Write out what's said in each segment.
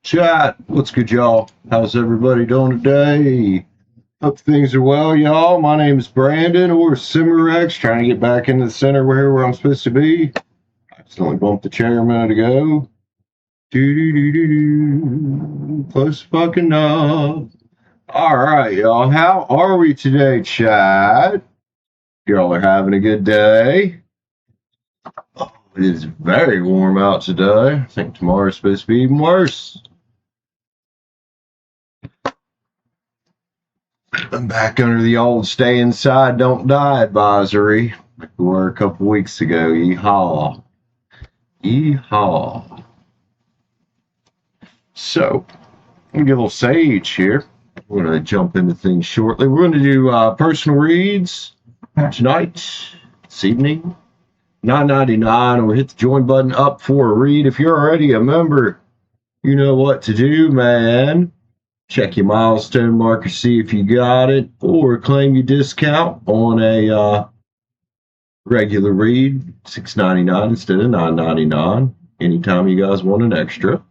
Chat, what's good, y'all? How's everybody doing today? Hope things are well, y'all. My name is Brandon, or Cimarex, trying to get back into the center where I'm supposed to be. I accidentally bumped the chair a minute ago. Close fucking up. All right, y'all. How are we today, chat? Y'all are having a good day. Oh, it is very warm out today. I think tomorrow's supposed to be even worse. I'm back under the old stay inside, don't die advisory. Like we were a couple weeks ago. Yeehaw. Yeehaw. So, I'm going to get a little sage here. We're going to jump into things shortly. We're going to do personal reads tonight, this evening. $9.99, or hit the join button up for a read. If you're already a member, you know what to do, man. Check your milestone marker, see if you got it, or claim your discount on a regular read, $6.99 instead of $9.99. Anytime you guys want an extra.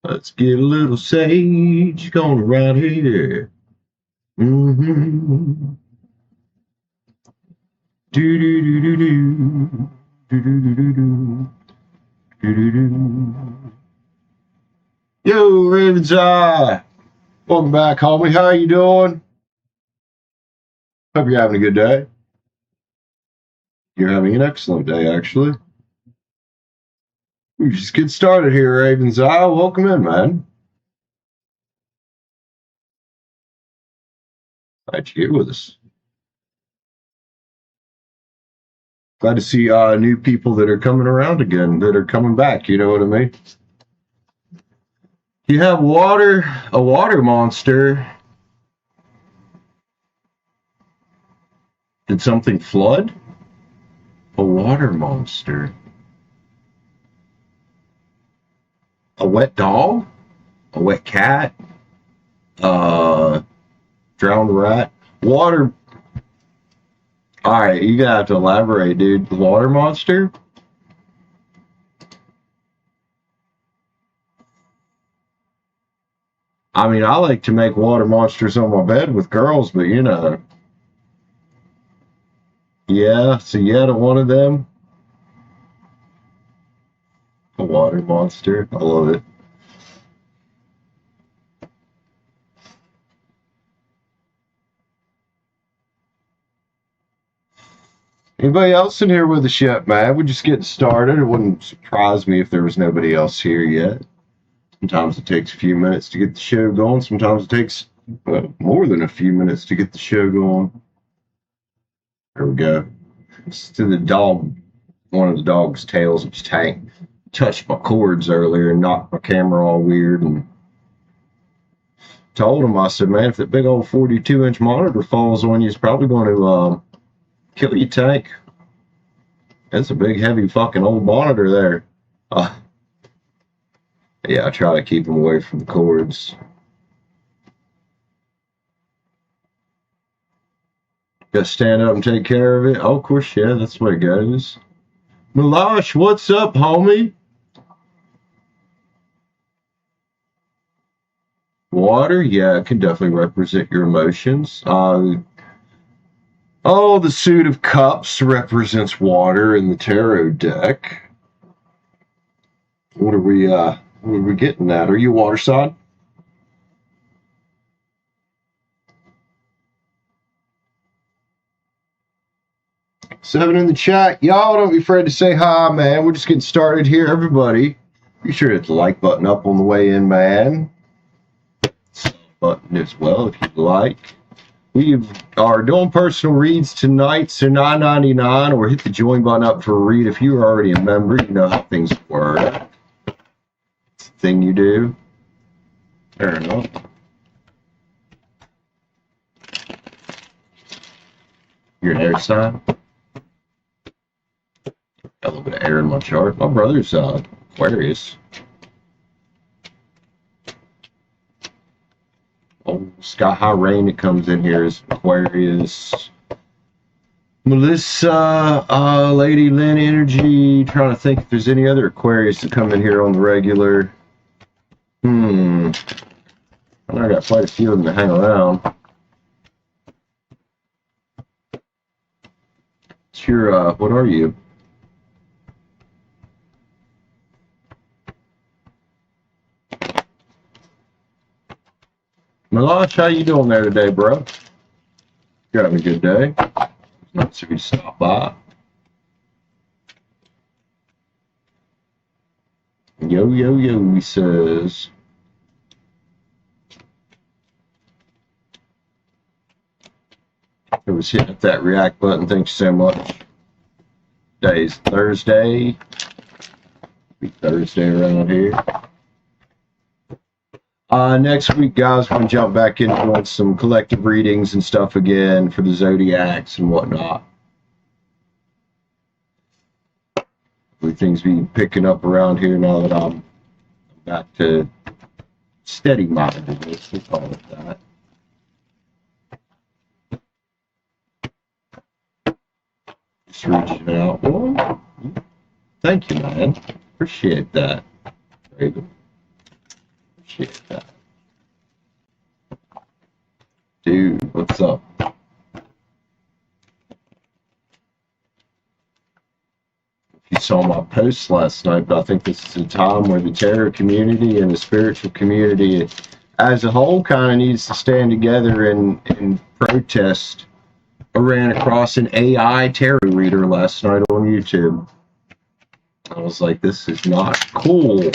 Let's get a little sage going around here. Mm-hmm. Do do do do do do do do do do do do. Yo, Raven's Eye. Welcome back, homie. How you doing? Hope you're having a good day. You're having an excellent day, actually. We just get started here, Raven's Eye. Welcome in, man. Glad you're here with us. Glad to see new people that are coming around again, that are coming back. You know what I mean? You have water, a water monster. Did something flood? A water monster. A wet dog? A wet cat? Drowned rat? Water. Alright, you're gonna have to elaborate, dude. The water monster? I mean, I like to make water monsters on my bed with girls, but you know. Yeah, so you had one of them? A water monster. I love it. Anybody else in here with us yet, man? We're just getting started. It wouldn't surprise me if there was nobody else here yet. Sometimes it takes a few minutes to get the show going. Sometimes it takes more than a few minutes to get the show going. There we go. It's to the dog. One of the dog's tails of his tank touched my cords earlier and knocked my camera all weird. And told him, I said, man, if that big old 42-inch monitor falls on you, it's probably going to kill your tank. That's a big, heavy fucking old monitor there. Yeah, I try to keep him away from the cords. Got to stand up and take care of it. Oh, of course, yeah, that's the way it goes. Milosh, what's up, homie? Water, yeah, it can definitely represent your emotions. Oh, the Suit of Cups represents water in the tarot deck. What are we getting at? Are you water sign? Seven in the chat. Y'all don't be afraid to say hi, man. We're just getting started here. Everybody, be sure to hit the like button up on the way in, man. Button as well if you'd like. We are doing personal reads tonight, so $9.99, or hit the join button up for a read. If you're already a member, you know how things work. It's the thing you do. Fair enough. You're an air sign? Got a little bit of air in my chart. My brother's Aquarius. Oh, sky high rain that comes in here is Aquarius. Melissa, Lady Lynn Energy, trying to think if there's any other Aquarius that come in here on the regular. I got quite a few of them to hang around. It's your, what are you? Milosh, how you doing there today, bro? You having a good day? Nice of you to stop by. Yo, yo, yo, he says. I was hitting up that react button. Thanks so much. Today's Thursday. Be Thursday around here. Next week, guys, we're going to jump back into some collective readings and stuff again for the zodiacs and whatnot. Things be picking up around here now that I'm back to steady mindedness, we call it that. Just reaching out. Well, thank you, man. Appreciate that. Raven. Appreciate that. Dude, what's up? You saw my post last night, but I think this is a time where the tarot community and the spiritual community as a whole kind of needs to stand together and protest. I ran across an AI tarot reader last night on YouTube. I was like, this is not cool.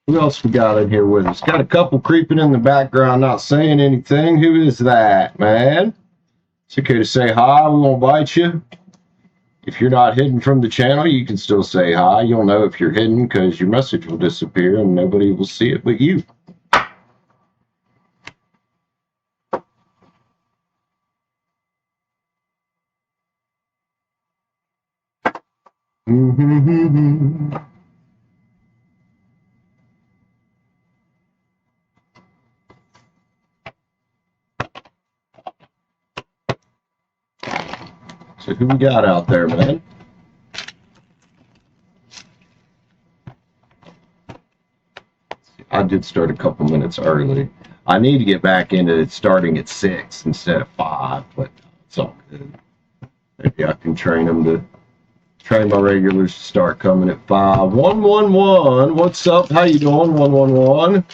Who else we got in here with us? Got a couple creeping in the background, not saying anything. Who is that, man? It's okay to say hi. We won't bite you. If you're not hidden from the channel, you can still say hi. You'll know if you're hidden because your message will disappear and nobody will see it but you. So who we got out there, man? I did start a couple minutes early. I need to get back into starting at 6 instead of 5, but it's all good. Maybe I can train my regulars to start coming at 5. 111. What's up? How you doing? 111.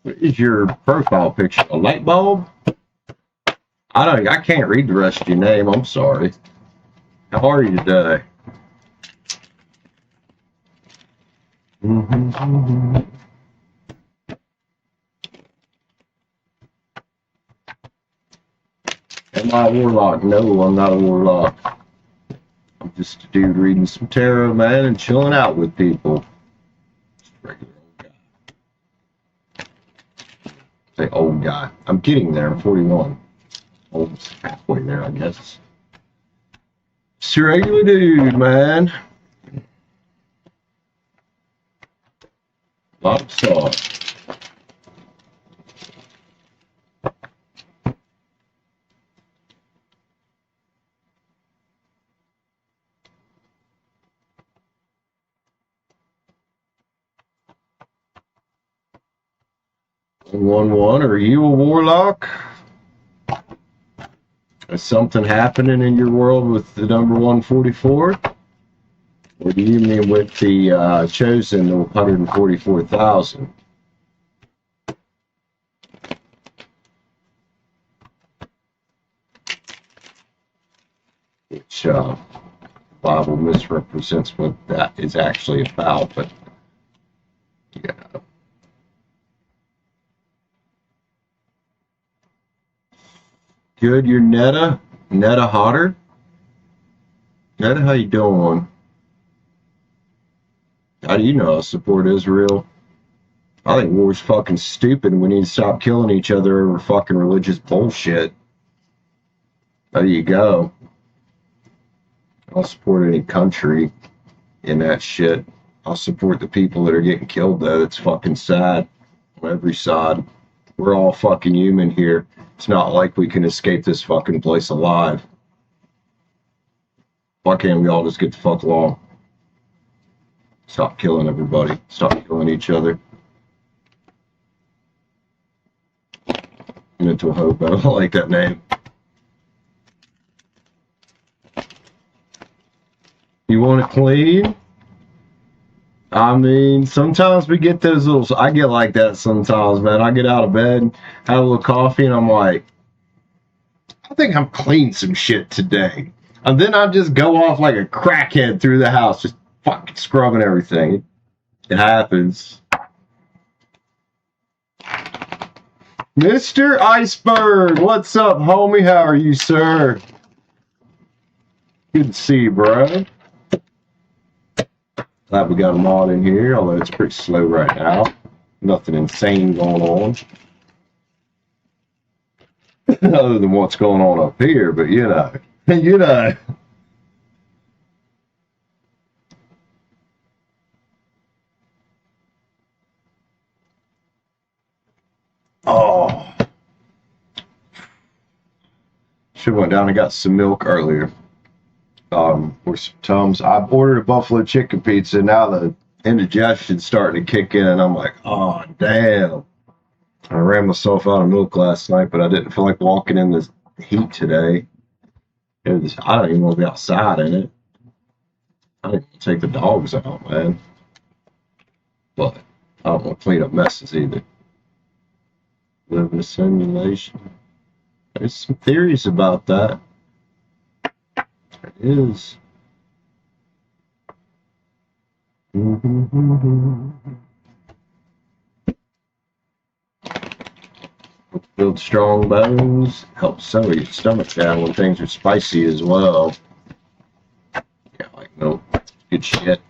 What is your profile picture? A light bulb? I can't read the rest of your name. I'm sorry. How are you today? Am I a warlock? No, I'm not a warlock. I'm just a dude reading some tarot, man, and chilling out with people. Just a regular old guy. Say old guy. I'm getting there. I'm 41. Almost halfway there, I guess. Just a regular dude, man. A lot of sauce. One, are you a warlock? Is something happening in your world with the number 144? Or do you mean with the chosen, the 144,000? Which Bible misrepresents what that is actually about, but yeah. Good, you're Netta Hotter. Netta, how you doing? How do you know I support Israel? I think war's fucking stupid. We need to stop killing each other over fucking religious bullshit. There you go. I'll support any country in that shit. I'll support the people that are getting killed, though. It's fucking sad on every side. We're all fucking human here. It's not like we can escape this fucking place alive. Why can't we all just get the fuck along? Stop killing everybody. Stop killing each other. Mental hobo. I like that name. You want it clean? I mean, sometimes we get those little... I get like that sometimes, man. I get out of bed, have a little coffee, and I'm like, I think I'm clean some shit today. And then I just go off like a crackhead through the house, just fucking scrubbing everything. It happens. Mr. Iceberg, what's up, homie? How are you, sir? Good to see you, bro. Glad we got a mod in here, although it's pretty slow right now. Nothing insane going on. Other than what's going on up here, but you know. You know. Oh. Should have went down and got some milk earlier. Or some Tums. I ordered a buffalo chicken pizza. Now the indigestion's starting to kick in, and I'm like, oh damn. I ran myself out of milk last night, but I didn't feel like walking in the heat today. I don't even want to be outside in it. I didn't even take the dogs out, man. But I don't want to clean up messes either. Live in a simulation. There's some theories about that. There is. Build strong bones. Helps settle your stomach down when things are spicy as well. Yeah, like milk. Good shit.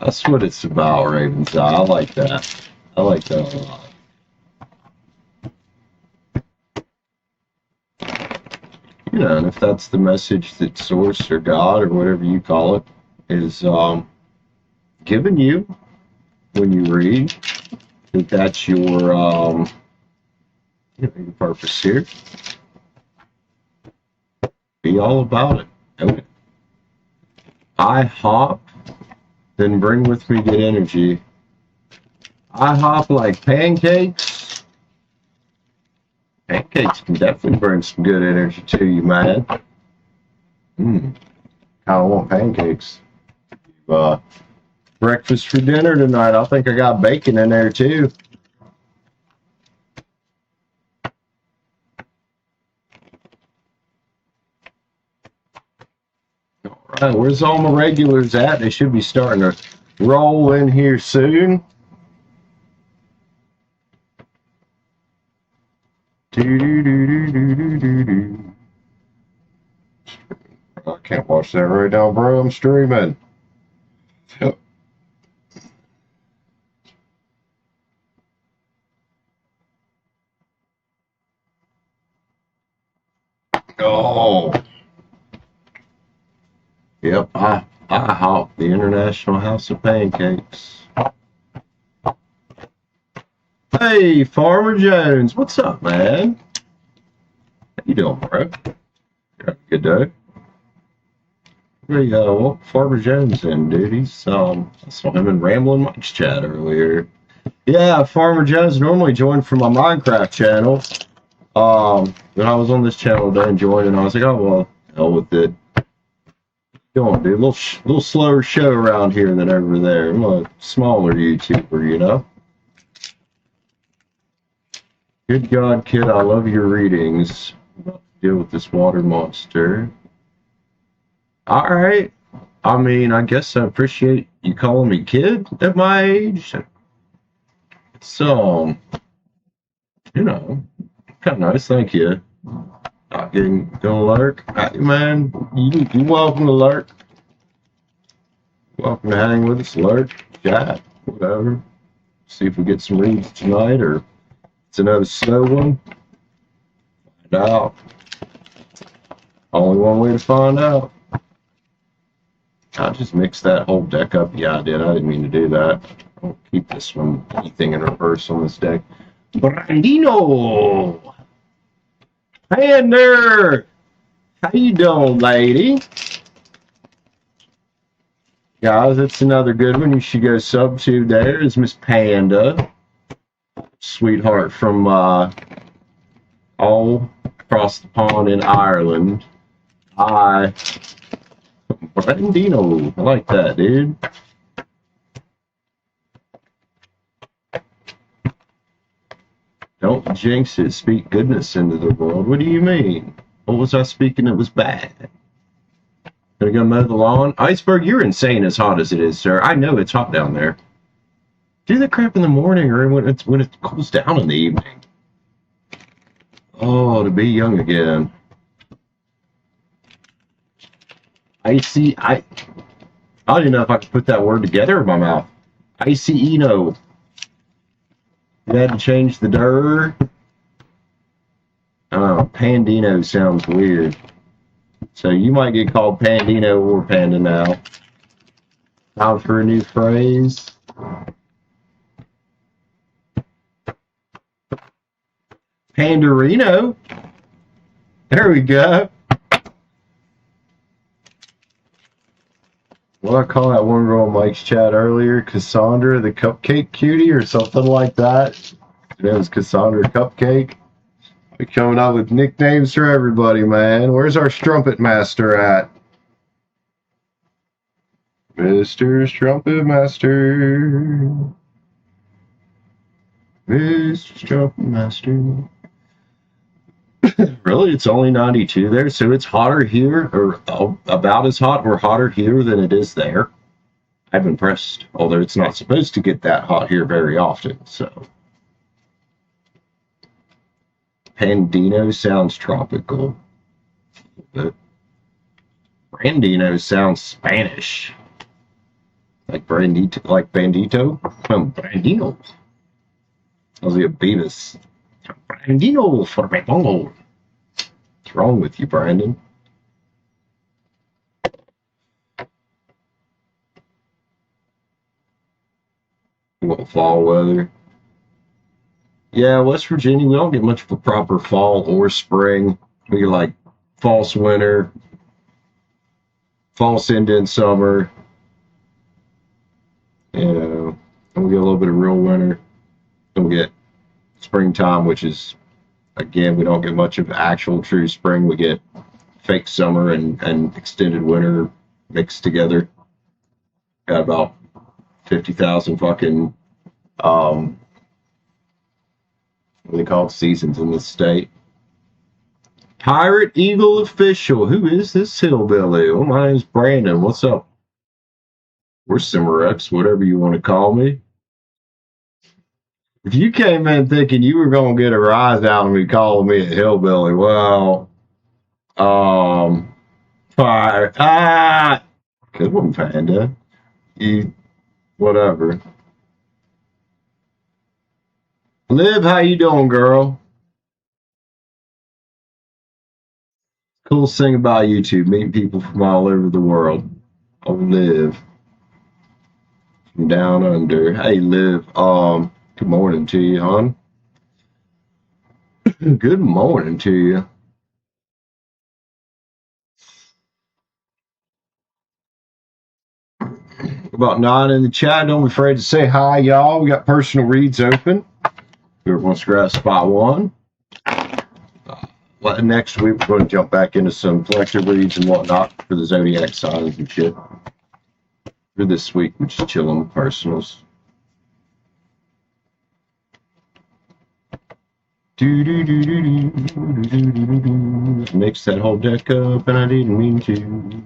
That's what it's about, Raven's Eye. I like that. I like that a lot. You know, and if that's the message that Source or God or whatever you call it is giving you when you read, that that's your your purpose here. Be all about it. Okay. I hop, then bring with me good energy. I hop like pancakes. Pancakes can definitely bring some good energy to you, man. Kind of want pancakes. Breakfast for dinner tonight. I think I got bacon in there too. All right, where's all my regulars at? They should be starting to roll in here soon. I can't watch that right now, bro. I'm streaming. Oh. Yep, I hop the International House of Pancakes. Hey, Farmer Jones, what's up, man? How you doing, bro? Good day. Hey, well, Farmer Jones in, dude. He's I saw him in Ramblin' Mike's chat earlier. Yeah, Farmer Jones normally joined from my Minecraft channel. When I was on this channel today and joined, and I was like, oh well, hell with it. Go on, dude. Little slower show around here than over there. I'm a smaller YouTuber, you know. Good God, kid, I love your readings. I'm about to deal with this water monster. Alright. I mean, I guess I appreciate you calling me kid at my age. It's, you know, kind of nice, thank you. Not gonna lurk. Man, you welcome to lurk. Welcome to hang with us, lurk, chat, whatever. See if we get some reads tonight or it's another slow one. Find out. Only one way to find out. I just mixed that whole deck up. Yeah, I did. I didn't mean to do that. I'll keep this one, anything in reverse on this deck. Brandino! Pander! How you doing, lady? Guys, that's another good one. You should go sub to. There is Miss Panda. Sweetheart from all across the pond in Ireland. Hi. Brandino. I like that, dude. Don't jinx it. Speak goodness into the world. What do you mean? What was I speaking that was bad? Gonna go mow the lawn? Iceberg, you're insane as hot as it is, sir. I know it's hot down there. Do the crap in the morning or when it cools down in the evening. Oh, to be young again. I don't even know if I could put that word together in my mouth. Icy-eno. You had to change the der. Pandino sounds weird. So you might get called Pandino or Panda now. Time for a new phrase. Pandarino. There we go. What I call that one girl in Mike's chat earlier? Cassandra the Cupcake Cutie or something like that. It was Cassandra Cupcake. We're coming up with nicknames for everybody, man. Where's our strumpet master at? Mr. Strumpet Master. Mr. Strumpet Master. Really? It's only 92 there? So it's hotter here, or about as hot or hotter here than it is there? I'm impressed. Although it's not supposed to get that hot here very often, so. Pandino sounds tropical. But Brandino sounds Spanish. Like Brandito, like Bandito? Brandino. How's he a Beavis? Brandino for me bongo. What's wrong with you, Brandon? You want fall weather? Yeah, West Virginia, we don't get much of a proper fall or spring. We get like false winter, false indent summer, you know, and we get a little bit of real winter. Then we get springtime, which is, again, we don't get much of actual true spring. We get fake summer and extended winter mixed together. Got about 50,000 fucking, what are they called, seasons in this state. Pirate Eagle Official. Who is this hillbilly? Oh, my name's Brandon. What's up? We're Cimarex, whatever you want to call me. If you came in thinking you were going to get a rise out of me calling me a hillbilly, well, fire. Good one, Panda. You, whatever. Liv, how you doing, girl? Coolest thing about YouTube, meeting people from all over the world. Oh, Liv. From down under. Hey, Liv. Good morning to you, hon. Good morning to you. About 9 in the chat. Don't be afraid to say hi, y'all. We got personal reads open. Whoever wants to grab spot one. Next week, we're going to jump back into some collective reads and whatnot for the zodiac signs and shit. For this week, we're just chilling with personals. Mix that whole deck up, and I didn't mean to.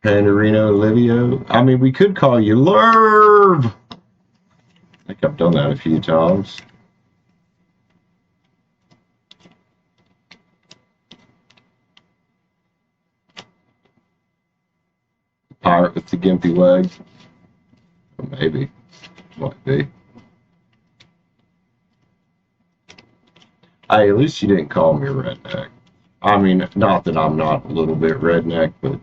Pandarino Olivio. I mean, we could call you Lerv. I think I've done that a few times. Pirate with the gimpy leg. Maybe. Might be. Hey, at least you didn't call me a redneck. I mean, not that I'm not a little bit redneck, but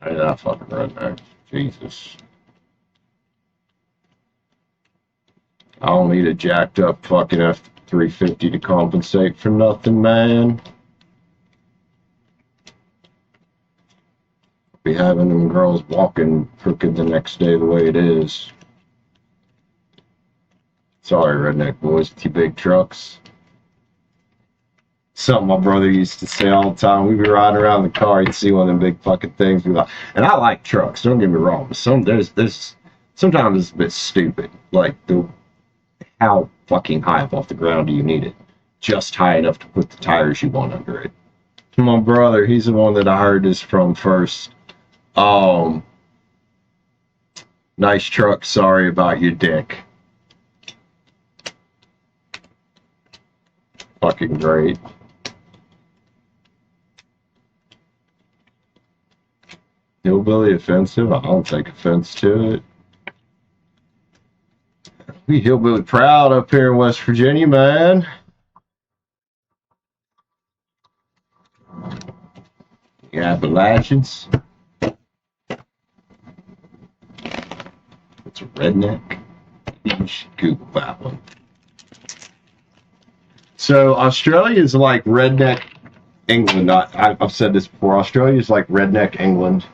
I'm not fucking redneck. Jesus. I don't need a jacked up fucking F-350 to compensate for nothing, man. Be having them girls walking crooked the next day the way it is. Sorry, redneck boys with your big trucks. Something my brother used to say all the time. We'd be riding around the car, he'd see one of them big fucking things. We'd be like, and I like trucks, don't get me wrong, but there's sometimes it's a bit stupid. Like how fucking high up off the ground do you need it? Just high enough to put the tires you want under it. My brother, he's the one that I heard this from first. Nice truck, sorry about your dick. Fucking great. Hillbilly offensive? I don't take offense to it. We hillbilly proud up here in West Virginia, man. Yeah, Appalachians. It's a redneck. You should Google that one. So Australia is like redneck England. I've said this before. Australia is like redneck England.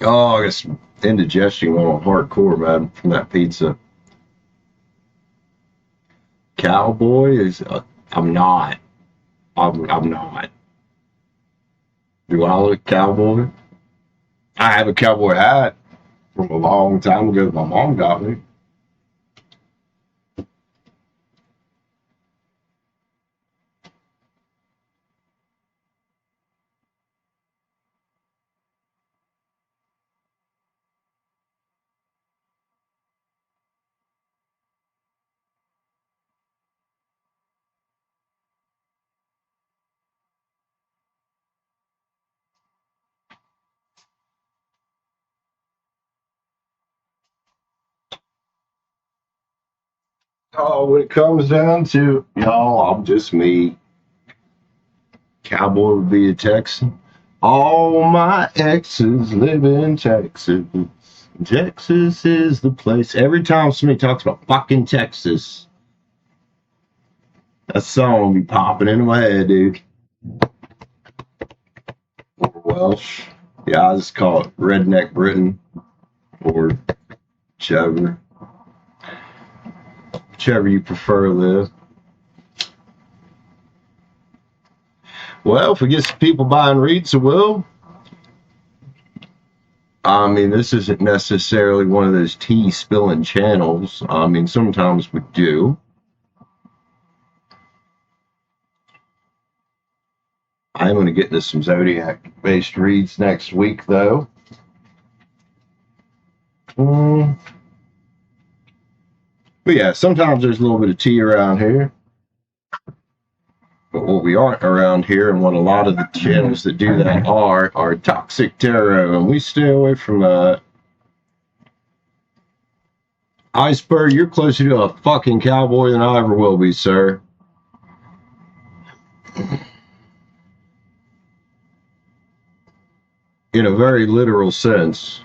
Oh, I guess indigestion going hardcore, man, from that pizza. Cowboy is. I'm not. I'm not. Do I look cowboy? I have a cowboy hat from a long time ago that my mom got me. Oh, when it comes down to y'all, I'm just me. Cowboy would be a Texan. All my exes live in Texas. Texas is the place. Every time somebody talks about fucking Texas, that song will be popping into my head, dude. Or Welsh. Yeah, I just call it Redneck Britain or whichever. Whichever you prefer to live. Well, if we get some people buying reeds, so will. I mean, this isn't necessarily one of those tea spilling channels. I mean, sometimes we do. I'm going to get into some Zodiac-based reads next week, though. But yeah, sometimes there's a little bit of tea around here. But what we aren't around here, and what a lot of the channels that do that are Toxic Tarot, and we stay away from that. Iceberg, you're closer to a fucking cowboy than I ever will be, sir. In a very literal sense.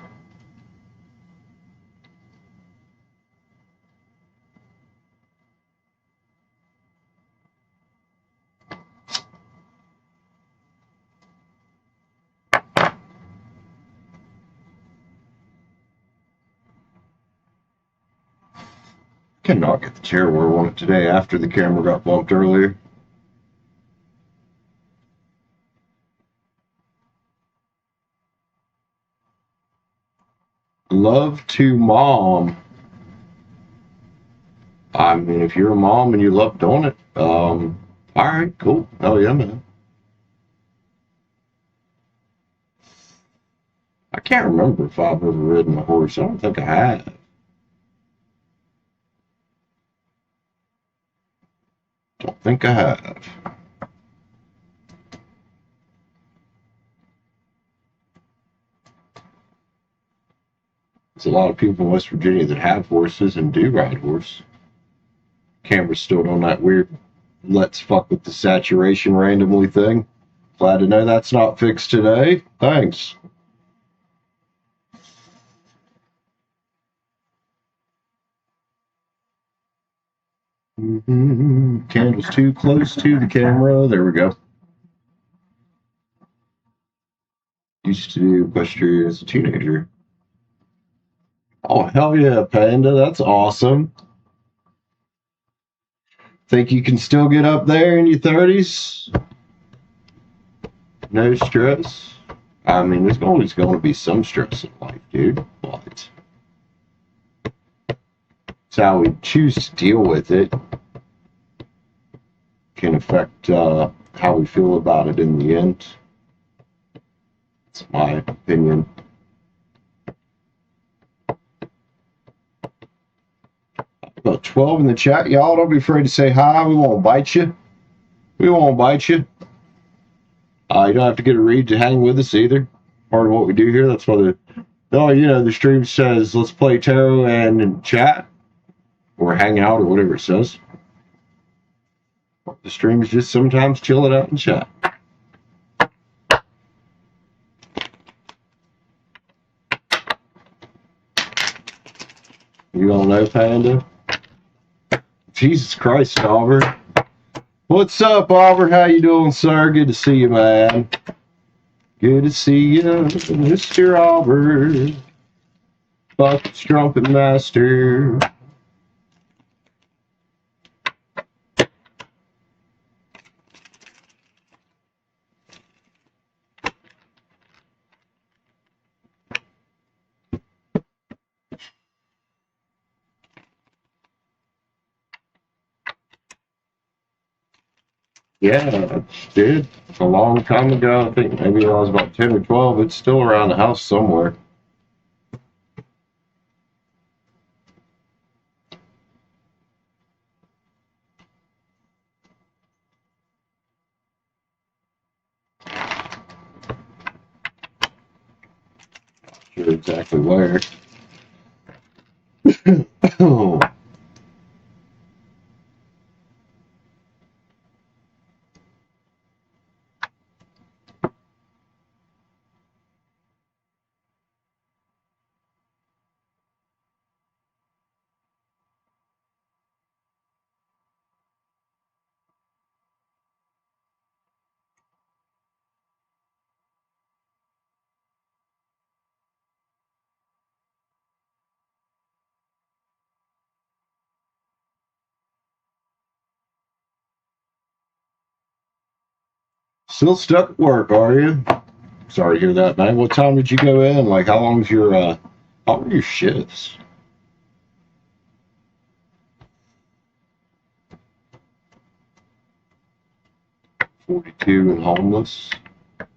Cannot get the chair where I want it today after the camera got bumped earlier. Love to mom. I mean, if you're a mom and you love doing it, all right, cool. Oh yeah, man. I can't remember if I've ever ridden a horse. I don't think I have. Don't think I have. There's a lot of people in West Virginia that have horses and do ride horse. Camera's still on that weird let's fuck with the saturation randomly thing. Glad to know that's not fixed today. Thanks. Candle's too close to the camera. There we go. Used to do equestrian as a teenager. Oh, hell yeah, Panda. That's awesome. Think you can still get up there in your 30s? No stress? I mean, there's always going to be some stress in life, dude. But it's how we choose to deal with it can affect how we feel about it in the end. It's my opinion. About 12 in the chat. Y'all don't be afraid to say hi. We won't bite you. We won't bite you. You don't have to get a read to hang with us either. Part of what we do here. That's why the stream says let's play tarot and chat or hang out or whatever it says. The stream is just sometimes chill it out and chat. You don't know, Panda? Jesus Christ, Auburn. What's up, Auburn? How you doing, sir? Good to see you, man. Good to see you, Mr. Auburn. Buckets Trumpet Master. Yeah, I did. A long time ago. I think maybe I was about 10 or 12. It's still around the house somewhere. Not sure exactly where. Oh. Still stuck at work, are you? Sorry to hear that, man. What time did you go in? Like, how long are your shifts? $42 and homeless. I've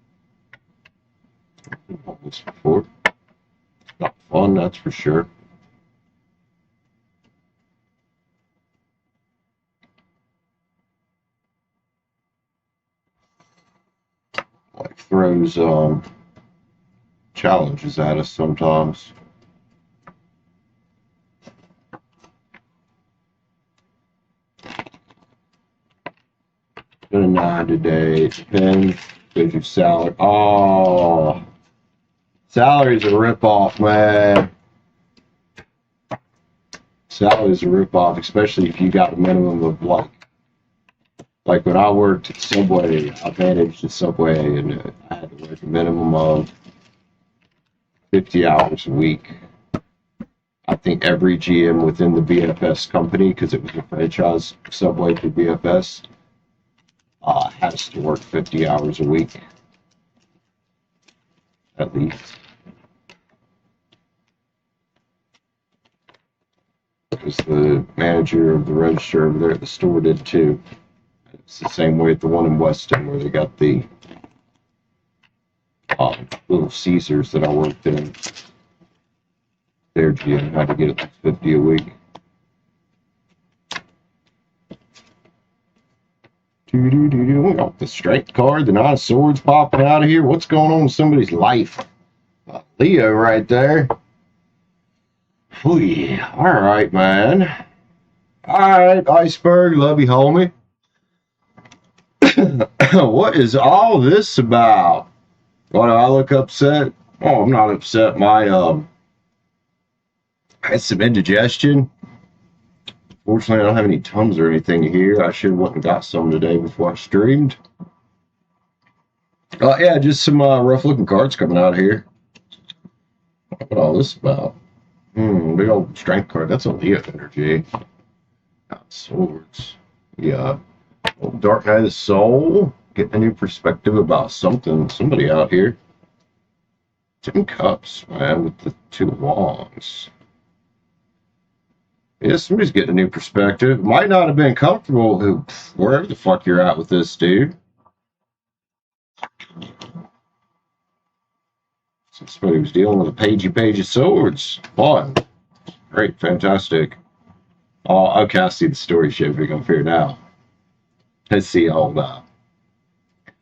been homeless before. Not fun, that's for sure. Like throws challenges at us sometimes. Been a 9 today. Depends. Because your salary. Oh, salary's a ripoff, man. Salary's a ripoff, especially if you got a minimum of like when I worked at Subway, I managed the Subway, and I had to work a minimum of 50 hours a week. I think every GM within the BFS company, because it was a franchise Subway through BFS, has to work 50 hours a week, at least. Because the manager of the register over there at the store did too. It's the same way at the one in Weston where they got the Little Caesars that I worked in. Their GM had to get at least 50 a week. We got the strength card, the 9 of swords popping out of here. What's going on with somebody's life? Leo right there. Oh yeah. All right, man. All right, Iceberg. Love you, homie. What is all this about? Why do I look upset? Oh, I'm not upset. I had some indigestion. Fortunately, I don't have any Tums or anything here. I should have went and got some today before I streamed. Yeah, just some rough looking cards coming out here. What all this about? Big old strength card. That's a Leo energy. Swords. Yeah. Old Dark Knight of the Soul. Getting a new perspective about something. Somebody out here. 10 Cups, man, with the 2 Wands. Yeah, somebody's getting a new perspective. Might not have been comfortable wherever the fuck you're at with this, dude. Somebody was dealing with a page of swords. Fun. Great, fantastic. Oh, okay, I see the story shaping up here now. Let's see all that.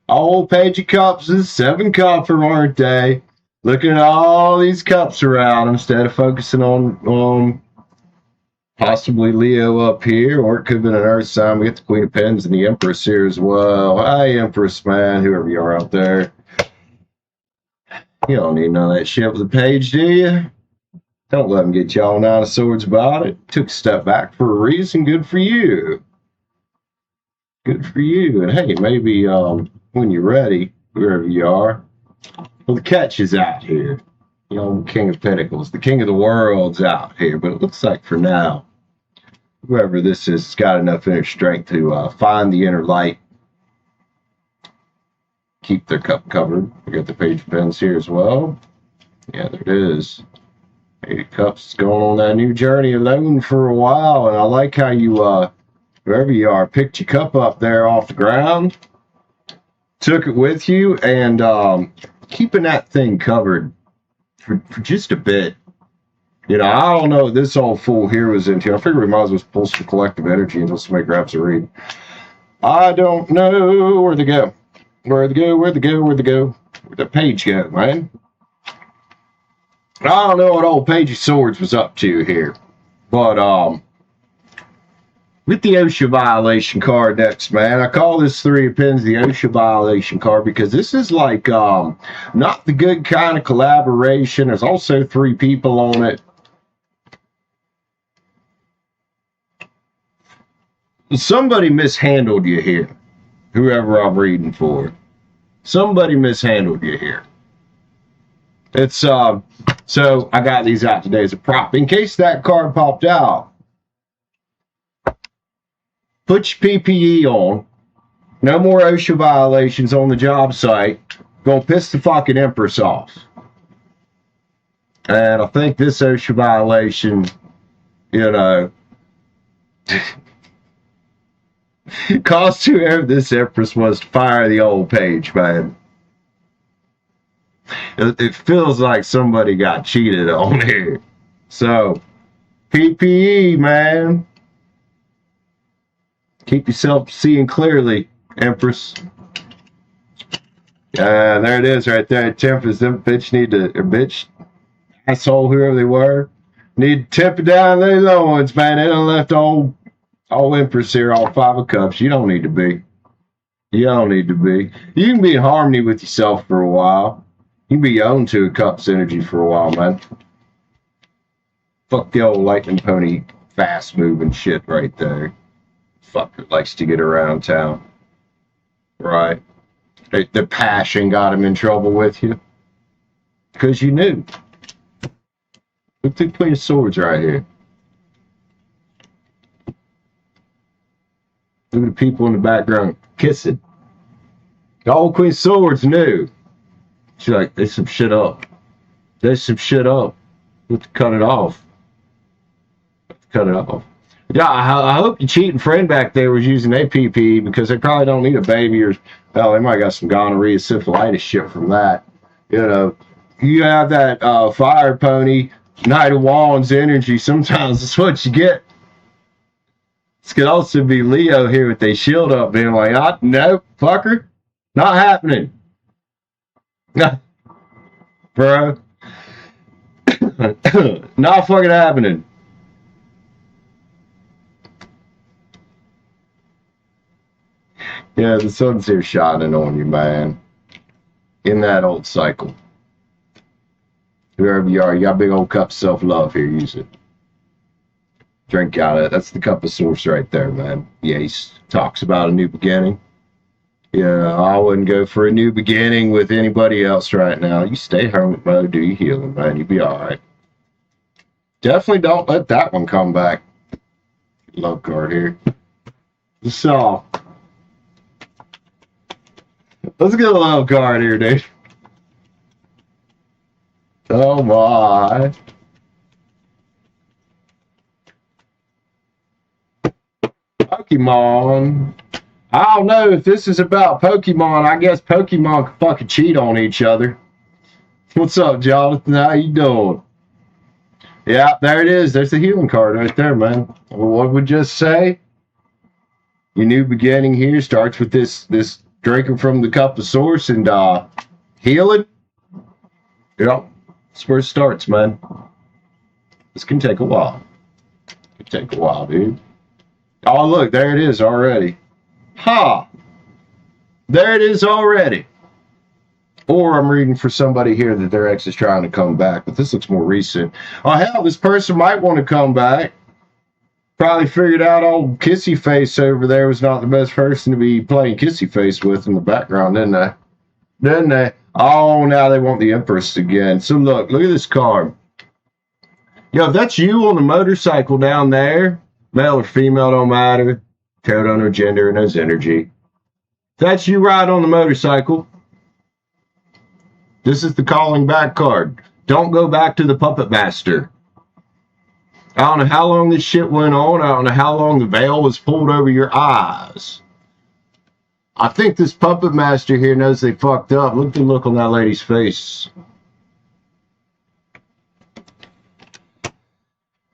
Old Page of Cups is 7 copper, aren't they? Looking at all these cups around instead of focusing on possibly Leo up here, or it could have been an Earth sign. We get the Queen of Pens and the Empress here as well. Hi, Empress, man, whoever you are out there. You don't need none of that shit with a page, do you? Don't let them get you all 9 of swords about it. Took a step back for a reason. Good for you. Good for you. And hey, maybe when you're ready, wherever you are, well, the catch is out here. You know, King of Pentacles, the King of the World's out here. But it looks like for now, whoever this is has got enough inner strength to find the inner light. Keep their cup covered. We got the Page of Pens here as well. Yeah, there it is. 8 of Cups is going on that new journey alone for a while. And I like how you, wherever you are, picked your cup up there off the ground, took it with you, and keeping that thing covered for just a bit. You know, I don't know what this old fool here was into. I figure we might as well pull some collective energy until somebody grabs a read. I don't know where they go. Where'd the page go, man? I don't know what old Page of Swords was up to here. But, with the OSHA violation card next, man. I call this 3 of Pens the OSHA violation card because this is like, not the good kind of collaboration. There's also 3 people on it. Somebody mishandled you here. Whoever I'm reading for. Somebody mishandled you here. It's, so I got these out today as a prop. In case that card popped out, put your PPE on. No more OSHA violations on the job site. Gonna piss the fucking Empress off. And I think this OSHA violation, you know, cost whoever this Empress was to fire the old Page, man. It feels like somebody got cheated on here. So, PPE, man. Keep yourself seeing clearly, Empress. There it is right there. Tempest, them bitch, asshole, whoever they were, need to temper down their loins, man. They done left all Empress here, all 5 of Cups. You don't need to be. You don't need to be. You can be in harmony with yourself for a while. You can be your own 2 of Cups energy for a while, man. Fuck the old lightning pony fast moving shit right there. Fucker likes to get around town. Right. The passion got him in trouble with you. Because you knew. Look at the Queen of Swords right here. Look at the people in the background kissing. The old Queen of Swords knew. She's like, there's some shit up. There's some shit up. We have to cut it off. Cut it off. Yeah, I hope your cheating friend back there was using their PPE because they probably don't need a baby or, well, they might got some gonorrhea, syphilitis shit from that. You know, you have that fire pony, Knight of Wands energy. Sometimes that's what you get. This could also be Leo here with their shield up being like, nope, fucker, not happening. Bro. Not fucking happening. Yeah, the sun's here shining on you, man. In that old cycle. Whoever you are, you got a big old cup of self-love here. Use it. Drink out of it. That's the cup of source right there, man. Yace talks about a new beginning. Yeah, I wouldn't go for a new beginning with anybody else right now. You stay home, bro. Do your healing, man. You'll be all right. Definitely don't let that one come back. Love card here. So, let's get a love card here, dude. Oh my. Pokemon. I don't know if this is about Pokemon. I guess Pokemon can fucking cheat on each other. What's up, Jonathan? How you doing? Yeah, there it is. There's the healing card right there, man. What would just say? Your new beginning here starts with this drinking from the cup of source and healing. Yep, that's where it starts, man. This can take a while. It can take a while, dude. Oh, look, there it is already. Ha! There it is already. Or I'm reading for somebody here that their ex is trying to come back, but this looks more recent. Oh, hell, this person might want to come back. Probably figured out old Kissy Face over there was not the best person to be playing Kissy Face with in the background, didn't they? Didn't they? Oh, now they want the Empress again. So look at this card. Yo, if that's you on the motorcycle down there, male or female, don't matter. Tarot don't know gender and knows energy. If that's you ride on the motorcycle, this is the calling back card. Don't go back to the puppet master. I don't know how long this shit went on. I don't know how long the veil was pulled over your eyes. I think this puppet master here knows they fucked up. Look at the look on that lady's face.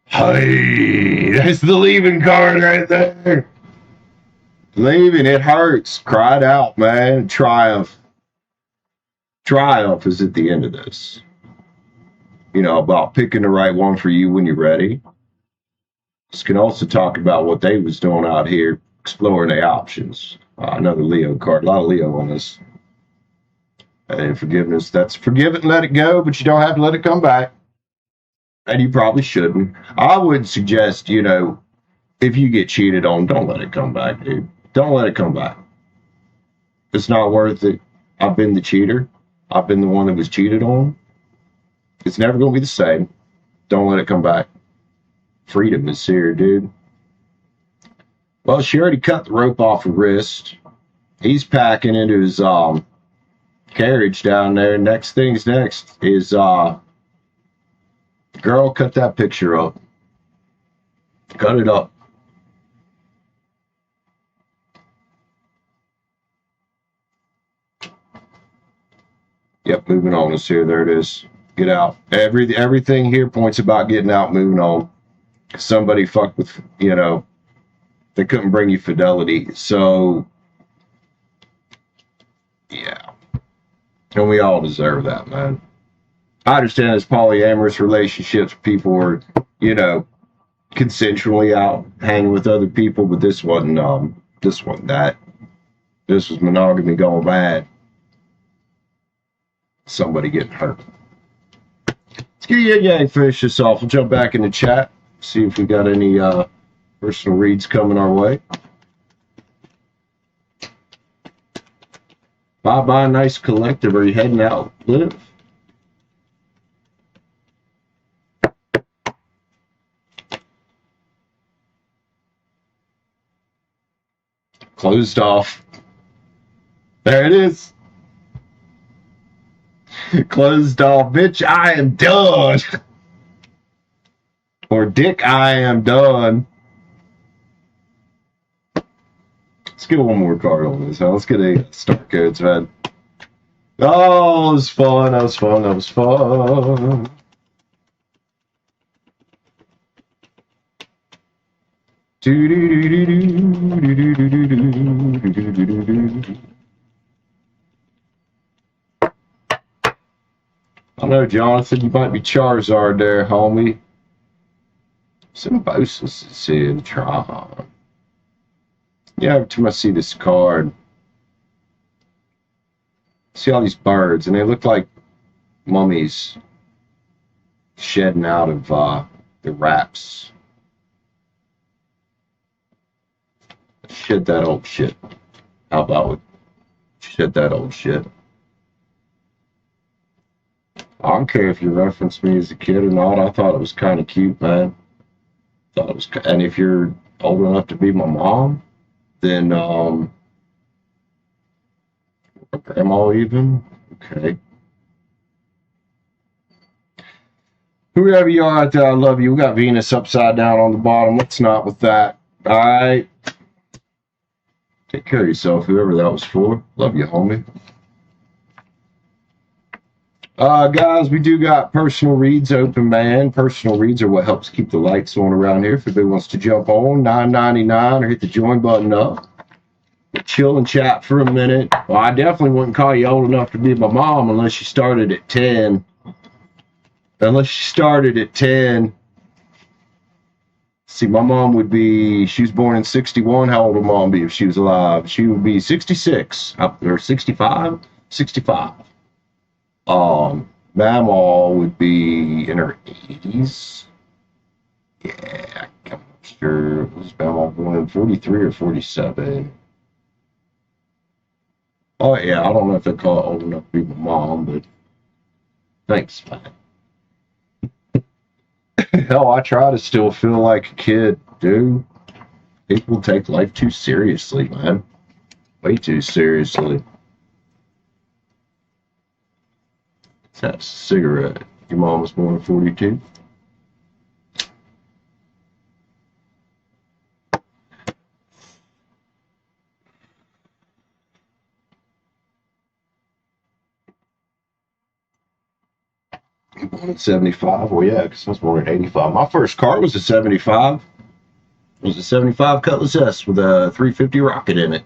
Hey, that's the leaving card right there. Leaving, it hurts. Cried out, man. Triumph. Triumph is at the end of this. You know, about picking the right one for you when you're ready. This can also talk about what they was doing out here, exploring their options. Another Leo card. A lot of Leo on this. And forgiveness. That's forgive it and let it go, but you don't have to let it come back. And you probably shouldn't. I would suggest, you know, if you get cheated on, don't let it come back, dude. Don't let it come back. It's not worth it. I've been the cheater. I've been the one that was cheated on. It's never going to be the same. Don't let it come back. Freedom is here, dude. Well, she already cut the rope off her wrist. He's packing into his carriage down there. Next thing's next is girl, cut that picture up. Cut it up. Yep, moving on is here. There it is. Get out. Everything here points about getting out, moving on. Somebody fucked with, you know, they couldn't bring you fidelity. So, yeah. And we all deserve that, man. I understand it's polyamorous relationships. People were, you know, consensually out hanging with other people, but this wasn't that. This was monogamy going bad. Somebody getting hurt. Let's get Yin Yang finish this off. We'll jump back in the chat, see if we got any personal reads coming our way. Bye-bye, nice collective. Are you heading out, Liv? Closed off. There it is. Closed off. Bitch, I am done. Or Dick, I am done. Let's get one more card on this. Let's get a start codes, man. Oh, it was fun. That was fun. That was fun. I know, Jonathan, you might be Charizard there, homie. Symbiosis is in Tron. Yeah, every time I see this card, see all these birds, and they look like mummies shedding out of the wraps. Shed that old shit. How about we shed that old shit? I don't care if you reference me as a kid or not. I thought it was kind of cute, man. Thought it was, and if you're old enough to be my mom, then grandma even. Okay. Whoever you are out there, I love you. We got Venus upside down on the bottom. Let's not with that. All right. Take care of yourself, whoever that was for. Love you, homie. Guys, we do got personal reads open, man. Personal reads are what helps keep the lights on around here. If anybody wants to jump on, $9.99 or hit the join button up. Chill and chat for a minute. Well, I definitely wouldn't call you old enough to be my mom unless you started at 10. Unless you started at 10. See, my mom would be, she was born in 61. How old would mom be if she was alive? She would be 66 or 65? 65. Mamaw would be in her 80s. Yeah, I'm sure. Was Mamaw born in 43 or 47? Oh, yeah, I don't know if they call it old enough to be my mom, but thanks, man. Hell, I try to still feel like a kid, dude. People take life too seriously, man. Way too seriously. That's a cigarette. Your mom was born in 42? You're born in 75? Well, yeah, because I was born in 85. My first car was a 75. It was a 75 Cutlass S with a 350 rocket in it.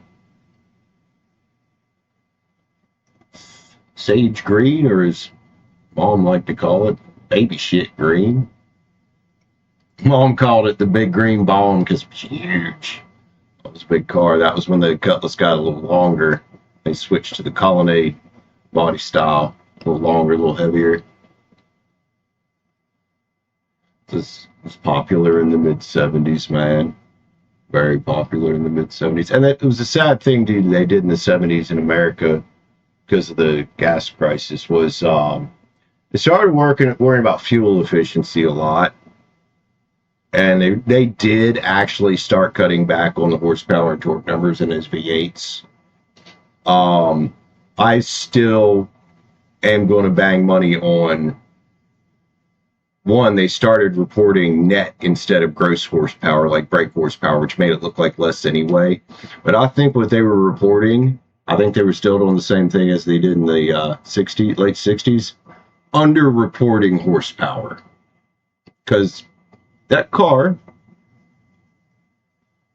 Sage green, or as Mom liked to call it, baby shit green. Mom called it the big green bomb because it was huge. That was a big car. That was when the Cutlass got a little longer. They switched to the Colonnade body style. A little longer, a little heavier. This was popular in the mid-70s, man. Very popular in the mid-70s. And it was a sad thing, dude, they did in the 70s in America because of the gas crisis was they started worrying about fuel efficiency a lot. And they did actually start cutting back on the horsepower and torque numbers in his V8s. I still am going to bang money on one. They started reporting net instead of gross horsepower, like brake horsepower, which made it look like less anyway. But I think what they were reporting, I think they were still doing the same thing as they did in the late 60s, under-reporting horsepower. Because that car,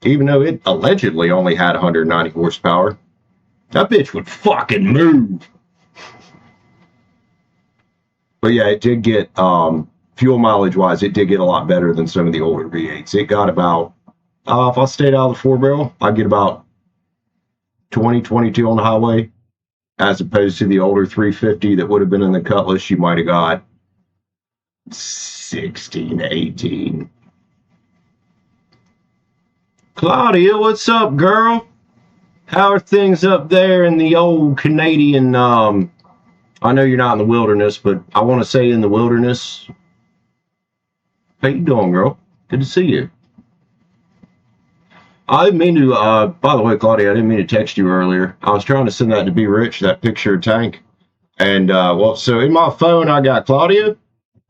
even though it allegedly only had 190 horsepower, that bitch would fucking move. But yeah, it did get, fuel mileage-wise, it did get a lot better than some of the older V8s. It got about, if I stayed out of the 4-barrel, I'd get about 20, 22 on the highway, as opposed to the older 350 that would have been in the Cutlass. You might have got 16, 18. Claudia, what's up, girl? How are things up there in the old Canadian, I know you're not in the wilderness, but I want to say in the wilderness. How you doing, girl? Good to see you. I didn't mean to, by the way, Claudia, I didn't mean to text you earlier. I was trying to send that to Be Rich, that picture of Tank. And, well, so in my phone, I got Claudia,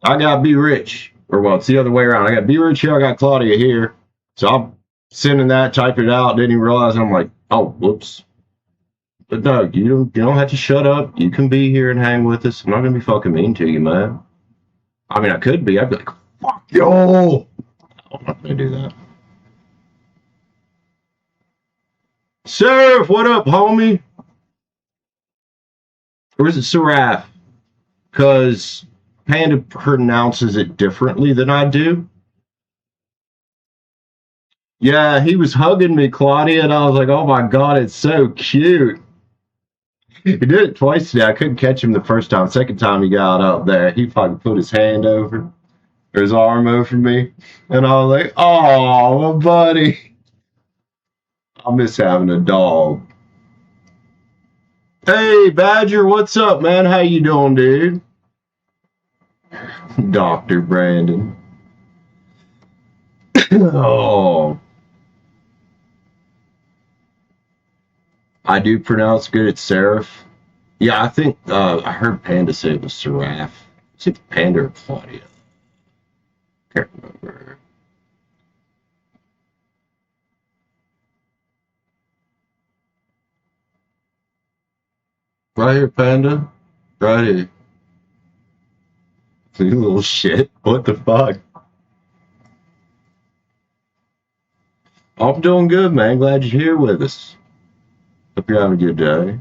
I got Be Rich. Or, well, it's the other way around. I got Be Rich here, I got Claudia here. So I'm sending that, typing it out, didn't even realize, and I'm like, oh, whoops. But no, you don't have to shut up. You can be here and hang with us. I'm not going to be fucking mean to you, man. I mean, I could be. I'd be like, fuck yo. I'm not going to do that. Surf, what up, homie? Or is it Seraph? because Panda pronounces it differently than I do. Yeah, he was hugging me, Claudia, and I was like, oh my God, it's so cute. He did it twice today. I couldn't catch him the first time. Second time he got up there, he fucking put his hand over, or his arm over me. And I was like, oh, my buddy. I miss having a dog. Hey, Badger, what's up, man? How you doing, dude? Dr. Brandon. Oh. I do pronounce good at serif. Yeah, I think I heard Panda say it was Seraph. Is it Panda or Claudia? Can't remember. Right here, Panda. Right here. You little shit. What the fuck? I'm doing good, man. Glad you're here with us. Hope you're having a good day.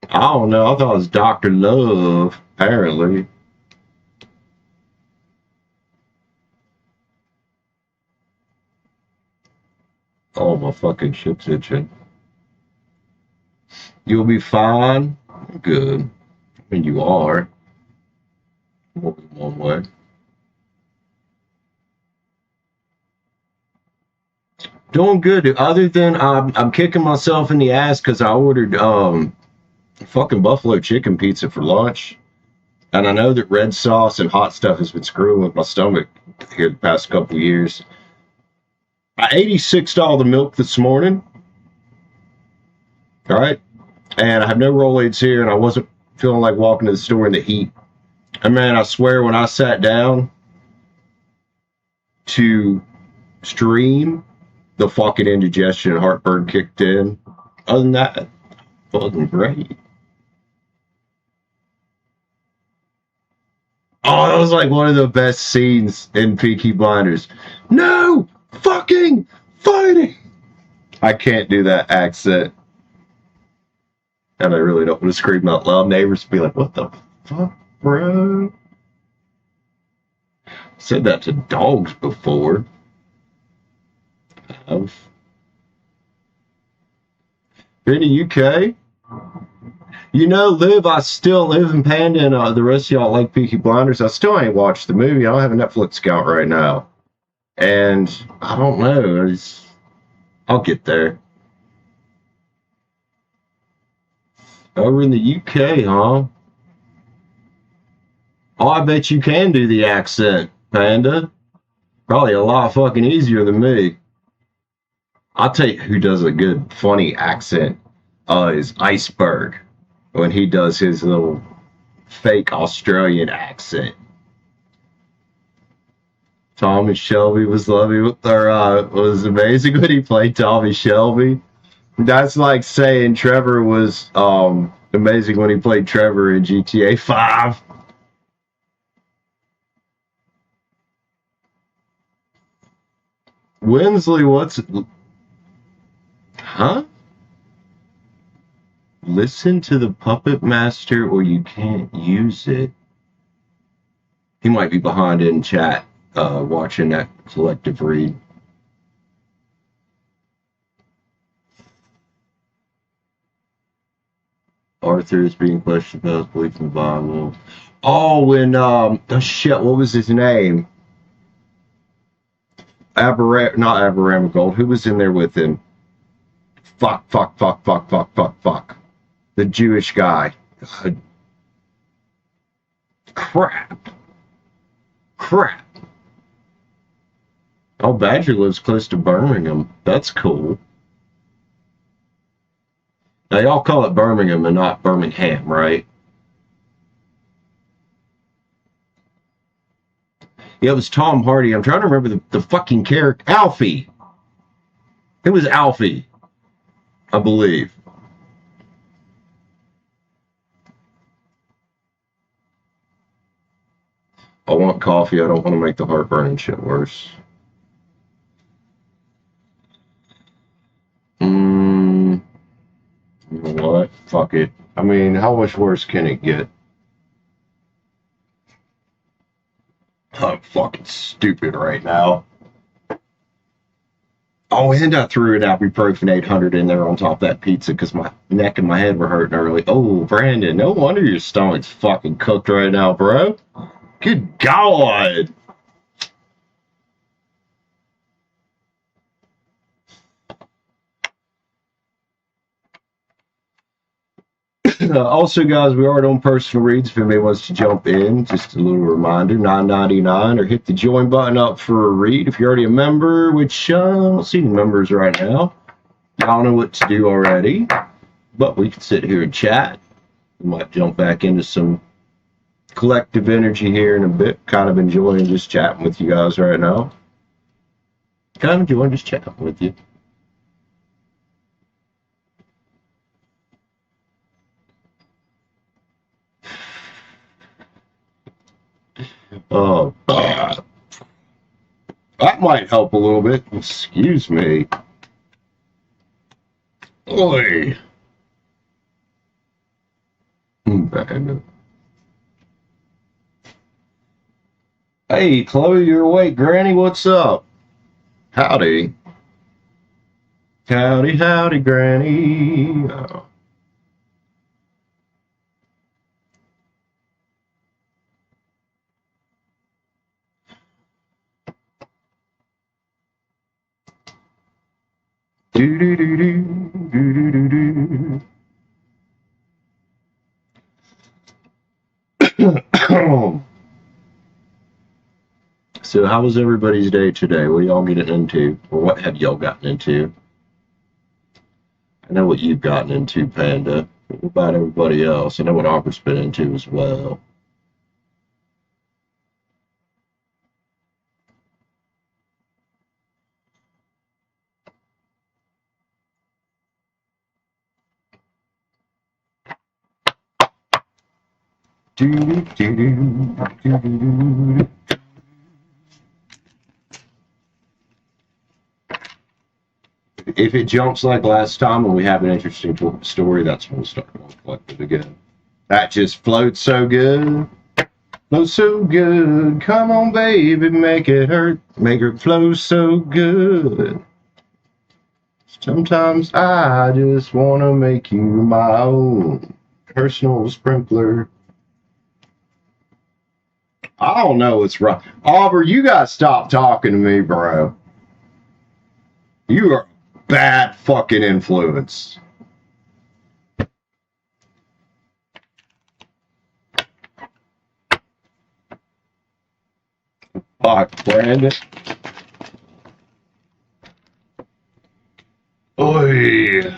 I don't know. I thought it was Dr. Love, apparently. Oh, my fucking shit's itching. You'll be fine. Good. I mean, you are. Only one way. Doing good. Other than I'm kicking myself in the ass because I ordered fucking buffalo chicken pizza for lunch, and I know that red sauce and hot stuff has been screwing with my stomach here the past couple of years. I 86'd all the milk this morning. All right, and I have no Rolaids here, and I wasn't feeling like walking to the store in the heat. And man, I swear, when I sat down to stream, the fucking indigestion and heartburn kicked in. Other than that, fucking great. Oh, that was like one of the best scenes in Peaky Blinders. No fucking fighting. I can't do that accent. And I really don't want to scream out loud. Neighbors be like, what the fuck, bro? Said that to dogs before. I've been in UK. You know, Liv, I still live in Panda, and the rest of y'all like Peaky Blinders. I still ain't watched the movie. I don't have a Netflix account right now. And I don't know. I'll get there. Over in the UK, huh? Oh, I bet you can do the accent, Panda. Probably a lot fucking easier than me. I'll tell you who does a good, funny accent is Iceberg. When he does his little fake Australian accent. Tommy Shelby was was amazing when he played Tommy Shelby. That's like saying Trevor was amazing when he played Trevor in GTA 5. Winsley, what's... Huh? Listen to the Puppet Master or you can't use it. He might be behind in chat watching that collective read. Arthur is being questioned about his belief in the Bible. Oh, when shit, what was his name? Not Aberamagold. Who was in there with him? Fuck. The Jewish guy. God. Crap. Oh, Badger lives close to Birmingham. That's cool. Now, y'all call it Birmingham and not Birmingham, right? Yeah, it was Tom Hardy. I'm trying to remember the fucking character. Alfie. It was Alfie, I believe. I want coffee. I don't want to make the heartburn and shit worse. You know what? fuck it. I mean, how much worse can it get? I'm fucking stupid right now. Oh, and I threw an ibuprofen 800 in there on top of that pizza because my neck and my head were hurting early. Oh, Brandon, no wonder your stomach's fucking cooked right now, bro. Good God. Also, guys, we are on personal reads. If anybody wants to jump in, just a little reminder, $9.99, or hit the join button up for a read. If you're already a member, which I don't see any members right now, y'all know what to do already. But we can sit here and chat. We might jump back into some collective energy here in a bit. Kind of enjoying just chatting with you guys right now. Kind of enjoying just chatting with you. Oh, that might help a little bit. Excuse me. Oi. Bad. Hey, Chloe, you're awake. Granny, what's up? Howdy. Howdy, howdy, Granny. Oh. Do do do do do do do do. So, how was everybody's day today? What y'all getting into, or what have y'all gotten into? I know what you've gotten into, Panda. What about everybody else? I know what Aubrey's been into as well. If it jumps like last time and we have an interesting story, that's when we'll start on collective again. That just floats so good. Flows so good. Come on, baby, make it hurt. Make it flow so good. Sometimes I just want to make you my own personal sprinkler. I don't know what's wrong. Aubrey, you got to stop talking to me, bro. You are a bad fucking influence. Fuck, Brandon. Oi.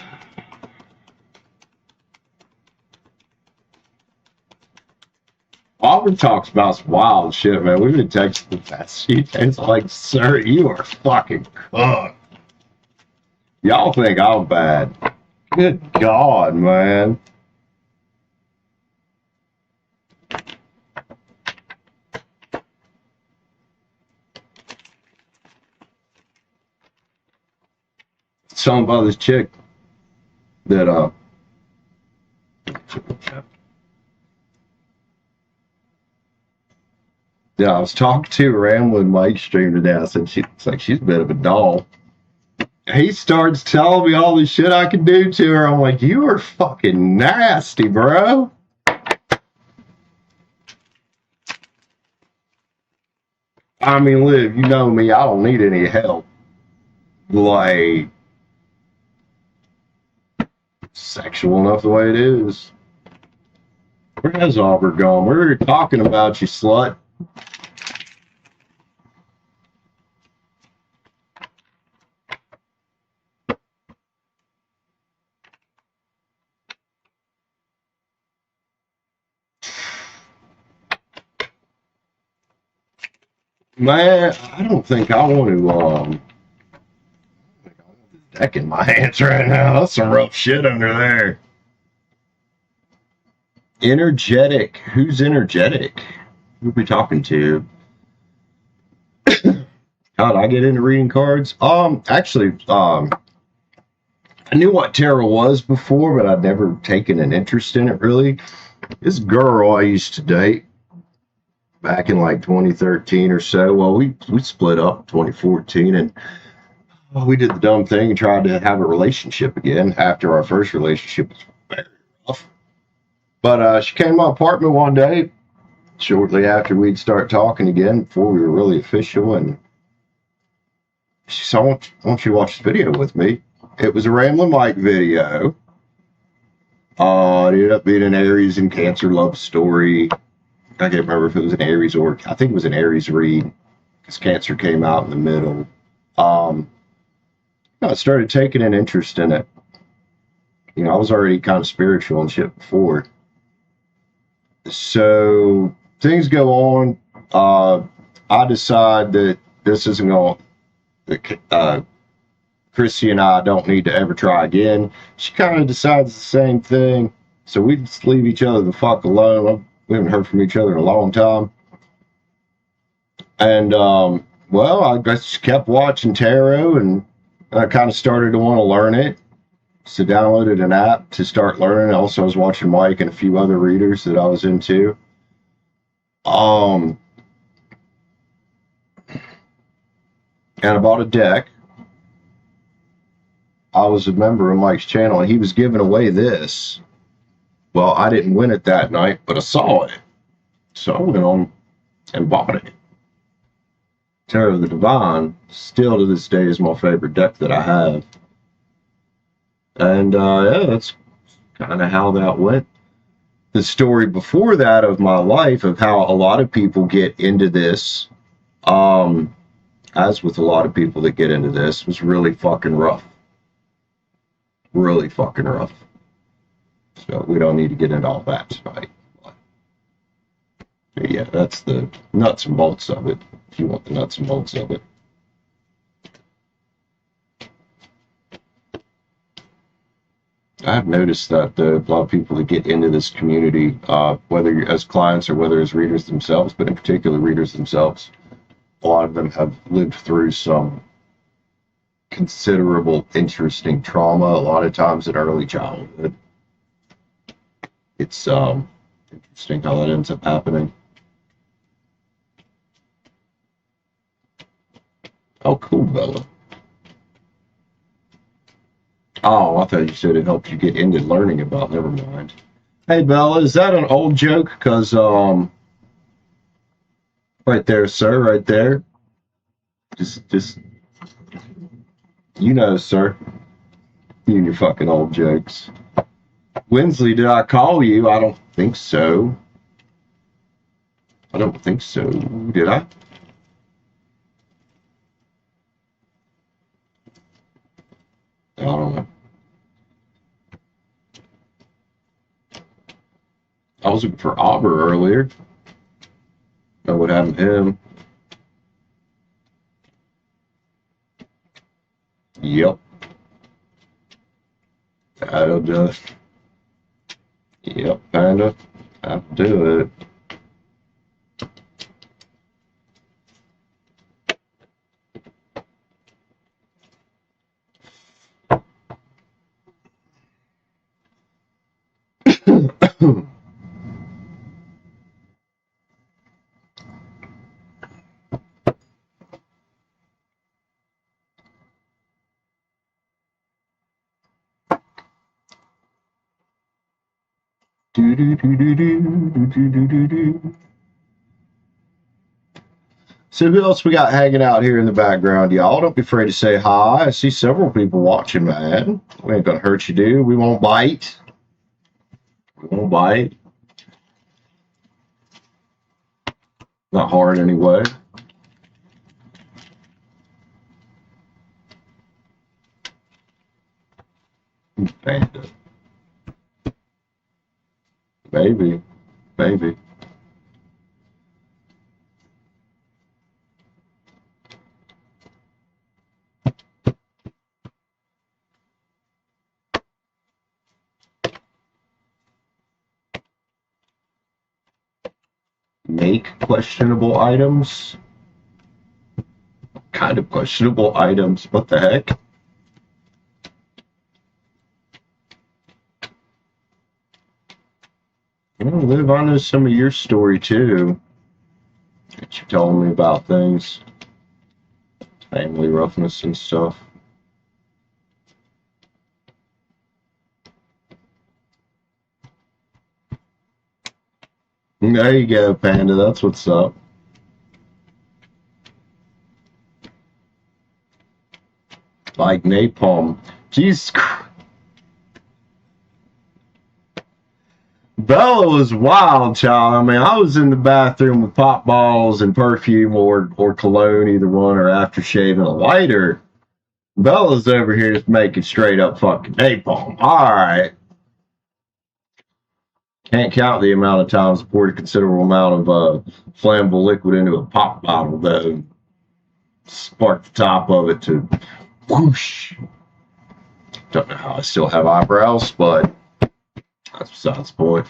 Aubrey talks about some wild shit, man. We've been texting the past few days like, sir, you are fucking cooked. Y'all think I'm bad. Good God, man. Something about this chick that, yeah, I was talking to Ramblin' Mike stream today. I said, it's like she's a bit of a doll. He starts telling me all the shit I can do to her. I'm like, you are fucking nasty, bro. I mean, Liv, you know me. I don't need any help. Like, sexual enough the way it is. Where has Aubrey gone? We were talking about you, slut. Man, I don't think I want to, deck in my hands right now. That's some rough shit under there. Energetic. Who's energetic? Who are we talking to? How did I get into reading cards? Actually, I I knew what tarot was before, but I'd never taken an interest in it really. This girl I used to date back in like 2013 or so. Well, we split up 2014, and we did the dumb thing and tried to have a relationship again after our first relationship was very rough. But she came to my apartment one day, shortly after we'd start talking again, before we were really official, and she said, "Why don't you watch this video with me?" It was a Ramblin' Mike video. It ended up being an Aries and Cancer love story. I can't remember if it was an Aries or I think it was an Aries read, because Cancer came out in the middle. I started taking an interest in it. You know, I was already kind of spiritual and shit before. So things go on. I decide that this isn't going to, Chrissy and I don't need to ever try again. She kind of decides the same thing. So we just leave each other the fuck alone. We haven't heard from each other in a long time. And, well, I just kept watching tarot, and I kind of started to want to learn it. So downloaded an app to start learning. Also, I was watching Mike and a few other readers that I was into. And I bought a deck. I was a member of Mike's channel, and he was giving away this. Well, I didn't win it that night, but I saw it. So I went on and bought it. Tarot of the Divine, still to this day, is my favorite deck that I have. And yeah, that's kind of how that went. The story before that of my life, of how a lot of people get into this, as with a lot of people that get into this, was really fucking rough. Really fucking rough. So we don't need to get into all that tonight. But yeah, that's the nuts and bolts of it, if you want the nuts and bolts of it. I've noticed that a lot of people that get into this community, whether as clients or whether as readers themselves, but in particular readers themselves, a lot of them have lived through some considerable interesting trauma, a lot of times in early childhood. It's interesting how that ends up happening. Oh, cool, Bella. Oh, I thought you said it helped you get into learning about. Never mind. Hey, Bella, is that an old joke? Because, right there, sir, right there. Just, you know, sir. You and your fucking old jokes. Winsley, did I call you? I don't think so. I don't think so. Did I? I don't know. I was looking for Auber earlier. Know what happened to him? Yep. That'll just. Yep, kinda. Have to do it. So who else we got hanging out here in the background, y'all? Don't be afraid to say hi. I see several people watching, man. We ain't gonna hurt you, dude. We won't bite. We won't bite. Not hard anyway. Panda. Maybe. Maybe. Make questionable items? Kind of questionable items. What the heck? Liv, I know some of your story too. That you told me about things. Family roughness and stuff. There you go, Panda. That's what's up. Like napalm. Jesus Christ. Bella was wild, child. I mean, I was in the bathroom with pop bottles and perfume or cologne, either one, or aftershave and a lighter. Bella's over here just making straight up fucking napalm. All right. Can't count the amount of times I poured a considerable amount of flammable liquid into a pop bottle, though. Sparked the top of it to whoosh. Don't know how I still have eyebrows, but that's besides the point.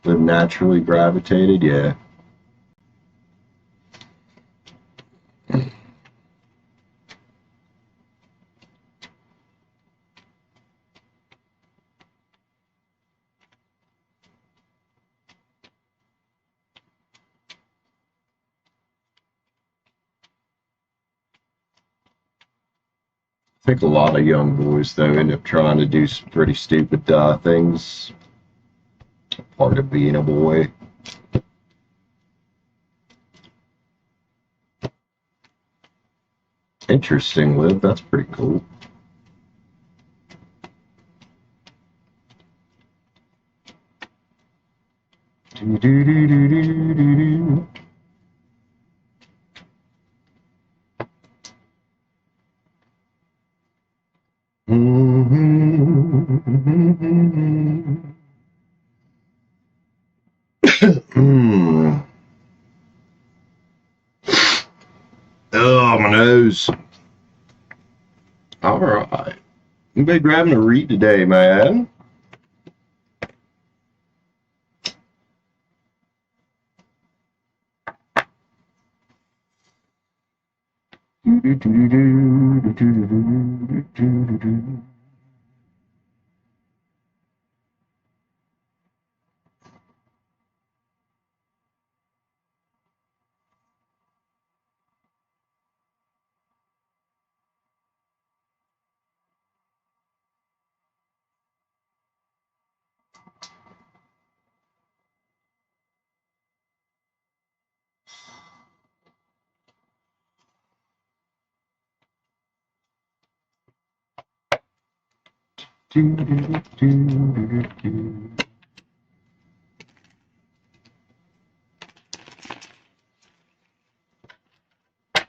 Live naturally gravitated, yeah. I think a lot of young boys, though, end up trying to do some pretty stupid things. Part of being a boy. Interesting, Liv. That's pretty cool. Do, do, do, do, do, do, do. Oh, my nose. All right. You been grabbing a read today, man.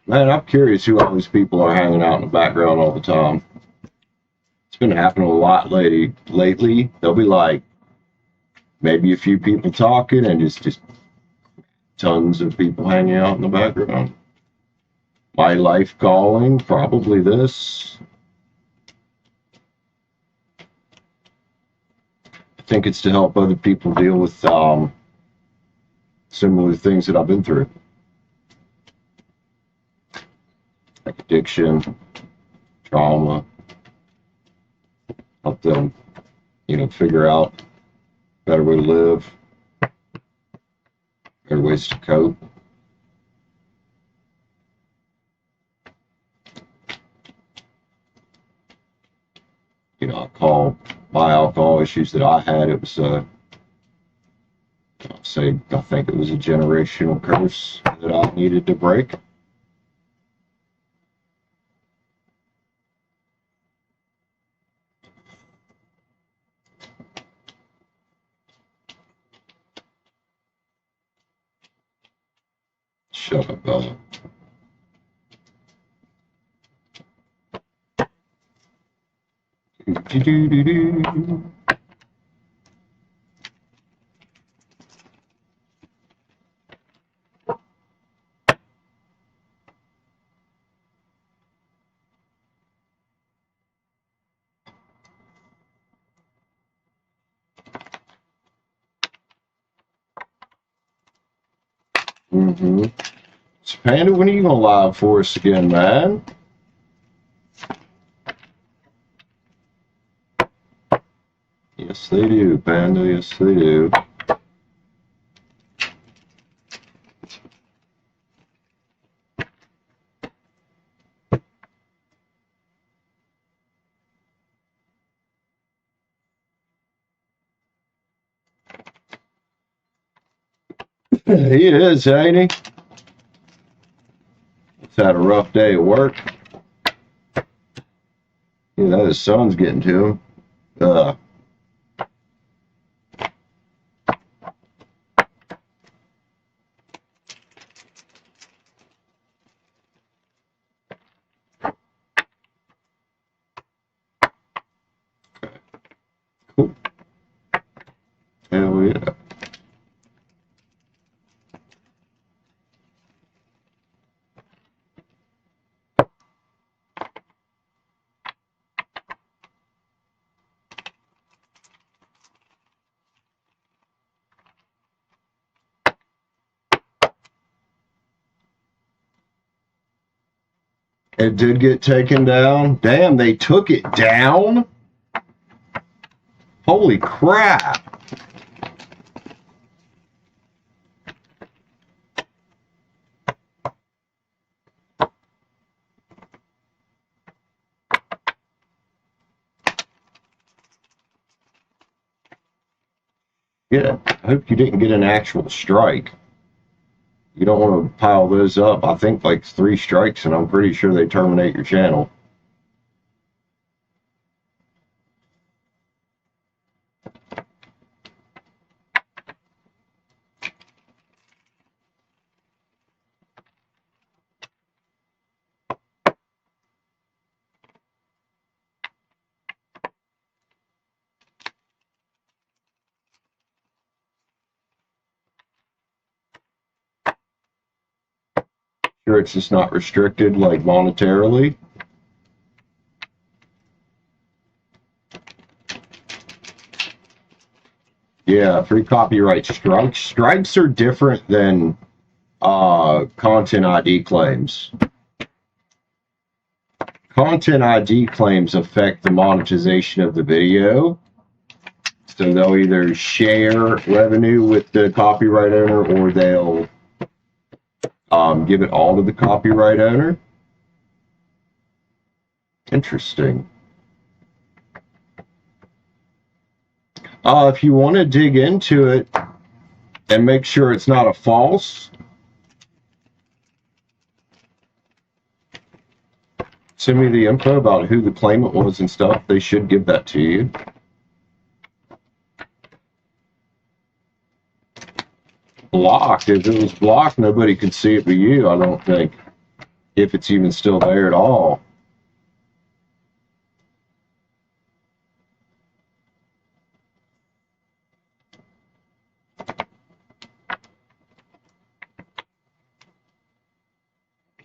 Man, I'm curious who all these people are hanging out in the background all the time. It's been happening a lot lately. There'll be like maybe a few people talking and just tons of people hanging out in the background. My life calling, probably this. I think it's to help other people deal with similar things that I've been through. Like addiction, trauma. Help them, figure out a better way to live, better ways to cope. I call my alcohol issues that I had, it was I think it was a generational curse that I needed to break. Shut up, Bella. Mm-hmm. So, Panda, when are you gonna live for us again, man? Yes, they do, Panda. Yes, they do. He is, ain't he? He's had a rough day at work. You know, his son's getting to him. Cool. Hell yeah. It did get taken down. Damn, they took it down? Holy crap. Yeah, I hope you didn't get an actual strike. You don't want to pile those up. I think like 3 strikes, and I'm pretty sure they terminate your channel. Sure, it's just not restricted like monetarily. Yeah, free copyright strikes. Strikes are different than content ID claims. Content ID claims affect the monetization of the video. So they'll either share revenue with the copyright owner, or they'll give it all to the copyright owner. Interesting. If you want to dig into it and make sure it's not a false, send me the info about who the claimant was and stuff. They should give that to you. Blocked. If it was blocked, nobody could see it but you, I don't think. If it's even still there at all.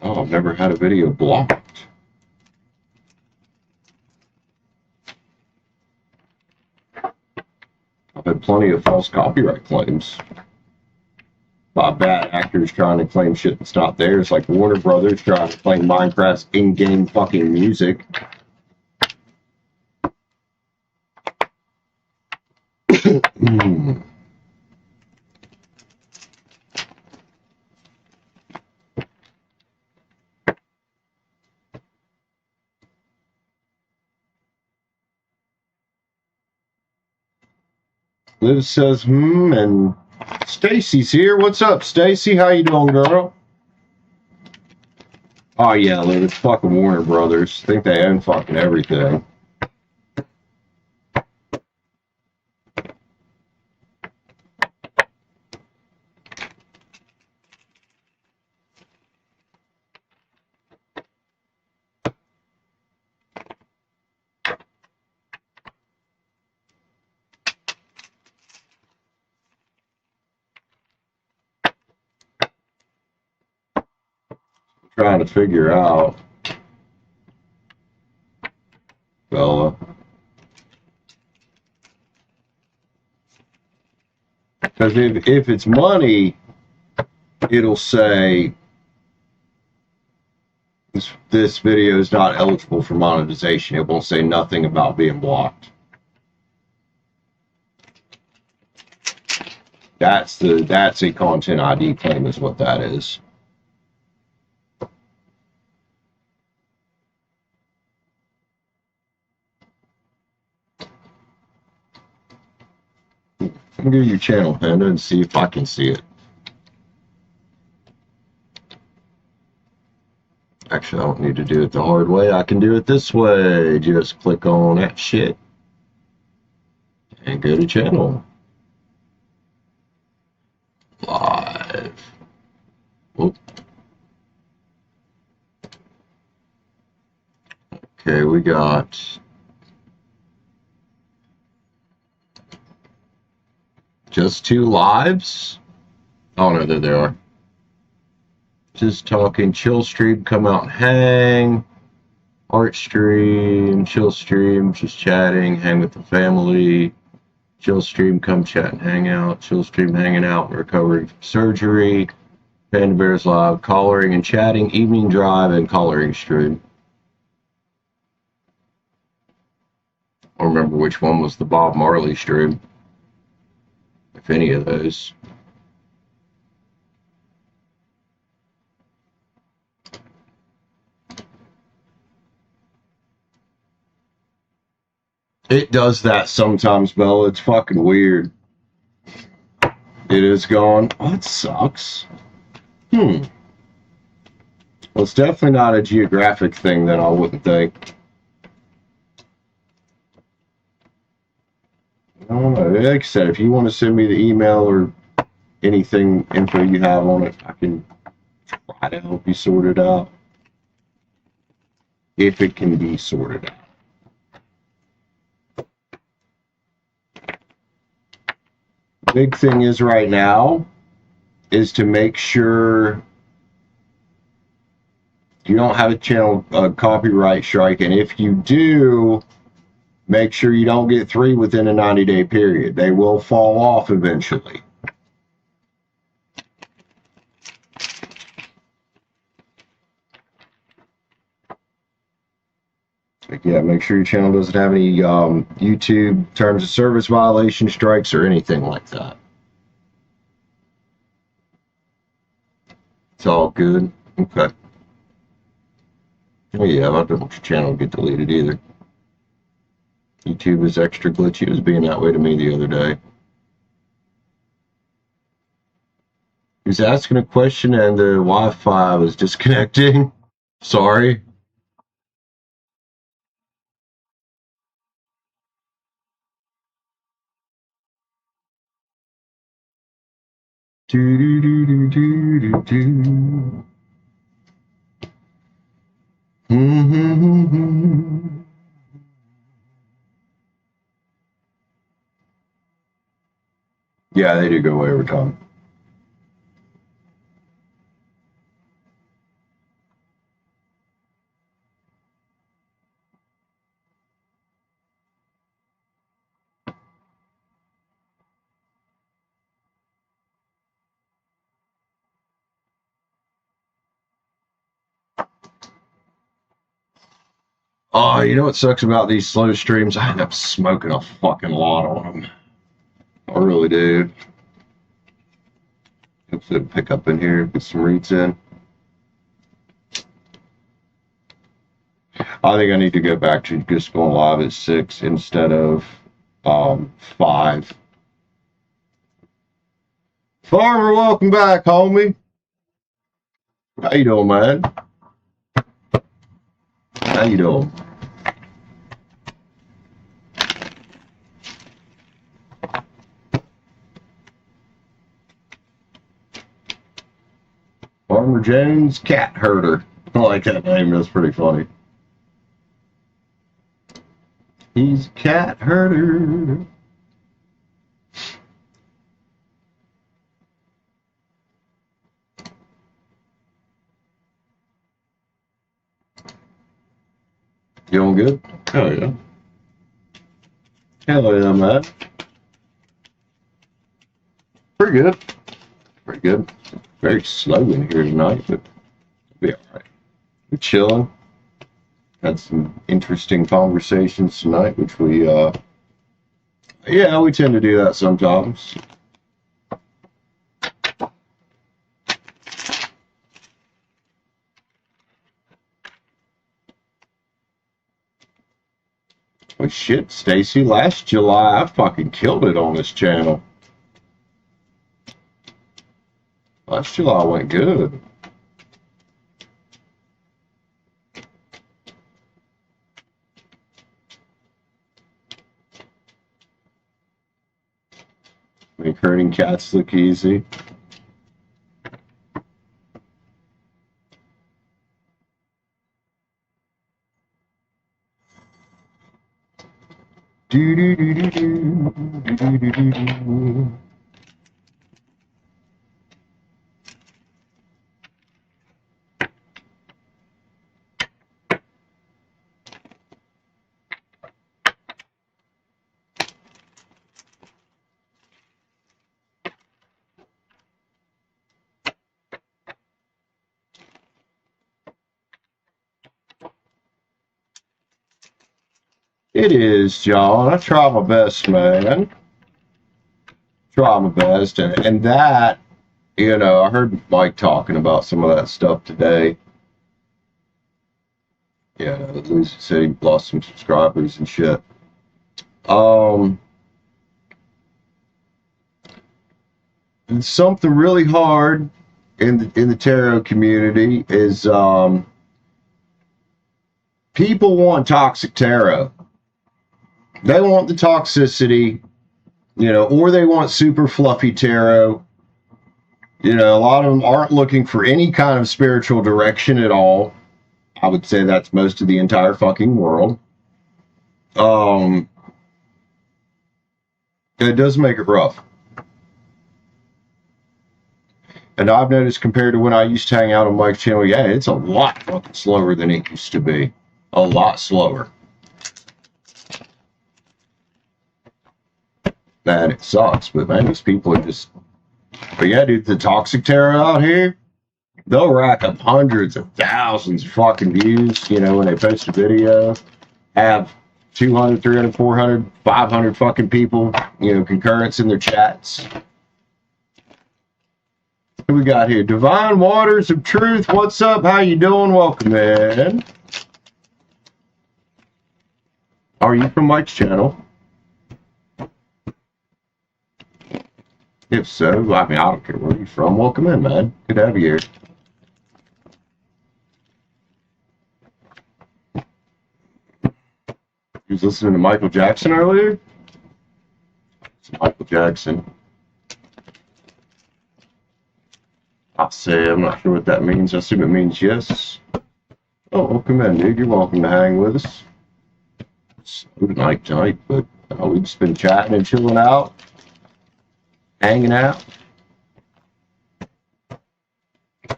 Oh, I've never had a video blocked. I've had plenty of false copyright claims by bad actors trying to claim shit that's not theirs, like Warner Brothers trying to claim Minecraft's in-game fucking music. Liv says, and Stacy's here. What's up, Stacy? How you doing, girl? Oh, yeah, Liv, it's fucking Warner Brothers. I think they own fucking everything. Trying to figure out, fella. Because if it's money, it'll say this video is not eligible for monetization. It won't say nothing about being blocked. That's a content ID claim is what that is. Let me go to your channel, Panda, and see if I can see it. Actually, I don't need to do it the hard way. I can do it this way. Just click on that shit and go to channel. Live. Whoop. Okay, we got just 2 lives. Oh no, there they are. Just talking, chill stream, come out and hang. Art stream, chill stream, just chatting, hang with the family. Chill stream, come chat and hang out. Chill stream, hanging out, recovering from surgery. Panda Bears Live, collaring and chatting, evening drive, and collaring stream. I don't remember which one was the Bob Marley stream. If any of those. It does that sometimes, Bella. It's fucking weird. It is gone. Oh, it sucks. Well, it's definitely not a geographic thing that I wouldn't think. I don't know. Like I said, if you want to send me the email or anything info you have on it, I can try to help you sort it out. If it can be sorted out. Big thing is right now is to make sure you don't have a channel copyright strike, and if you do, make sure you don't get 3 within a 90-day period. They will fall off eventually. Yeah, make sure your channel doesn't have any YouTube terms of service violation strikes or anything like that. It's all good. Okay. Oh yeah, I don't want your channel get deleted either. YouTube is extra glitchy. It was being that way to me the other day. He was asking a question and the Wi-Fi was disconnecting. Sorry. Do do do do do do do. Yeah, they do go away over time. Oh, you know what sucks about these slow streams? I end up smoking a fucking lot on them. I really do. Hopefully it'll pick up in here, get some reads in. I think I need to go back to just going live at 6 instead of 5. Farmer, welcome back, homie. How you doing, man? How you doing? Farmer Jones, cat herder. I like that name. That's pretty funny. He's a cat herder. You doing good? Oh, yeah. Hello there, man. Pretty good. Pretty good. Very slow in here tonight, but it'll be all right. We're chilling. Had some interesting conversations tonight, which we, yeah, we tend to do that sometimes. Well, shit, Stacy, last July I fucking killed it on this channel. Last July went good. Make herding cats look easy. Do do do do do do do do do. It is, John. I try my best, man. Try my best, and that, you know, I heard Mike talking about some of that stuff today. Yeah, Losing City lost some subscribers and shit. Something really hard in the tarot community is people want toxic tarot. They want the toxicity, you know, or they want super fluffy tarot. You know, a lot of them aren't looking for any kind of spiritual direction at all. I would say that's most of the entire fucking world. It does make it rough. And I've noticed compared to when I used to hang out on Mike's channel, yeah, it's a lot fucking slower than it used to be. A lot slower. Man, it sucks, but man, these people are just... But yeah, dude, the toxic tarot out here, they'll rack up hundreds of thousands of fucking views, you know, when they post a video, have 200, 300, 400, 500 fucking people, you know, concurrence in their chats. What we got here? Divine Waters of Truth. What's up? How you doing? Welcome in. Are you from Mike's channel? If so, I mean, I don't care where you're from. Welcome in, man. Good to have you here. You was listening to Michael Jackson earlier? It's Michael Jackson. I'll say, I'm not sure what that means. I assume it means yes. Oh, welcome in, dude. You're welcome to hang with us. It's slow tonight, but we've just been chatting and chilling out, hanging out,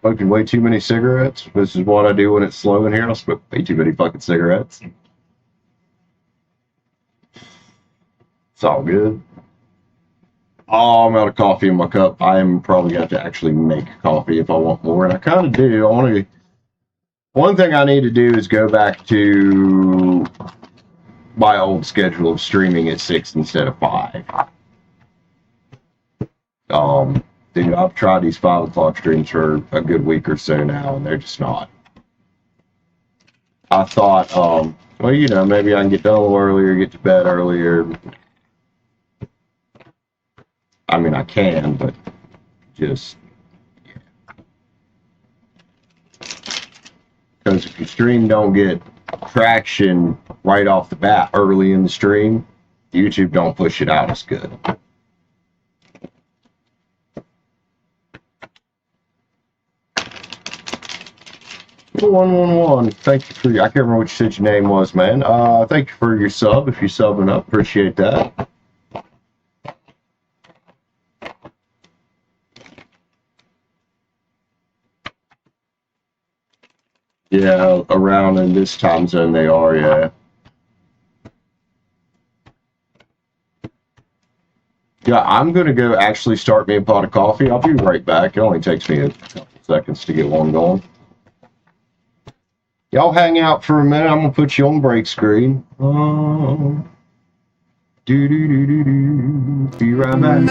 smoking way too many cigarettes. This is what I do when it's slow in here. I'll smoke way too many fucking cigarettes. It's all good. Oh, I'm out of coffee in my cup. I am probably going to have to actually make coffee if I want more, and I kind of do. I want to. One thing I need to do is go back to my old schedule of streaming at 6 instead of 5. Dude, I've tried these 5 o'clock streams for a good week or so now, and they're just not. I thought, well, you know, maybe I can get done a little earlier, get to bed earlier. I mean, I can, but just, yeah. Because if your stream don't get traction right off the bat early in the stream, YouTube don't push it out as good. 111, thank you for your, I can't remember what you said your name was, man. Thank you for your sub, if you're subbing up, appreciate that. Yeah, around in this time zone they are, yeah. Yeah, I'm going to go actually start me a pot of coffee. I'll be right back. It only takes me a couple seconds to get one going. Y'all hang out for a minute. I'm going to put you on break screen. Be right back.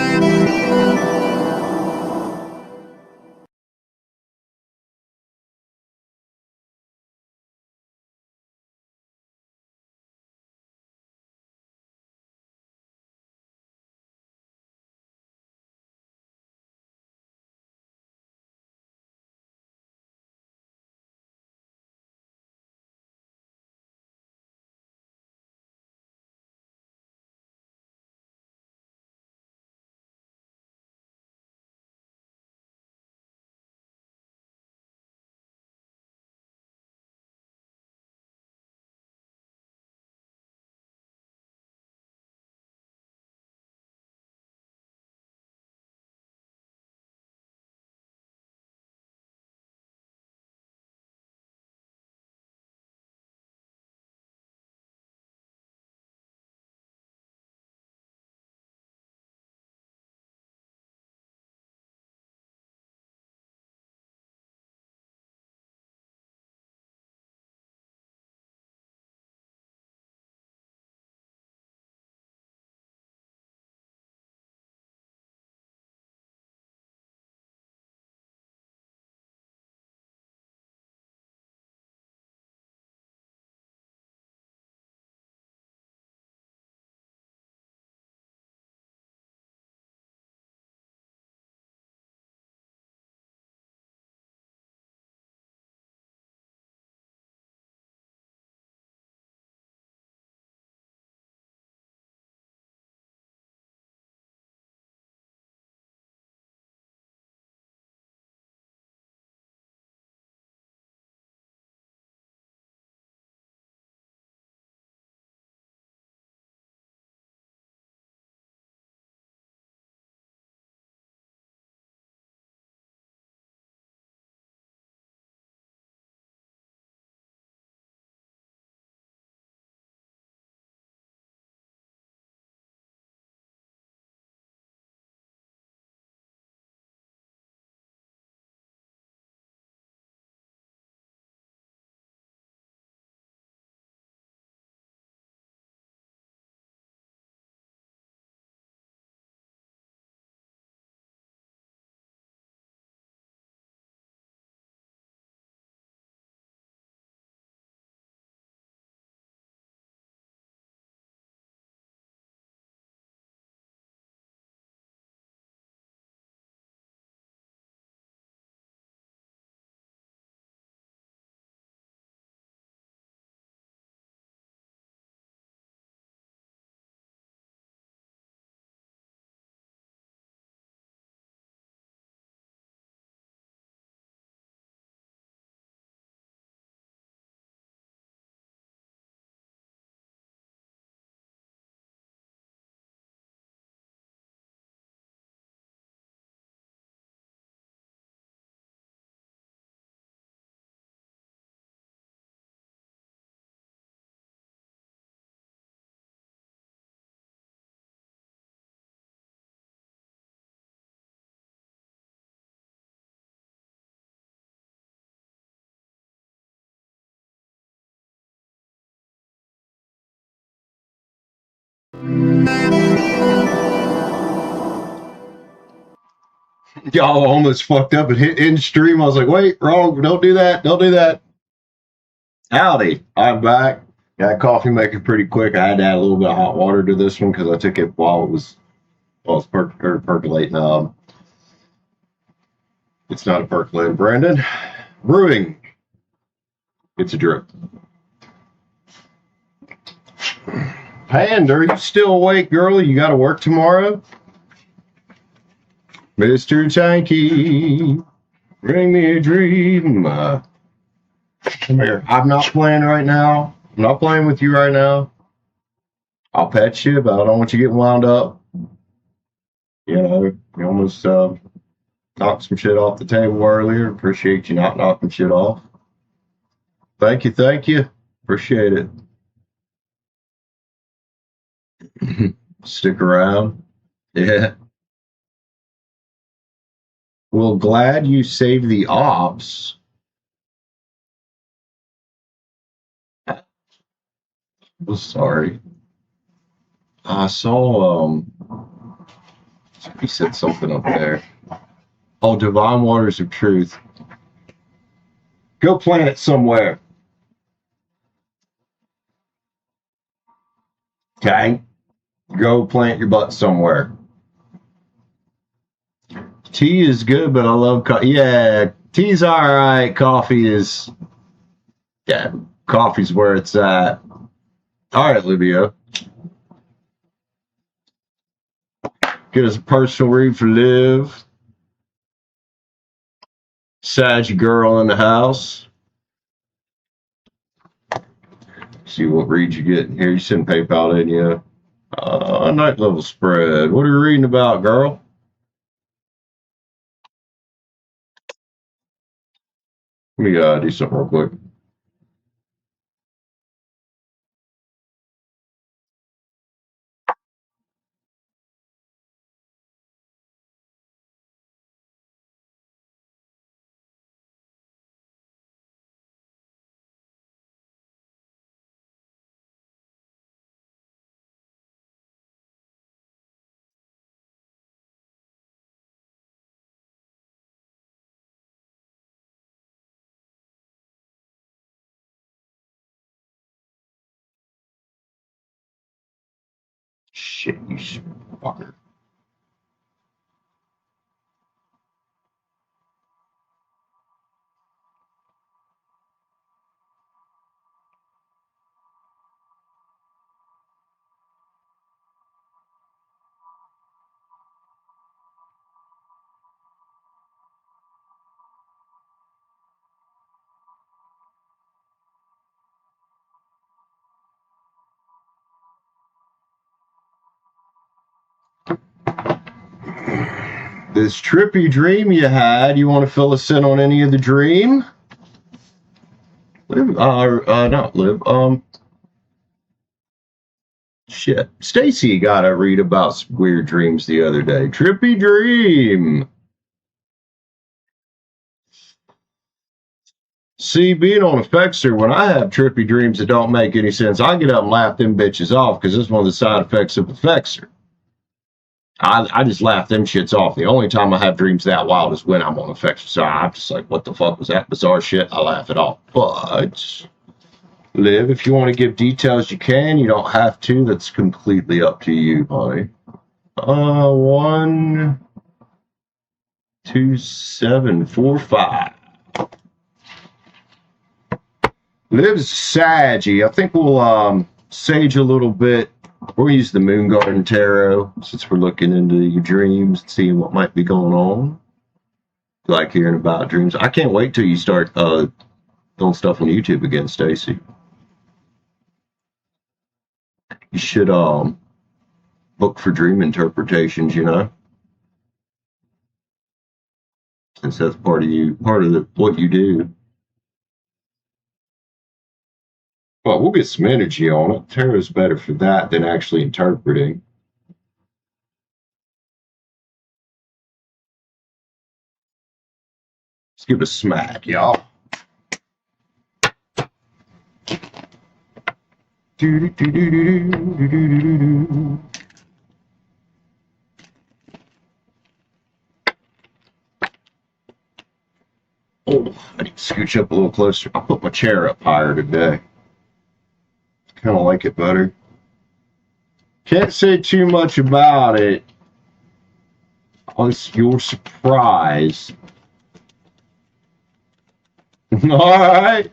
Y'all almost fucked up and hit in stream. I was like, wait, wrong. Don't do that. Don't do that. Howdy. I'm back. Got coffee making pretty quick. I had to add a little bit of hot water to this one because I took it while it was percolating. It's not a percolator, Brandon. Brewing. It's a drip. Panda, are you still awake, girlie? You got to work tomorrow? Mr. Tanky, bring me a dream. Come here. I'm not playing right now. I'm not playing with you right now. I'll pet you, but I don't want you getting wound up. You know, you almost knocked some shit off the table earlier. Appreciate you not knocking shit off. Thank you, thank you. Appreciate it. Stick around. Yeah. Well, glad you saved the ops. I'm sorry. I saw he said something up there. Oh, Divine Waters of Truth. Go plant it somewhere. Okay? Go plant your butt somewhere. Tea is good, but I love coffee. Yeah, tea's all right. Coffee is, yeah, coffee's where it's at. All right, Livia. Get us a personal read for Liv. Sag girl in the house. See what read you get here. You send PayPal in you. Night level spread. What are you reading about, girl? Let me do something real quick. Shit, you fucker. This trippy dream you had, you want to fill us in on any of the dream? Liv, not Liv, shit. Stacy got a read about some weird dreams the other day. Trippy dream. See, being on Effexor, when I have trippy dreams that don't make any sense, I get up and laugh them bitches off because it's one of the side effects of Effexor. I just laugh them shits off. The only time I have dreams that wild is when I'm on Effexor. So I'm just like, what the fuck was that bizarre shit? I laugh it off. But, Liv, if you want to give details, you can. You don't have to. That's completely up to you, honey. 1, 2, 7, 4, 5. Liv's saggy. I think we'll sage a little bit. We'll use the Moon Garden Tarot since we're looking into your dreams and seeing what might be going on. Like hearing about dreams. I can't wait till you start doing stuff on YouTube again, Stacy. You should look for dream interpretations, you know, since that's part of what you do. Well, we'll get some energy on it. Tarot's better for that than actually interpreting. Let's give it a smack, y'all. Oh, I need to scooch up a little closer. I'll put my chair up higher today. Kind of like it better. Can't say too much about it. Unless you're surprised. All right.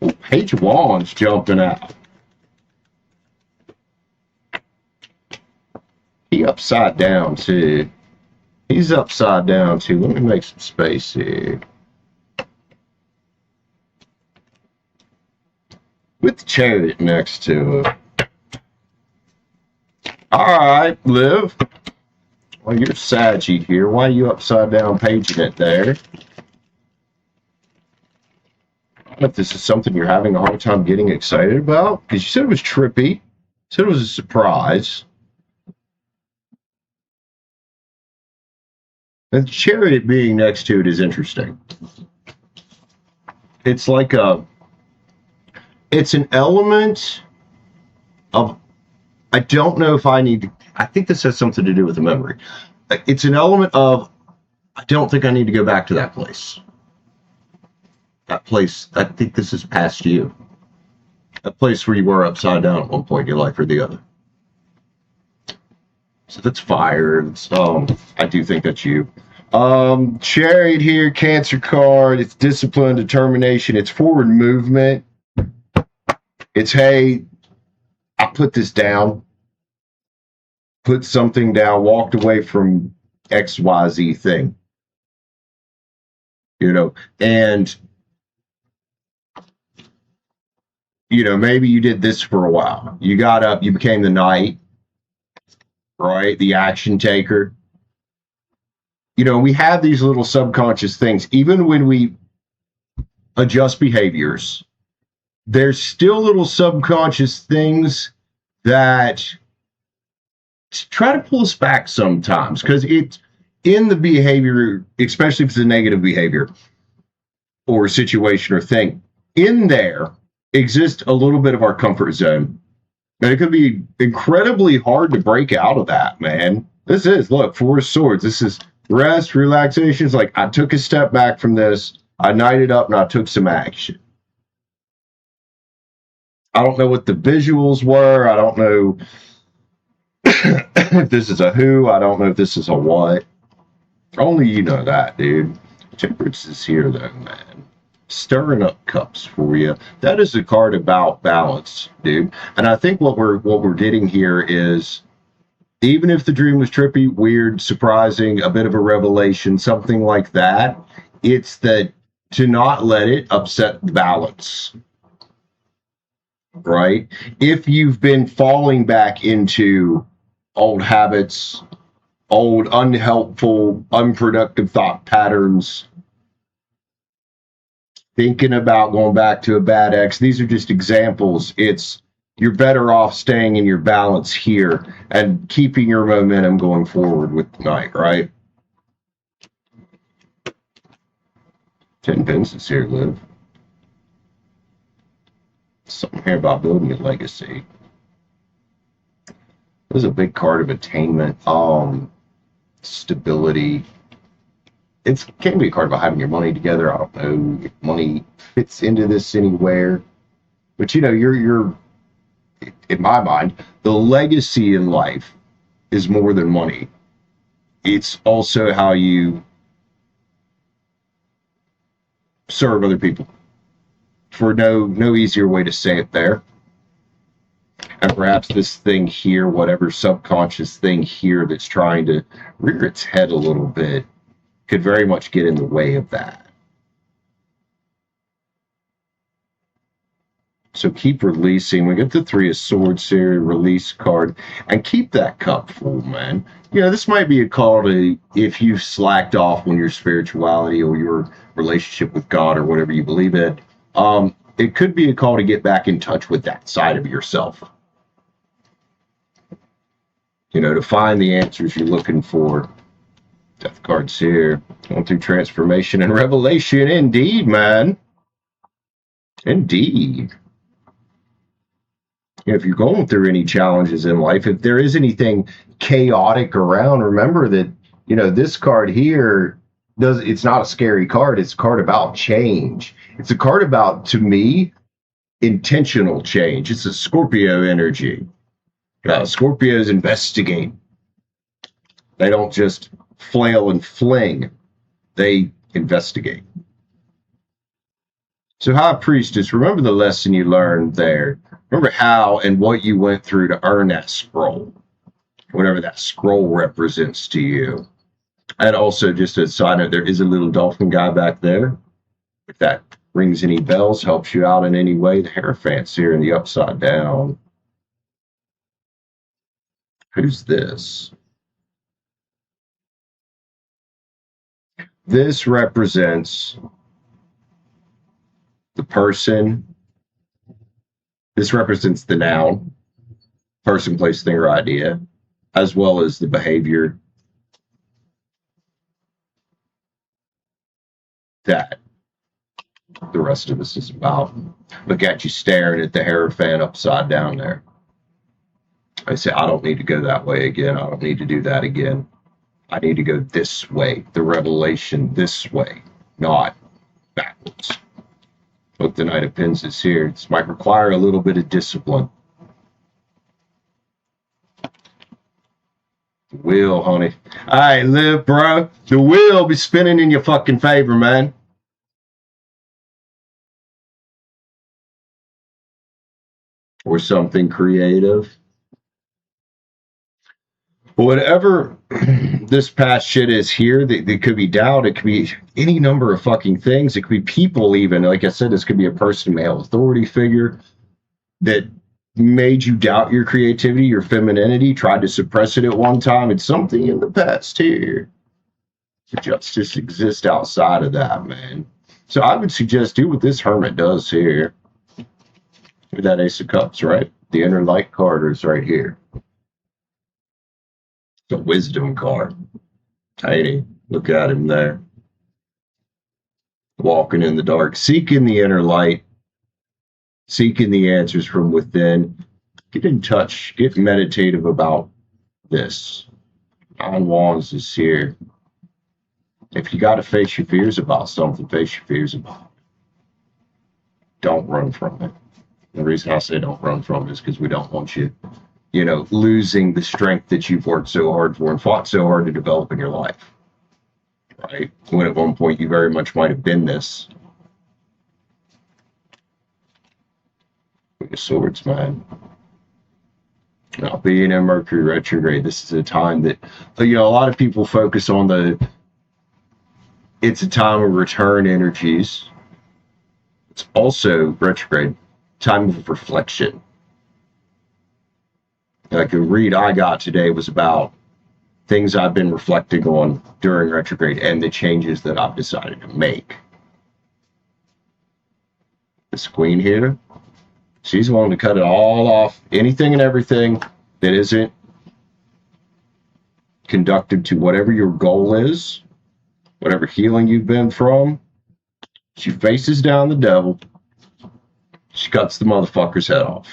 Oh, Page Wan's jumping out. He upside down too. He's upside down too. Let me make some space here. With the chariot next to it. Alright, Liv. Well, you're saggy here. Why are you upside down paging it there? I don't know if this is something you're having a hard time getting excited about. Because you said it was trippy. You said it was a surprise. And the chariot being next to it is interesting. It's like it's an element of, I don't know if I need to, I think this has something to do with the memory. It's an element of, I don't think I need to go back to that place. That place, I think this is past you. That place where you were upside down at one point in your life or the other. So that's fire. I do think that's you. Chariot here, Cancer card. It's discipline, determination. It's forward movement. It's, hey, I put this down. Put something down. Walked away from XYZ thing. You know, and, you know, maybe you did this for a while. You got up, you became the knight, right? The action taker. You know, we have these little subconscious things. Even when we adjust behaviors, there's still little subconscious things that try to pull us back sometimes, because it's in the behavior, especially if it's a negative behavior or situation or thing, in there exists a little bit of our comfort zone. And it could be incredibly hard to break out of that, man. This is, look, Four of Swords. This is rest, relaxation. It's like, I took a step back from this, I knighted up, and I took some action. I don't know what the visuals were. I don't know if this is a who. I don't know if this is a what. Only you know that, dude. Temperance is here, though, man. Stirring up cups for you. That is a card about balance, dude. And I think what we're getting here is, even if the dream was trippy, weird, surprising, a bit of a revelation, something like that, it's that to not let it upset the balance. Right? If you've been falling back into old habits, old unhelpful, unproductive thought patterns, thinking about going back to a bad ex, these are just examples. It's, you're better off staying in your balance here and keeping your momentum going forward with the night, right? 10 pins is here, Liv. Something here about building a legacy. This is a big card of attainment, stability. It can be a card about having your money together. I don't know if money fits into this anywhere, but you know, you're in my mind, the legacy in life is more than money. It's also how you serve other people. For no easier way to say it there. And perhaps this thing here, whatever subconscious thing here that's trying to rear its head a little bit, could very much get in the way of that. So keep releasing. We get the Three of Swords here, release card, and keep that cup full, man. You know, this might be a call to, if you've slacked off on your spirituality or your relationship with God or whatever you believe in, it could be a call to get back in touch with that side of yourself. You know, to find the answers you're looking for. Death cards here. Going through transformation and revelation indeed, man. Indeed. If you're going through any challenges in life, if there is anything chaotic around, remember that, this card here it's not a scary card. It's a card about change. It's a card about, to me, intentional change. It's a Scorpio energy. Scorpios investigate. They don't just flail and fling. They investigate. So High Priestess, remember the lesson you learned there. Remember how and what you went through to earn that scroll, whatever that scroll represents to you. And also, just a side note, there is a little dolphin guy back there. If that rings any bells, helps you out in any way, the Hierophant's here in the upside down. Who's this? This represents the person. This represents the noun, person, place, thing, or idea, as well as the behavior that the rest of this is about. Look at you staring at the Hierophant upside down there. I say, I don't need to go that way again. I don't need to do that again. I need to go this way, the revelation this way, not backwards. Look, the Knight of Pens is here. This might require a little bit of discipline. The wheel, honey. All right, live, bro. The wheel be spinning in your fucking favor, man. Or something creative. Whatever this past shit is here, that could be doubt. It could be any number of fucking things. It could be people even. Like I said, this could be a person, male authority figure that made you doubt your creativity, your femininity, tried to suppress it at one time. It's something in the past here. The justice exists outside of that, man. So I would suggest do what this Hermit does here. With that Ace of Cups, right? The inner light card is right here. The wisdom card. Tiny. Look at him there. Walking in the dark. Seeking the inner light. Seeking the answers from within. Get in touch. Get meditative about this. Nine Wands is here. If you got to face your fears about something, face your fears about it. Don't run from it. The reason I say don't run from it is because we don't want you, losing the strength that you've worked so hard for and fought so hard to develop in your life. Right? When at one point you very much might have been this. Queen of Swords, man. Now, being in Mercury retrograde, this is a time that, a lot of people focus on it's a time of return energies. It's also retrograde. Time of reflection. Like a read I got today was about things I've been reflecting on during retrograde and the changes that I've decided to make. This queen here, she's willing to cut it all off, anything and everything that isn't conductive to whatever your goal is, whatever healing you've been from. She faces down the devil. She cuts the motherfucker's head off.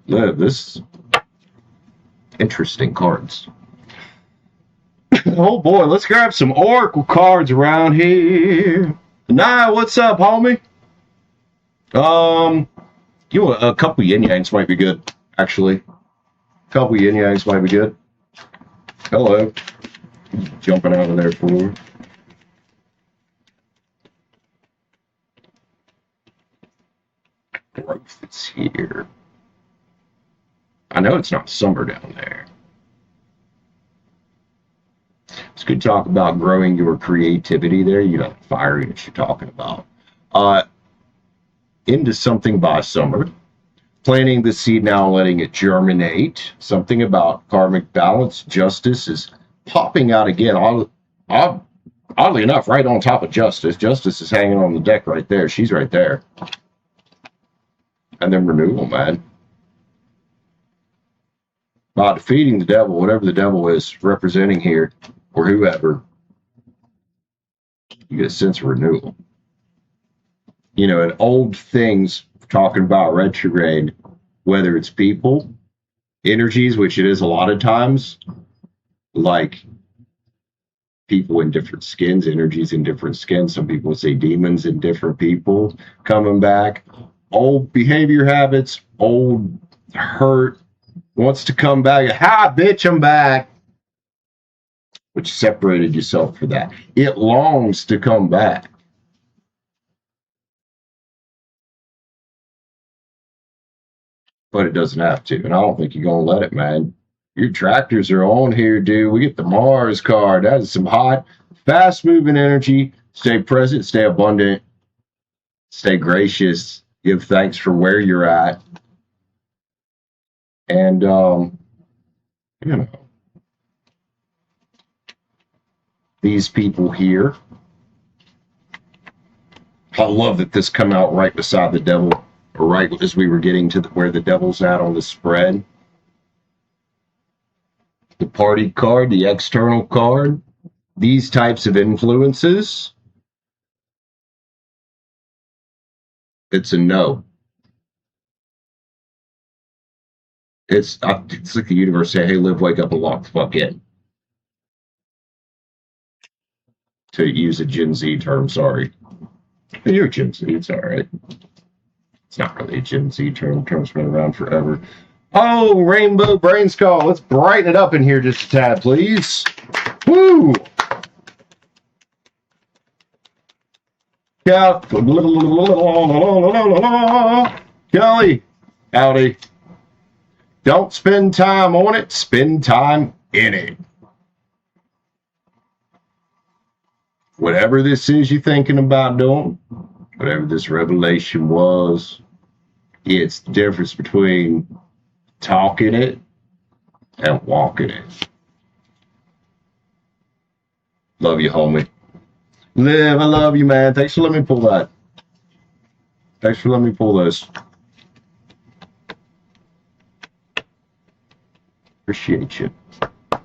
Look, this interesting cards. Oh boy, let's grab some Oracle cards around here. Nah, what's up, homie? A couple yin yangs might be good, actually. A couple yin yangs might be good. Hello. Jumping out of there for me. Growth is here. I know it's not summer down there. It's good to talk about growing your creativity there. You got fire that you're talking about. Into something by summer. Planting the seed now and letting it germinate. Something about karmic balance. Justice is popping out again. Oddly enough, right on top of Justice. Justice is hanging on the deck right there. She's right there. And then renewal, man. By defeating the devil, whatever the devil is representing here, or whoever, You get a sense of renewal. You know, and old things, talking about retrograde, whether it's people, energies, which it is a lot of times, like people in different skins, energies in different skins. Some people say demons in different people coming back. Old behavior habits, old hurt wants to come back. Hi, bitch, I'm back. Which separated yourself for that. It longs to come back. But it doesn't have to. And I don't think you're going to let it, man. Your tractors are on here, dude. We get the Mars card. That is some hot, fast moving energy. Stay present, stay abundant, stay gracious, give thanks for where you're at. And, you know, these people here. I love that this come out right beside the devil, or right as we were getting to where the devil's at on the spread. The party card, the external card, these types of influences, it's a no. It's like the universe say, hey, live, wake up, and walk the fuck in. To use a Gen Z term, sorry. You're Gen Z, it's all right. It's not really a Gen Z term. The term's been around forever. Oh, Rainbow Brain Skull. Let's brighten it up in here just a tad, please. Woo! Yeah. Kelly, howdy. Don't spend time on it, spend time in it. Whatever this is you're thinking about doing, whatever this revelation was, it's the difference between talking it and walking it. Love you, homie. Liv, I love you, man. Thanks for letting me pull that. Thanks for letting me pull this. Appreciate you.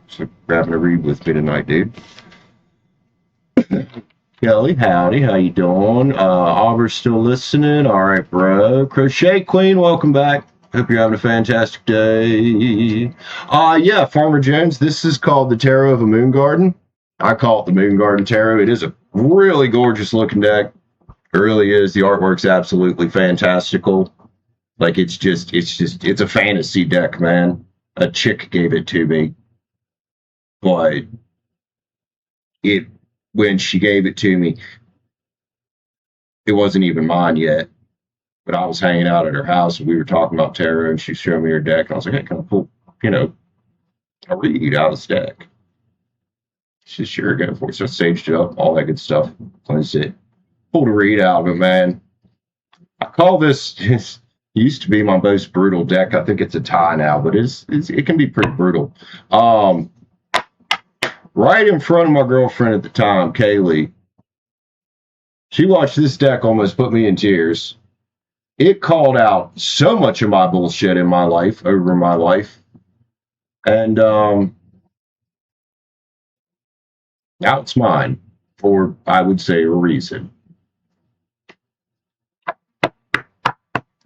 So grabbing a read with me tonight, dude. Kelly, howdy, how you doing? Auber's still listening. All right, bro. Crochet Queen, welcome back. Hope you're having a fantastic day. Yeah, Farmer Jones, this is called the Tarot of a Moon Garden. I call it the Moon Garden Tarot. It is a really gorgeous looking deck. It really is. The artwork's absolutely fantastical. Like it's a fantasy deck, man. A chick gave it to me. But when she gave it to me, it wasn't even mine yet. But I was hanging out at her house and we were talking about tarot and she showed me her deck. And I was like, hey, can I pull, a read out of this deck? She said, sure, go for it. So I saged it up, all that good stuff. Cleansed it. Pulled a read out of it, man. I call this, it used to be my most brutal deck. I think it's a tie now, but it can be pretty brutal. Right in front of my girlfriend at the time, Kaylee, she watched this deck almost put me in tears. It called out so much of my bullshit in my life, over my life. And now it's mine for, I would say, a reason. I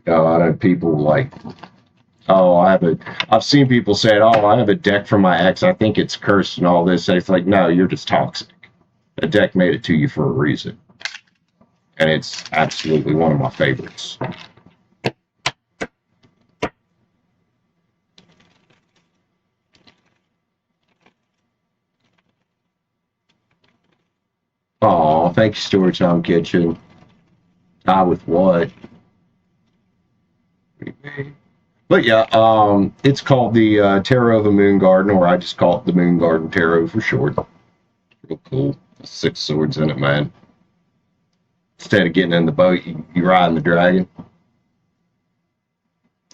know people like, I've seen people say, I have a deck from my ex. I think it's cursed and all this. It's like, no, you're just toxic. The deck made it to you for a reason. And it's absolutely one of my favorites. Oh, thank you, Storytime Kitchen. With what? But yeah, it's called the Tarot of a Moon Garden, or I just call it the Moon Garden Tarot for short. Real cool. 6 swords in it, man. Instead of getting in the boat, you ride in the dragon.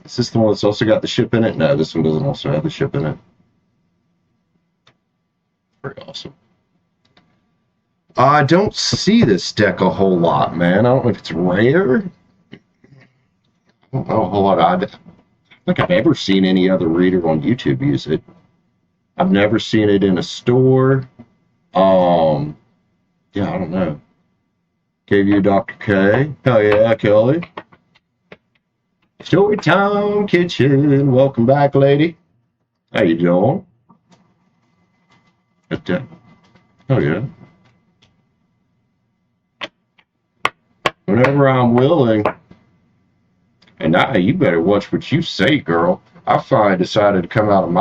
Is this the one that's also got the ship in it? No, this one doesn't also have the ship in it. Very awesome. I don't see this deck a whole lot, man. I don't know if it's rare. I don't know a whole lot. I don't think I've ever seen any other reader on YouTube use it. I've never seen it in a store. Yeah, I don't know. Gave you Dr. K. Hell yeah, Kelly. Storytime Kitchen. Welcome back, lady. How you doing? Oh yeah. Whenever I'm willing. And now you better watch what you say, girl. I finally decided to come out of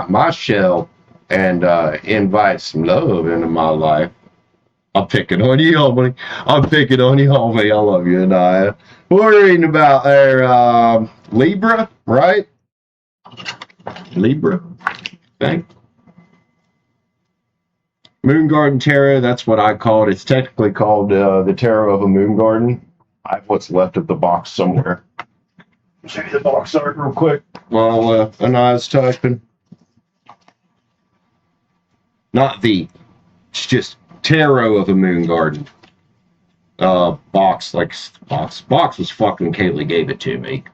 my shell and invite some love into my life. I'm picking on you, homie. I'm picking on you, homie. I love you, Anaya. We're reading about there, Libra, right? Libra, I think. Moon Garden Tarot, that's what I call it. It's technically called the Tarot of a Moon Garden. I have what's left of the box somewhere. Show you the box art real quick while Anaya's typing. Not the, it's just Tarot of a Moon Garden. Box was fucking Kaylee gave it to me.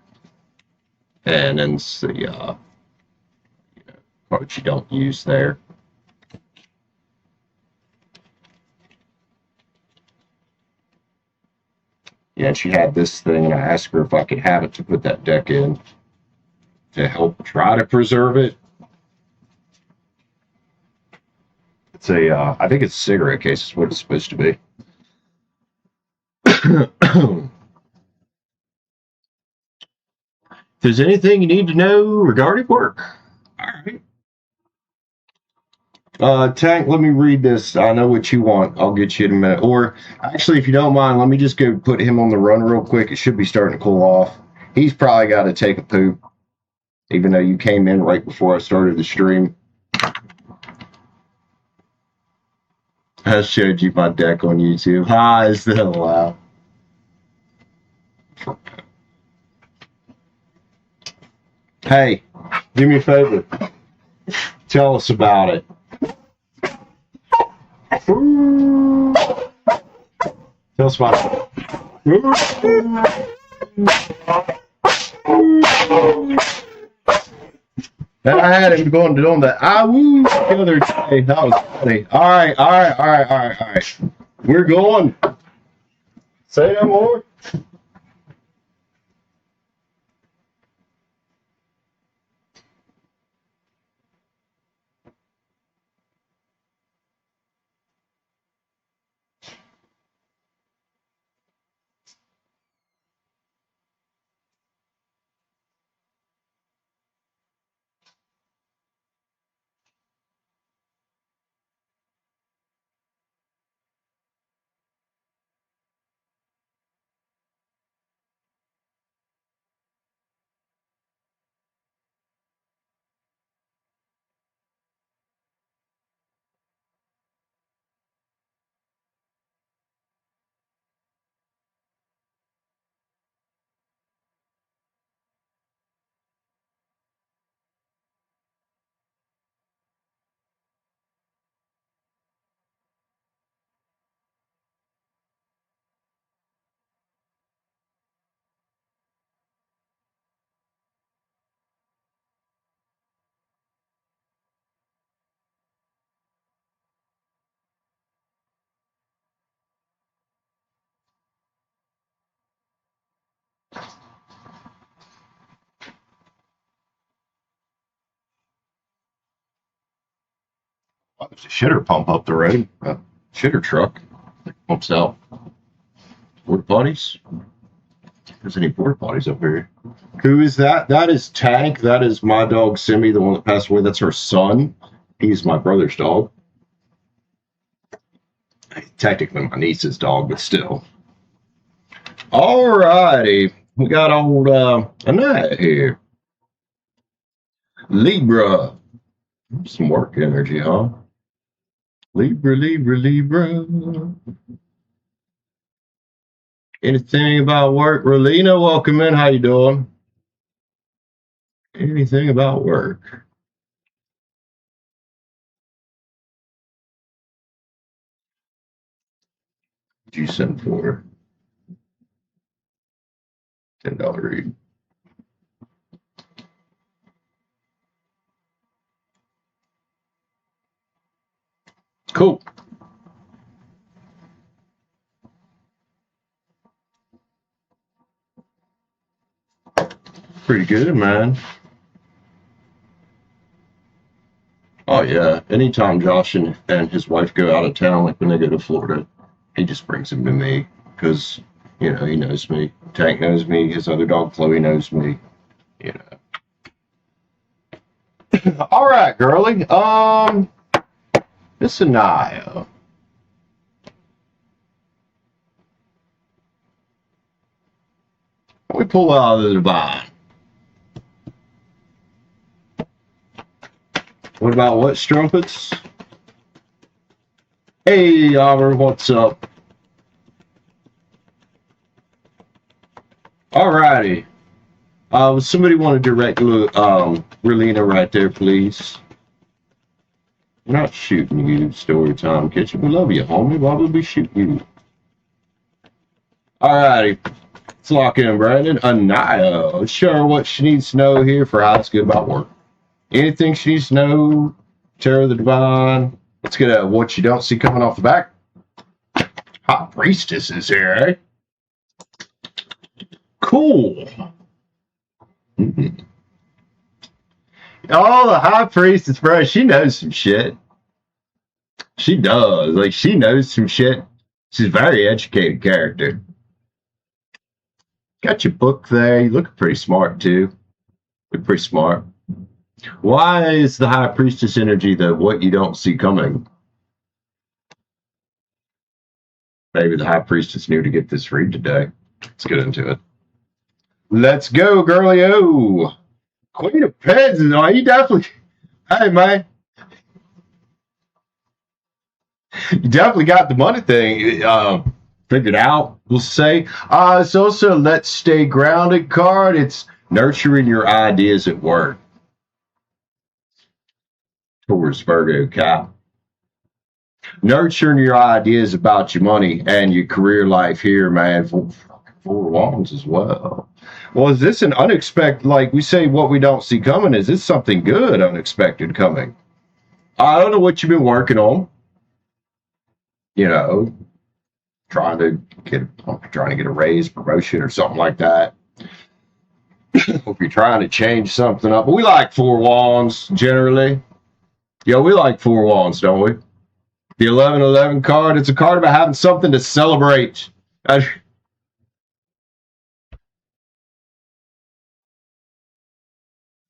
And then the part you don't use there. Yeah, she had this thing, and I asked her if I could have it to put that deck in to help try to preserve it. It's a, I think it's a cigarette case is what it's supposed to be. If there's anything you need to know regarding work, all right. Tank, let me read this. I know what you want. I'll get you in a minute. Or actually, if you don't mind, let me just go put him on the run real quick. It should be starting to cool off. He's probably got to take a poop, even though you came in right before I started the stream. I showed you my deck on YouTube. Hi, is that allowed? Hey, do me a favor. Tell us about it. Tell us about it. And I had him going to doing that woo the other day. That was funny. All right. We're going. Say no more. There's a shitter pump up the road. Shitter truck pumps out porta potties. There's any porta potties up here? Who is that? That is Tank. That is my dog Simi, the one that passed away. That's her son. He's my brother's dog. Technically my niece's dog, but still. Alrighty. We got old Annette here. Libra. Some work energy, huh? Libra. Anything about work? Relina, welcome in. How you doing? Anything about work? What'd you send for? $10 read. Cool. pretty good, man. Oh yeah. Anytime Josh and his wife go out of town, like when they go to Florida, he just brings him to me because he knows me. Tank knows me. His other dog Chloe knows me. You know. All right, girly. Miss Anaya. We pull out of the divine. What about what strumpets? Hey, Auburn, what's up? Alrighty. Somebody want to direct Relina right there, please. We're not shooting you, Story Time Kitchen. We love you, homie. Why would we shoot you? Alrighty. Let's lock in, Brandon. Anaya. Let's show her what she needs to know here for how it's good about work. Anything she needs to know, Terror of the Divine. Let's get a what you don't see coming off the back. Hot Priestess is here, eh? Cool. Oh, the High Priestess, bro. She knows some shit. She does. Like, she knows some shit. She's a very educated character. Got your book there. You look pretty smart, too. Look pretty smart. Why is the High Priestess energy the what you don't see coming? Maybe the High Priestess knew to get this read today. Let's get into it. Let's go, girly-o. Queen of Pens is on. You definitely... Hey, man. You definitely got the money thing figured out, we'll say. It's also a Let's Stay Grounded card. It's nurturing your ideas at work. Towards Virgo Cap. Nurturing your ideas about your money and your career life here, man. Four Wands as well. Well, is this an unexpected, like we say, what we don't see coming? Is this something good, unexpected coming? I don't know what you've been working on. You know, trying to get a raise, promotion, or something like that. If you're trying to change something up. But we like Four Wands, generally. Yeah, we like Four Wands, don't we? The 1111 card, it's a card about having something to celebrate.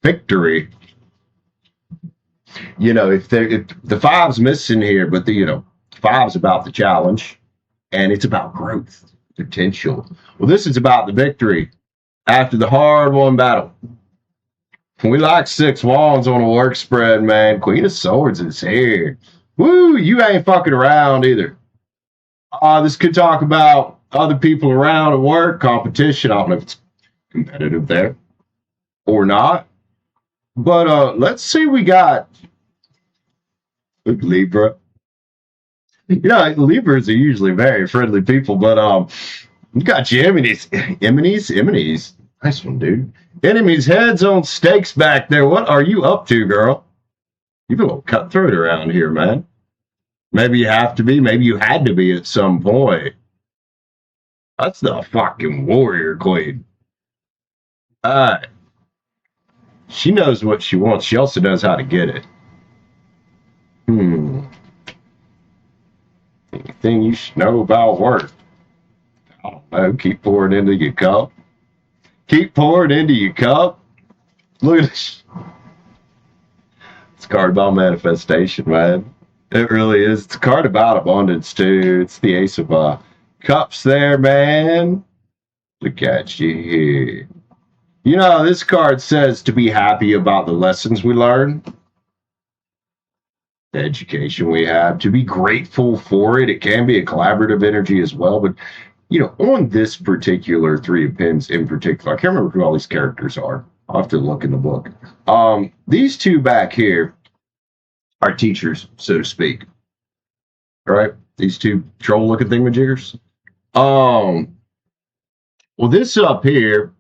Victory. You know, if the five's missing here, but five's about the challenge, and it's about growth, potential. Well, this is about the victory after the hard-won battle. We like 6 Wands on a work spread, man. Queen of Swords is here. Woo, you ain't fucking around either. This could talk about other people around at work, competition. I don't know if it's competitive there or not. But let's see we got Libra. You know, Libras are usually very friendly people, but you got your Emities. Nice one, dude. Enemies' heads on stakes back there. What are you up to, girl? You've a little cutthroat around here, man. Maybe you have to be. Maybe you had to be at some point. That's the fucking warrior queen. She knows what she wants. She also knows how to get it. Anything you should know about work? I don't know. Keep pouring into your cup. Keep pouring into your cup. Look at this. It's a card about manifestation, man. It really is. It's a card about abundance, too. It's the Ace of Cups there, man. Look at you here. You know, this card says to be happy about the lessons we learn, the education we have, to be grateful for it. It can be a collaborative energy as well, but on this particular 3 of Pens in particular, I can't remember who all these characters are. I'll have to look in the book. These 2 back here are teachers, so to speak. All right? These 2 troll-looking thingamajiggers. Well, this up here,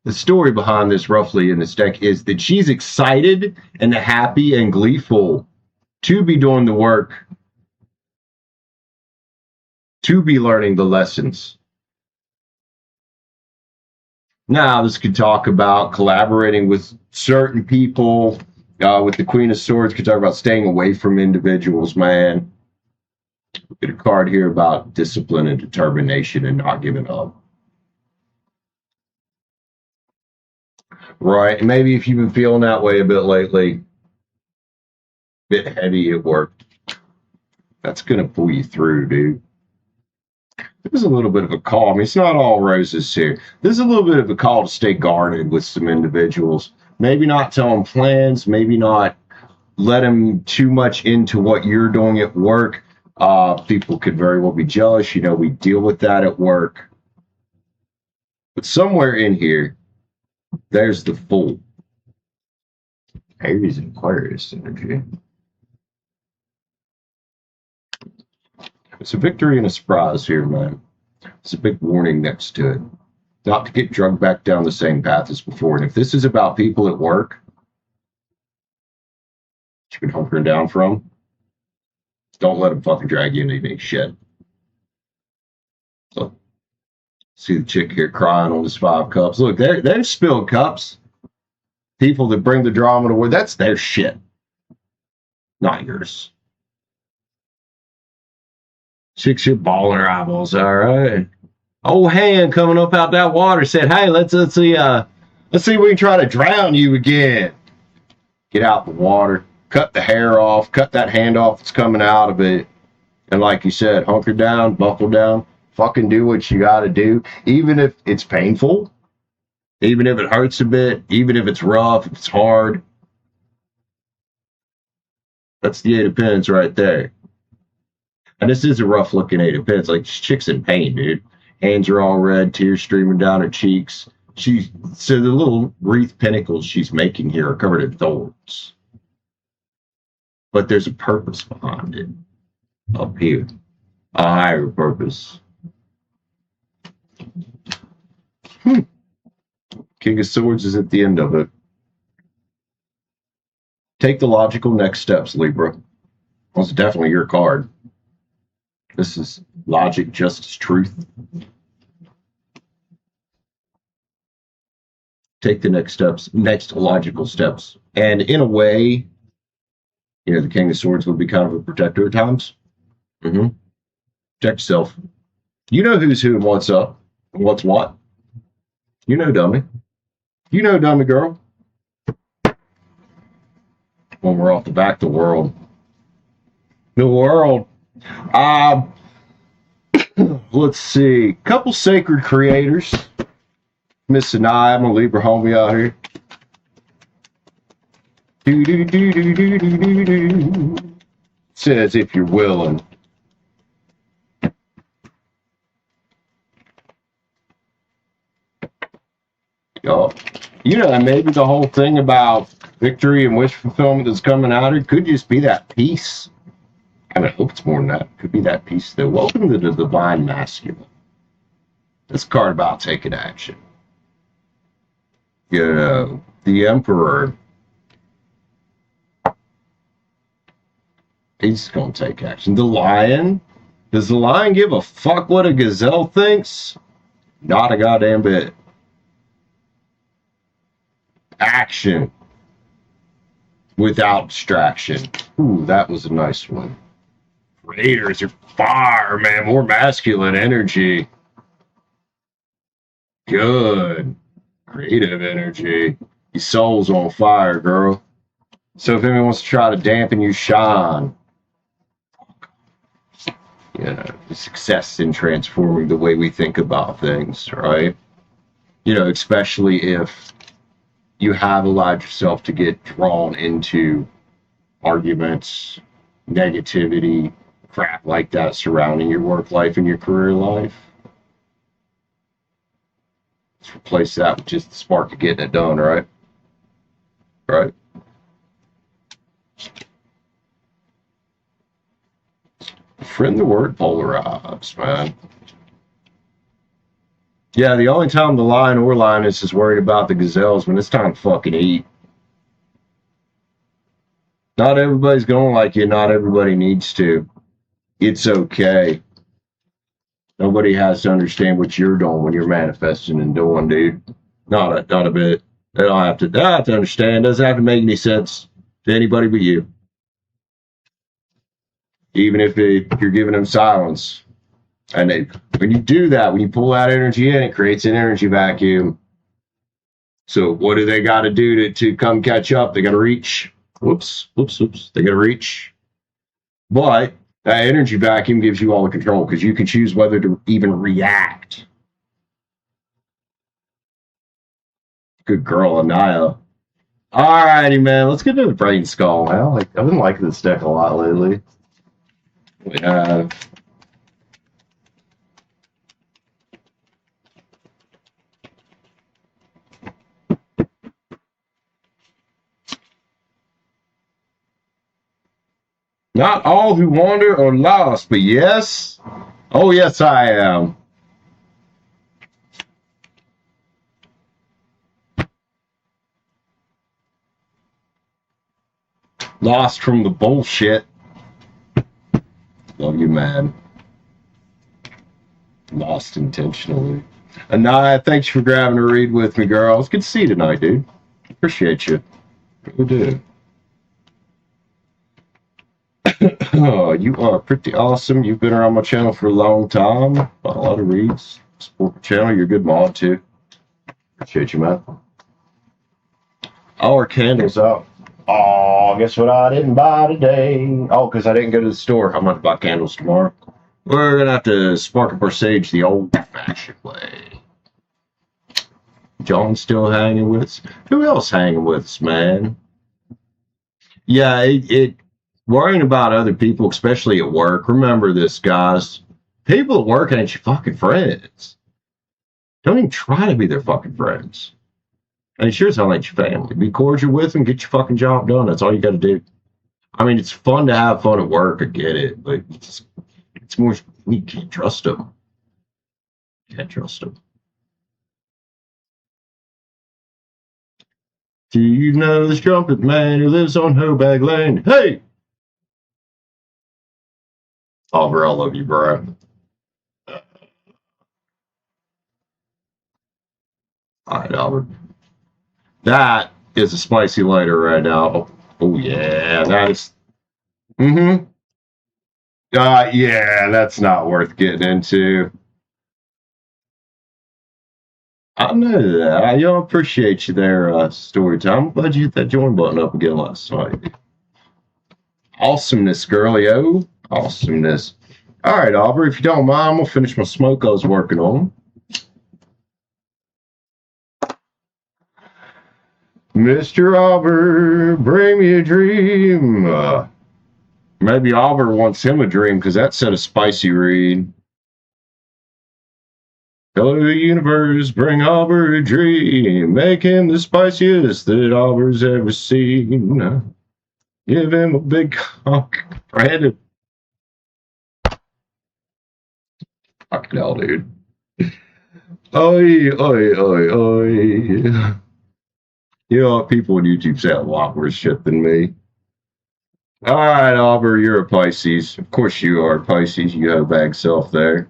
the story behind this roughly in this deck is that she's excited and happy and gleeful to be doing the work, to be learning the lessons. Now, this could talk about collaborating with certain people. With the Queen of Swords, could talk about staying away from individuals, man. Get a card here about discipline and determination and not giving up. Right. And maybe if you've been feeling that way a bit lately, a bit heavy at work, that's going to pull you through, dude. There's a little bit of a call. I mean, it's not all roses here. There's a little bit of a call to stay guarded with some individuals. Maybe not tell them plans, maybe not let them too much into what you're doing at work. People could very well be jealous. You know, we deal with that at work. But somewhere in here, there's the Fool. Aries and Aquarius energy. It's a victory and a surprise here, man. It's a big warning next to it. Not to get drugged back down the same path as before. And if this is about people at work you've been hunkering down from, don't let them fucking drag you into any shit. Look, see the chick here crying on this 5 cups. Look, they've spilled cups. People that bring the drama to work, that's their shit, not yours. Chicks here bawling her eyeballs. All right. Old hand coming up out that water said, "Hey, let's see if we can try to drown you again." Get out the water, cut the hair off, cut that hand off that's coming out of it, and like you said, hunker down, buckle down, fucking do what you got to do, even if it's painful, even if it hurts a bit, even if it's rough, if it's hard. That's the 8 of Pentacles right there. And this is a rough looking 8 of Pentacles. Like, this chick's in pain, dude. Hands are all red, tears streaming down her cheeks. So the little wreath pentacles she's making here are covered in thorns. But there's a purpose behind it up here. A higher purpose. King of Swords is at the end of it. Take the logical next steps, Libra. That's definitely your card. This is logic, justice, truth. Take the next steps, next logical steps. And in a way, you know, the King of Swords would be kind of a protector at times. Protect yourself. You know who's who and what's up and what's what. You know, dummy. You know, dummy girl. When we're off the back, the world. The world. Let's see. Couple sacred creators. Miss Sinai, I'm a Libra homie out here. Says if you're willing. You know, maybe the whole thing about victory and wish fulfillment that's coming out here could just be that peace. I mean, I hope it's more than that. Could be that peace, though. Welcome to the Divine Masculine. This card about taking action. You know, the Emperor. He's going to take action. The Lion. Does the Lion give a fuck what a gazelle thinks? Not a goddamn bit. Action. Without distraction. Ooh, that was a nice one. Raiders are fire, man. More masculine energy. Good. Creative energy. Your soul's on fire, girl. So if anyone wants to try to dampen you shine, you know, the success in transforming the way we think about things, right? You know, especially if you have allowed yourself to get drawn into arguments, negativity, crap like that surrounding your work life and your career life. Let's replace that with just the spark of getting it done, right? Right. Friend the word polarized, man. Yeah, the only time the lion or lioness is worried about the gazelles when it's time to fucking eat. Not everybody's going to like you. Not everybody needs to. It's okay. Nobody has to understand what you're doing when you're manifesting and doing, dude. Not a bit. They don't have to. They don't have to understand. It doesn't have to make any sense to anybody but you. Even if you're giving them silence. And when you do that, when you pull that energy in, it creates an energy vacuum. So what do they got to do to come catch up? They got to reach. Whoops. They got to reach. But that energy vacuum gives you all the control because you can choose whether to even react. Good girl, Anaya. All righty, man. Let's get to the brain skull. I've been liking this deck a lot lately. We have not all who wander are lost, but yes. Oh, yes, I am. Lost from the bullshit. Love you, man. Lost intentionally. Anaya, thanks for grabbing a read with me, girl. It's good to see you tonight, dude. Appreciate you. We do. Oh, you are pretty awesome. You've been around my channel for a long time. Bought a lot of reads. Support the channel. You're a good mod, too. Appreciate you, man. All our candles out. Oh, guess what I didn't buy today? Oh, because I didn't go to the store. I'm going to buy candles tomorrow. We're going to have to spark up our sage the old-fashioned way. John's still hanging with us. Who else hanging with us, man? Yeah, worrying about other people, especially at work. Remember this, guys. People at work ain't your fucking friends. Don't even try to be their fucking friends. And sure as hell ain't your family. Be cordial with them, get your fucking job done. That's all you got to do. I mean, it's fun to have fun at work. I get it, but it's more you can't trust them. Can't trust them. Do you know this trumpet man who lives on Hobag Lane? Hey! Oliver, I love you, bro. All right, Albert. That is a spicy lighter right now. Oh, yeah, that is. Mm-hmm. Yeah, that's not worth getting into. I know that. I appreciate you there, story time. I'm glad you hit that join button up again last night. Awesomeness, girlio. Awesomeness. All right, Aubrey, if you don't mind, I'm going to finish my smoke I was working on. Mr. Auber, bring me a dream. Maybe Auber wants him a dream because that said a spicy read. Hello, universe, bring Auber a dream. Make him the spiciest that Auber's ever seen. Give him a big cock. Brandon. Fucking hell, dude. Oi, oi, oi, oi. You know what? People on YouTube say a lot worse shit than me. All right, Auber, you're a Pisces. Of course you are Pisces. You have bag self there.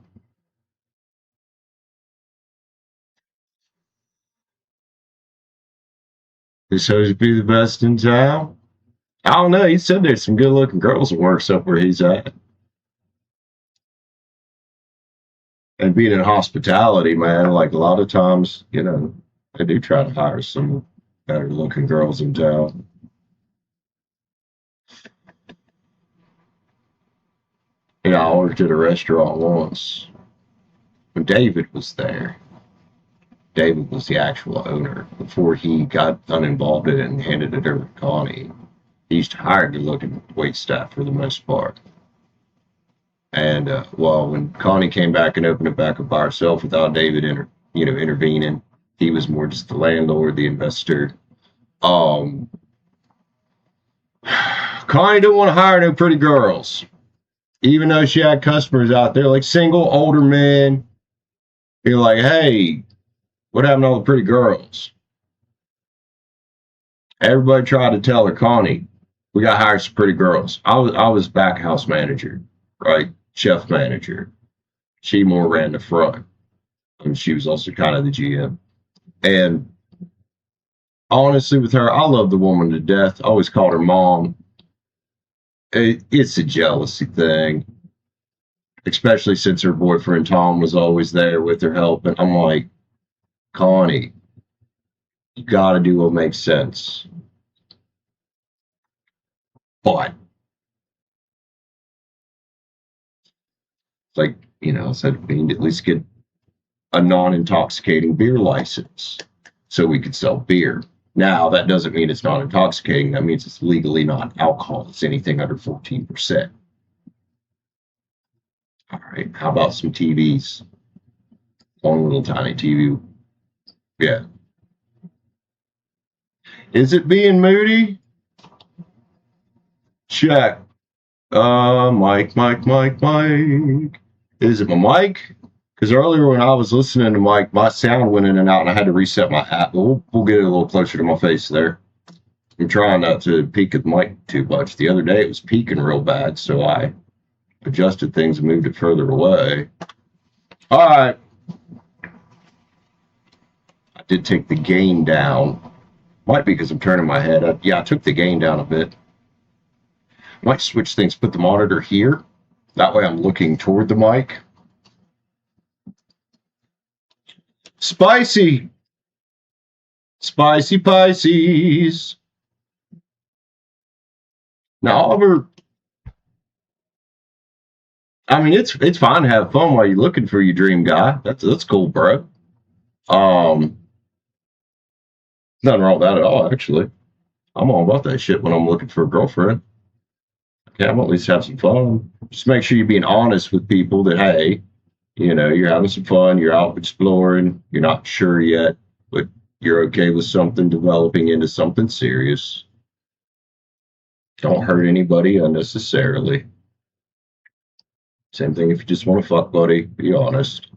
This supposed to be the best in town? I don't know. He said there's some good-looking girls that works up where he's at. And being in hospitality, man, like a lot of times, you know, they do try to hire some better-looking girls in town. You know, I worked at a restaurant once when David was there. David was the actual owner. Before he got uninvolved in it and handed it over to Connie, he used to hire good-looking wait staff for the most part. And well, when Connie came back and opened it back up by herself without David intervening, he was more just the landlord, the investor. Connie didn't want to hire no pretty girls, even though she had customers out there like single older men. Be like, hey, what happened to all the pretty girls? Everybody tried to tell her, Connie, we got to hire some pretty girls. I was back house manager, right? Chef manager. She more ran the front. And she was also kind of the GM. And honestly, with her, I love the woman to death. I always called her mom. It's a jealousy thing, especially since her boyfriend Tom was always there with her helping. I'm like, Connie, you got to do what makes sense. But it's like, I said we need to at least get a non-intoxicating beer license so we could sell beer. Now, that doesn't mean it's not intoxicating. That means it's legally not alcohol. It's anything under 14%. All right, how about some TVs? One little tiny TV. Yeah. Is it being moody? Check. Mike. Is it my mic? Because earlier when I was listening to Mike, my sound went in and out, and I had to reset my app. But we'll get it a little closer to my face there. I'm trying not to peek at the mic too much. The other day it was peaking real bad, so I adjusted things and moved it further away. All right. I did take the gain down. Might be because I'm turning my head up. Yeah, I took the gain down a bit. Might switch things, put the monitor here. That way I'm looking toward the mic. Spicy Pisces. Now, Oliver, I mean, it's fine to have fun while you're looking for your dream guy. That's cool, bro. Nothing wrong with that at all, actually. I'm all about that shit when I'm looking for a girlfriend. Okay, I'm at least have some fun. Just make sure you're being honest with people that, hey, you're having some fun, you're out exploring, you're not sure yet, but you're okay with something developing into something serious. Don't hurt anybody unnecessarily. Same thing if you just want to fuck, buddy. Be honest.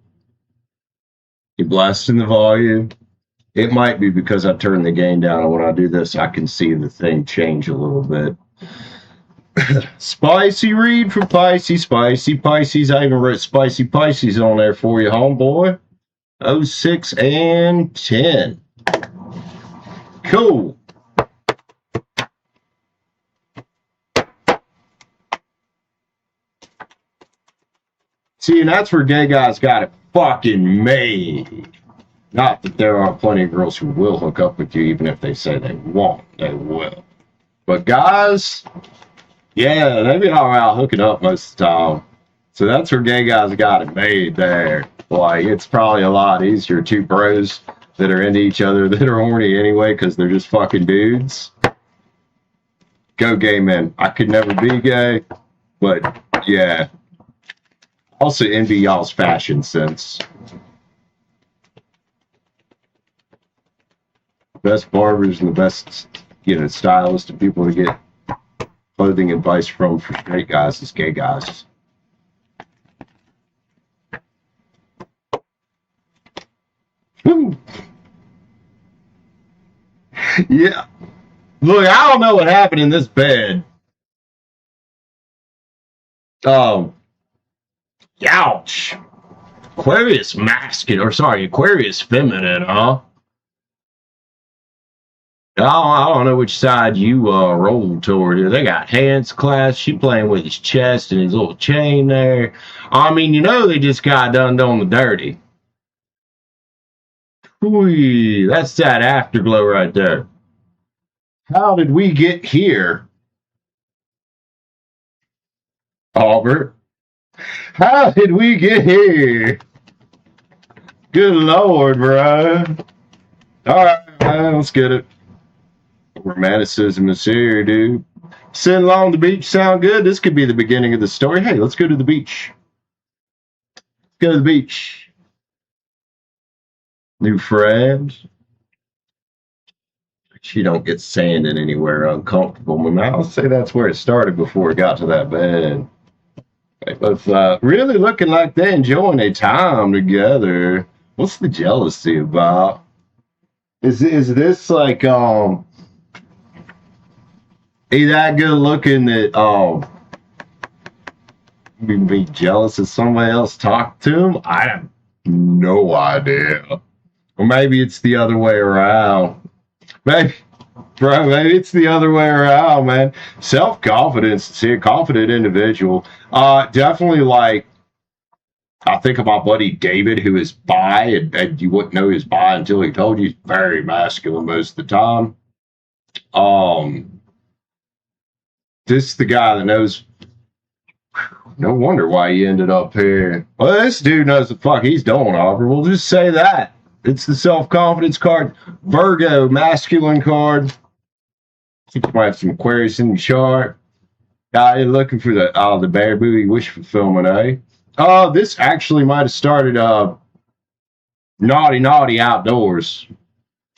You blasting the volume. It might be because I turned the gain down, and when I do this, I can see the thing change a little bit. Spicy read from Pisces. Spicy Pisces. I even wrote Spicy Pisces on there for you, homeboy. 06 and 10. Cool. See, and that's where gay guys got it fucking made. Not that there are plenty of girls who will hook up with you, even if they say they won't. They will. But guys, yeah, they be all around hooking up most of the time. So that's where gay guys got it made there. Like, it's probably a lot easier. Two bros that are into each other that are horny anyway because they're just fucking dudes. Go gay men. I could never be gay, but yeah. Also envy y'all's fashion sense. Best barbers and the best, stylists and people to get clothing advice from for straight guys is gay guys. Woo. Yeah. Look, I don't know what happened in this bed. Ouch. Aquarius masculine, Aquarius feminine, huh? I don't know which side you rolled toward here. They got hands clasped. She playing with his chest and his little chain there. I mean, they just got done doing the dirty. Whee, that's that afterglow right there. How did we get here? Albert, how did we get here? Good Lord, bro. All right, let's get it. Romanticism is here, dude. Sitting along the beach sound good? This could be the beginning of the story. Hey, let's go to the beach. Let's go to the beach. New friends. She don't get sand in anywhere uncomfortable. I'll say that's where it started before it got to that bed. They both really looking like they're enjoying their time together. What's the jealousy about? Is this like he that good looking that you'd be jealous if somebody else talked to him? I have no idea. Or maybe it's the other way around. Maybe, bro, maybe it's the other way around, man. Self-confidence, see, a confident individual. Definitely like, I think of my buddy David, who is bi, and you wouldn't know he's bi until he told you. He's very masculine most of the time. This is the guy that knows. No wonder why he ended up here. Well, this dude knows the fuck he's doing, Aubrey. We'll just say that. It's the self-confidence card. Virgo, masculine card. I think you might have some Aquarius in the chart. Guy looking for the bear booty wish fulfillment, eh? This actually might have started Naughty Outdoors.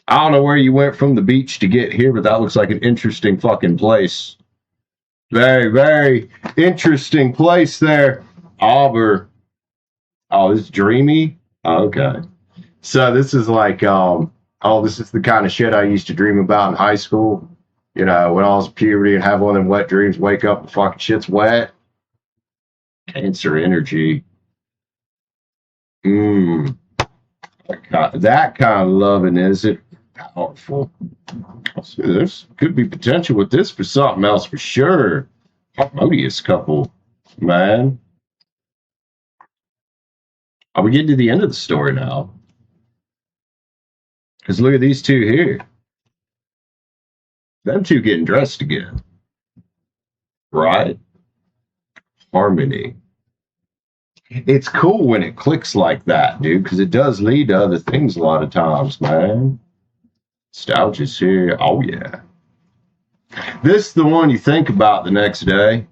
I don't know where you went from the beach to get here, but that looks like an interesting fucking place. Very, very interesting place there. Auburn. Oh, this is dreamy? Oh, okay. So this is like, this is the kind of shit I used to dream about in high school. You know, when I was puberty and have one of them wet dreams, wake up and fucking shit's wet. Cancer energy. That kind of loving, is it? Powerful. There's could be potential with this for something else for sure. Harmonious couple, man. Are we getting to the end of the story now? Because look at these two here. Them two getting dressed again. Right? Harmony. It's cool when it clicks like that, dude, because it does lead to other things a lot of times, man. Nostalgia's here. Oh, yeah. This is the one you think about the next day.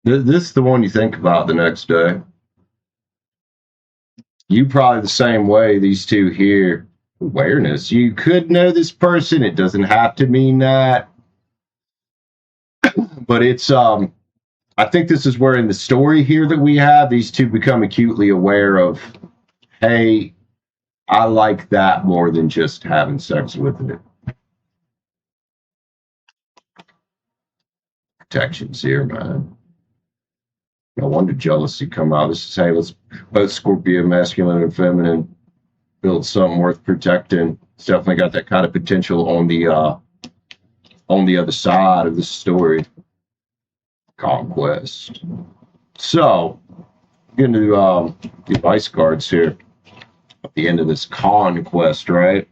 This is the one you think about the next day. You probably the same way, these two here. Awareness. You could know this person. It doesn't have to mean that. But it's, I think this is where in the story here that we have, these two become acutely aware of, hey, I like that more than just having sex with it. Protections here, man. No wonder jealousy come out. This is, hey, let's both Scorpio, masculine and feminine, build something worth protecting. It's definitely got that kind of potential on the other side of the story. Conquest. So, getting to the advice cards here at the end of this conquest, right?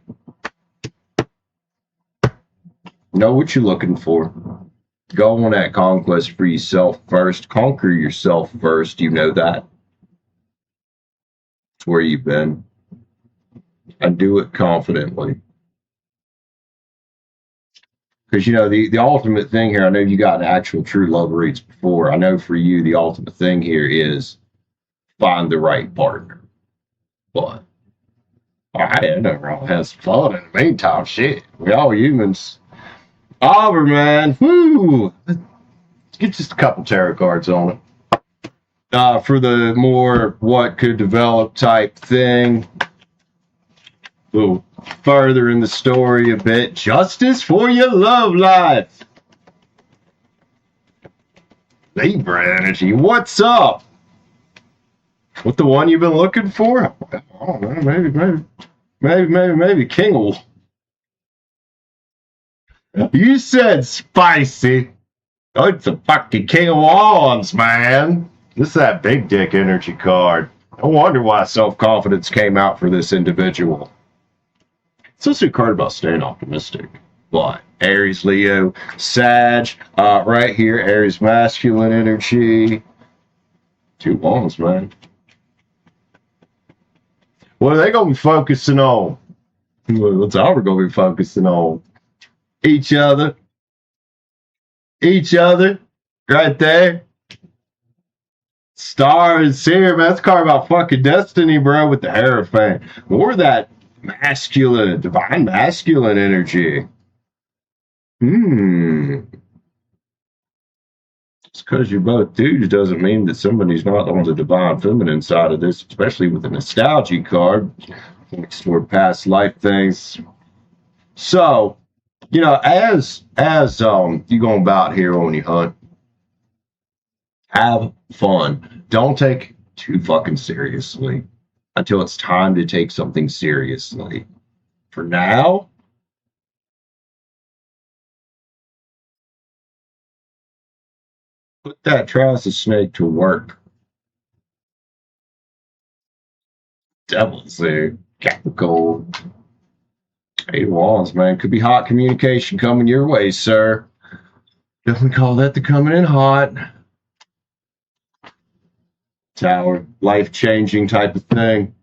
Know what you're looking for. Go on that conquest for yourself first. Conquer yourself first. You know that. It's where you've been. And do it confidently. Because, you know, the ultimate thing here, I know you got an actual true love reads before. I know for you, the ultimate thing here is find the right partner. But, I never all has fun in the meantime. Shit. We all humans. Auburn, man. Woo! Let's get just a couple tarot cards on it. For the more what could develop type thing. A little further in the story a bit. Justice for your love life. Libra energy. What's up? What the one you've been looking for? I don't know. Maybe Kingle. You said spicy. Oh, it's a fucking King of Wands, man. This is that big dick energy card. No wonder why self-confidence came out for this individual. It's also a card about staying optimistic. But Aries, Leo, Sag, right here, Aries masculine energy. 2 wands, man. What are they going to be focusing on? What's Albert going to be focusing on? Each other. Each other. Right there. Stars here, man. That's a card about fucking destiny, bro, with the Hierophant. More of that masculine, divine masculine energy. Just because you're both dudes doesn't mean that somebody's not on the divine feminine side of this, especially with the nostalgia card. Points toward past life things. So, you know, as you go about here on your hunt, have fun. Don't take too fucking seriously until it's time to take something seriously. For now, put that trouser snake to work. Devil's there. Capricorn. 8 of Wands, man. Could be hot communication coming your way, sir. Definitely call that the coming in hot. Tower. Life-changing type of thing.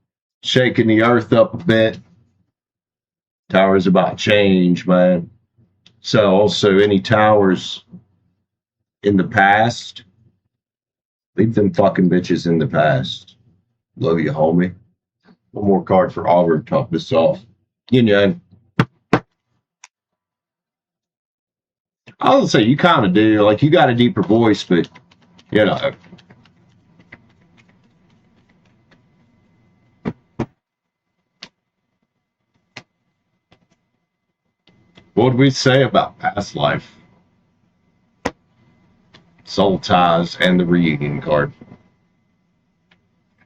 Shaking the earth up a bit. Tower is about change, man. So also any towers in the past, leave them fucking bitches in the past. Love you, homie. One more card for Auburn to top this off. Yin Yang. I would say you kind of do. Like, you got a deeper voice, but, you know. What did we say about past life? Soul ties and the reunion card.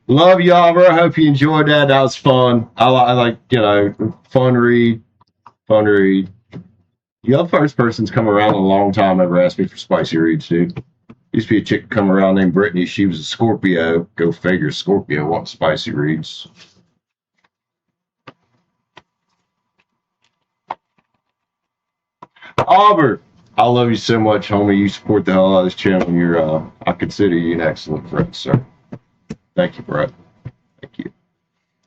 Love y'all, bro. I hope you enjoyed that. That was fun. I like, you know, fun read. Fun read. You know, first person's come around in a long time ever asked me for spicy reads, dude. Used to be a chick come around named Brittany. She was a Scorpio. Go figure, Scorpio wants spicy reads. Auburn, I love you so much, homie. You support the hell out of this channel. You're, I consider you an excellent friend, sir. Thank you, bro. Thank you.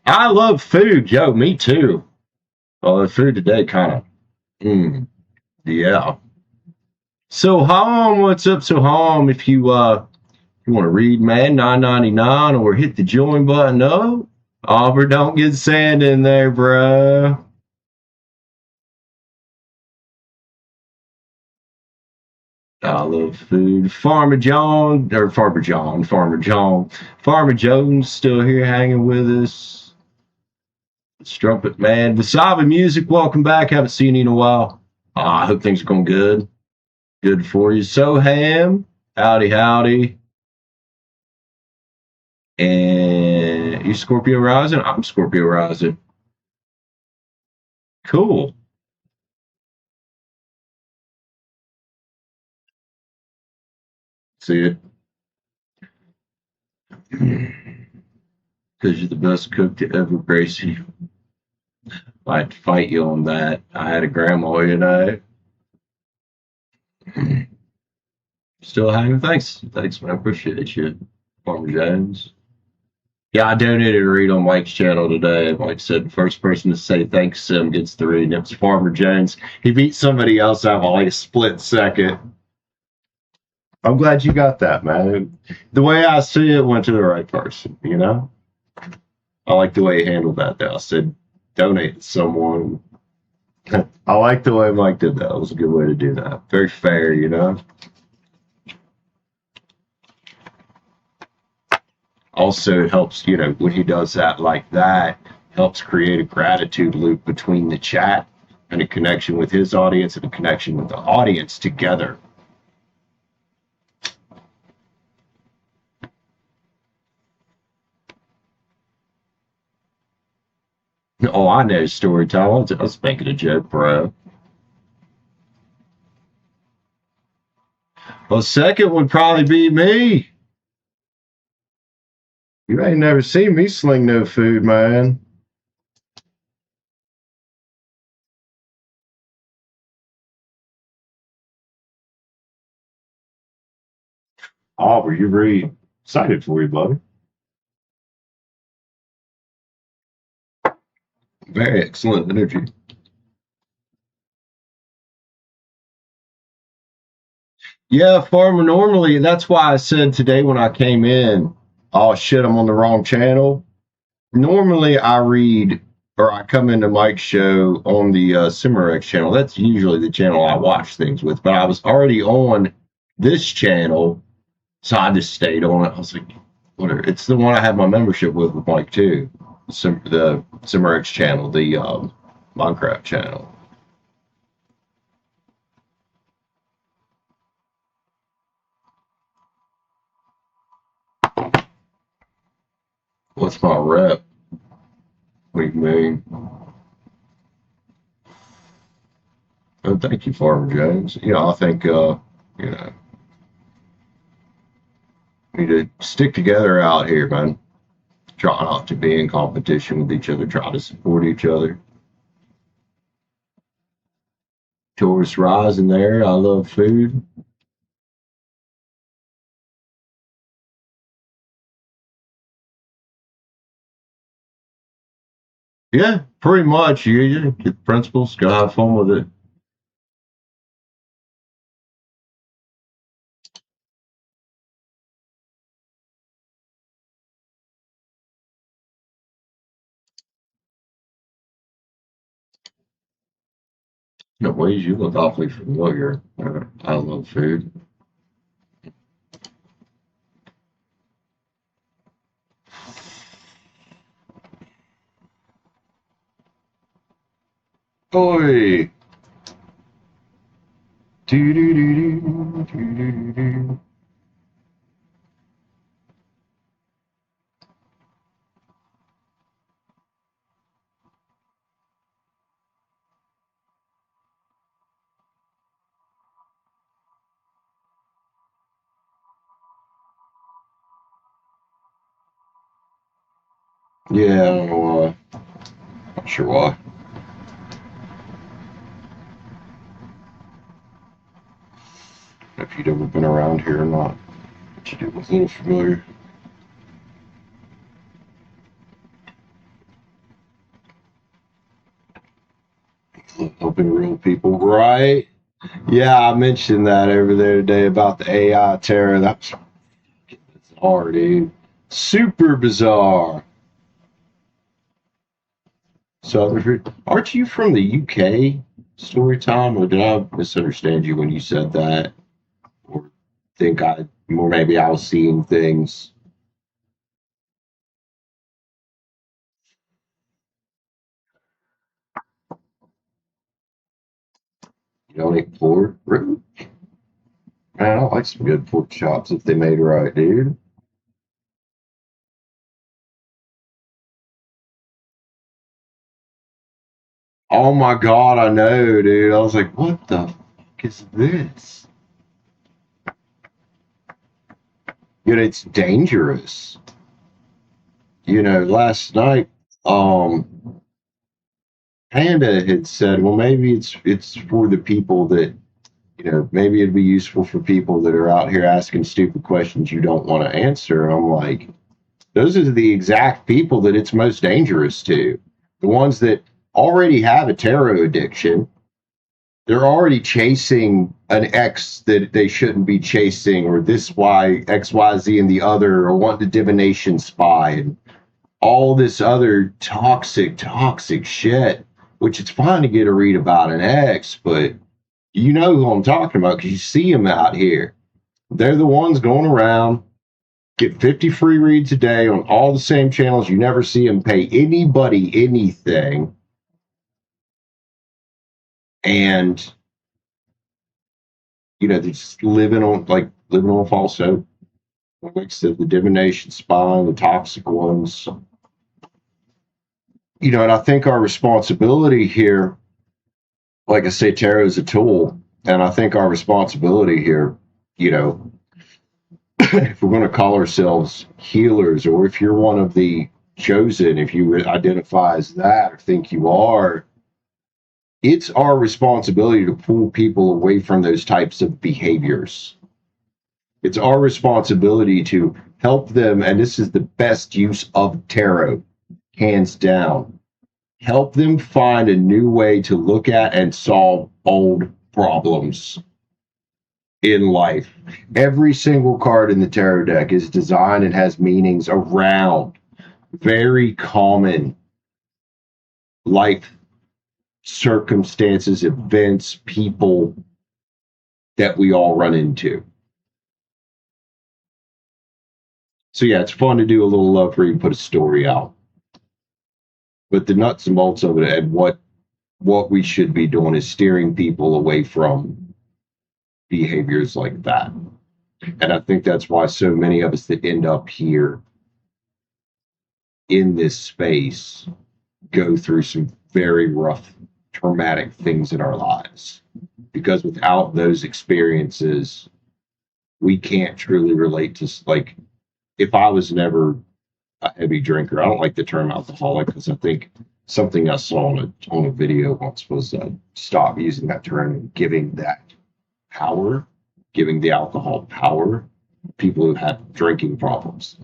I love food, yo. Me too. Well, the food today kind of, yeah. So, Hom, what's up? So, Hom, if you want to read, man, $9.99 or hit the join button. No, Auburn, don't get sand in there, bro. I love food. Farmer John Jones still here hanging with us. Strumpet Man. Wasabi Music, welcome back. Haven't seen you in a while. I hope things are going good. Good for you. Soham, howdy, howdy. And you Scorpio Rising? I'm Scorpio Rising. Cool. See it. Because you're the best cook to ever grace you. I'd fight you on that. I had a grandma, you know. Still hanging. Thanks. Thanks, man. I appreciate you, Farmer Jones. Yeah, I donated a read on Mike's channel today. Mike said the first person to say thanks Sim gets the read, and it was Farmer Jones. He beat somebody else out by like a split second. I'm glad you got that, man. The way I see it went to the right person, you know? I like the way he handled that, though. I said, donate to someone. I like the way Mike did that. It was a good way to do that. Very fair, you know? Also, it helps, you know, when he does that like that, helps create a gratitude loop between the chat and a connection with his audience and a connection with the audience together. Oh, I know storytelling. I was making a joke, bro. Well, second would probably be me. You ain't never seen me sling no food, man. Aubrey, you really excited for you, buddy. Very excellent energy. Yeah, Farmer, normally, that's why I said today when I came in, oh shit, I'm on the wrong channel. Normally, I read or I come into Mike's show on the Cimarex channel. That's usually the channel I watch things with, but I was already on this channel, so I just stayed on it. I was like, whatever. It's the one I have my membership with Mike too. The Cimarex channel, the Minecraft channel. What's my rep? What do you mean? Oh, thank you, Farmer Jones. Yeah, I think you know, we need to stick together out here, man. Try not to be in competition with each other. Try to support each other. Tourists rising there. I love food. Yeah, pretty much. You get the principles. Go have fun with it. No ways, you look awfully familiar. I love food. Oi! Do do do do do do do. Yeah, I don't know why. Not sure why. If you'd ever been around here or not. But you do look a little familiar. Helping real people, right? Yeah, I mentioned that over there today about the AI terror. That's bizarre, dude. Super bizarre. So, aren't you from the UK, story time, or did I misunderstand you when you said that? Or think or maybe I was seeing things. You don't eat pork? Really? Man, I like some good pork chops if they made right, dude. Oh my god, I know, dude. I was like, what the fuck is this? It's dangerous. Last night, um, Panda had said, well, maybe it's for the people that, maybe it'd be useful for people that are out here asking stupid questions you don't want to answer. And I'm like, those are the exact people that it's most dangerous to. The ones that already have a tarot addiction. They're already chasing an X that they shouldn't be chasing, or this Y, XYZ, and the other, or want the divination spy, and all this other toxic shit, which it's fine to get a read about an X, but you know who I'm talking about because you see them out here. They're the ones going around, get 50 free reads a day on all the same channels. You never see them pay anybody anything. And, they're just living on false hope. Like I said, the divination spine, the toxic ones. And I think our responsibility here, like I say, tarot is a tool. And I think our responsibility here, you know, if we're going to call ourselves healers, or if you're one of the chosen, if you identify as that or think you are, it's our responsibility to pull people away from those types of behaviors. It's our responsibility to help them, and this is the best use of tarot, hands down. Help them find a new way to look at and solve old problems in life. Every single card in the tarot deck is designed and has meanings around very common life circumstances, events, people that we all run into. So yeah, it's fun to do a little love read, put a story out. But the nuts and bolts of it and what we should be doing is steering people away from behaviors like that. And I think that's why so many of us that end up here in this space go through some very rough, traumatic things in our lives. Because without those experiences, we can't truly relate to, like, if I was never a heavy drinker, I don't like the term alcoholic because I think something I saw on a video once was stop using that term and giving that power, giving the alcohol power, people who have drinking problems.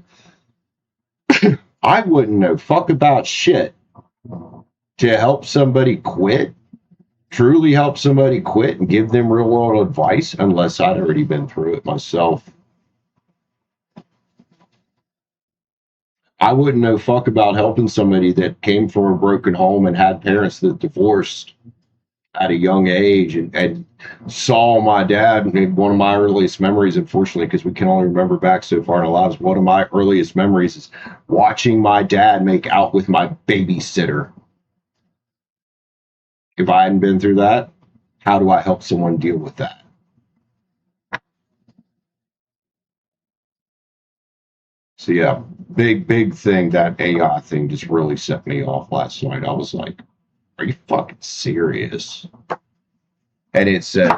I wouldn't know fuck about shit to help somebody quit, truly help somebody quit and give them real world advice unless I'd already been through it myself. I wouldn't know fuck about helping somebody that came from a broken home and had parents that divorced at a young age and saw my dad. One of my earliest memories, unfortunately, because we can only remember back so far in our lives, one of my earliest memories is watching my dad make out with my babysitter. If I hadn't been through that, how do I help someone deal with that? So yeah, big thing. That AI thing just really set me off last night. I was like, are you fucking serious? And it said,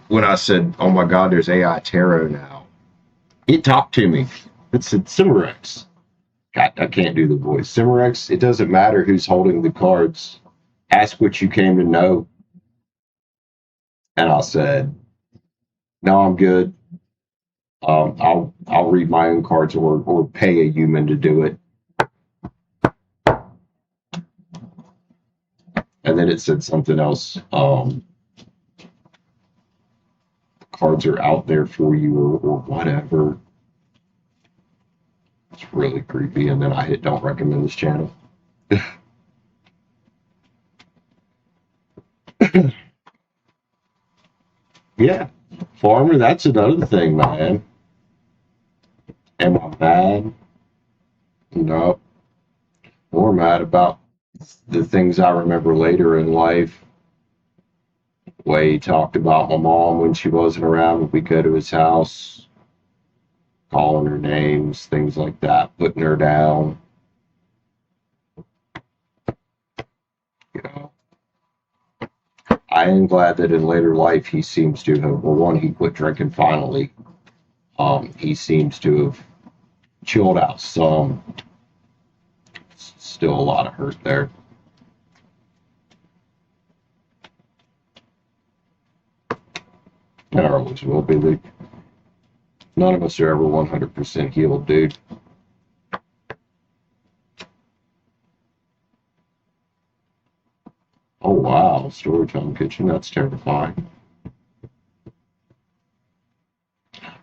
when I said, oh my God, there's AI tarot now, it talked to me. It said, Cimarex. I can't do the voice. Cimarex, it doesn't matter who's holding the cards. Ask what you came to know. And I said, no, I'm good. I'll read my own cards or pay a human to do it. And then it said something else. Cards are out there for you or whatever. It's really creepy. And then I hit don't recommend this channel. Yeah, farmer, that's another thing, man. Am I mad? No. More mad about the things I remember later in life. Way he talked about my mom when she wasn't around, when we go to his house, calling her names, things like that, putting her down. You know, I am glad that in later life he seems to have, well, one, he quit drinking finally. He seems to have chilled out some. Still a lot of hurt there. There always will be, Luke. None of us are ever 100% healed, dude. Oh, wow. Storytime kitchen. That's terrifying.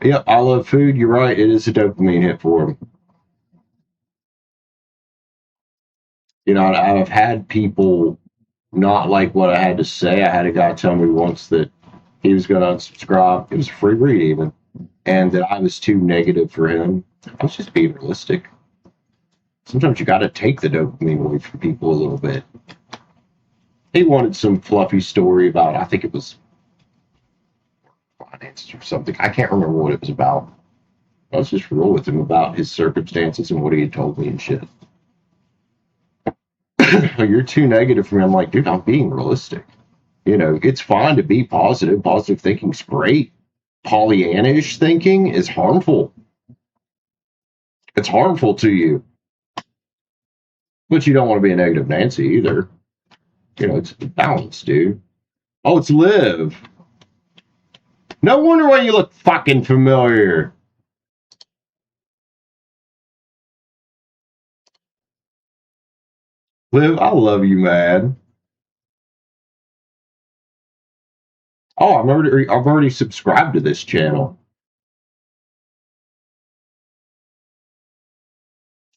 Yeah, I love food. You're right. It is a dopamine hit for him. You know, I've had people not like what I had to say. I had a guy tell me once that he was going to unsubscribe. It was a free read, even. And that I was too negative for him. I was just being realistic. Sometimes you got to take the dopamine away from people a little bit. He wanted some fluffy story about, I think it was finances or something. I can't remember what it was about. I was just real with him about his circumstances and what he had told me and shit. You're too negative for me. I'm like, dude, I'm being realistic. You know, it's fine to be positive. Positive thinking's great. Pollyannish thinking is harmful. It's harmful to you. But you don't want to be a negative Nancy either. You know, it's balance, dude. Oh, it's Liv. No wonder why you look fucking familiar. Liv, I love you, man. Oh, I've already subscribed to this channel.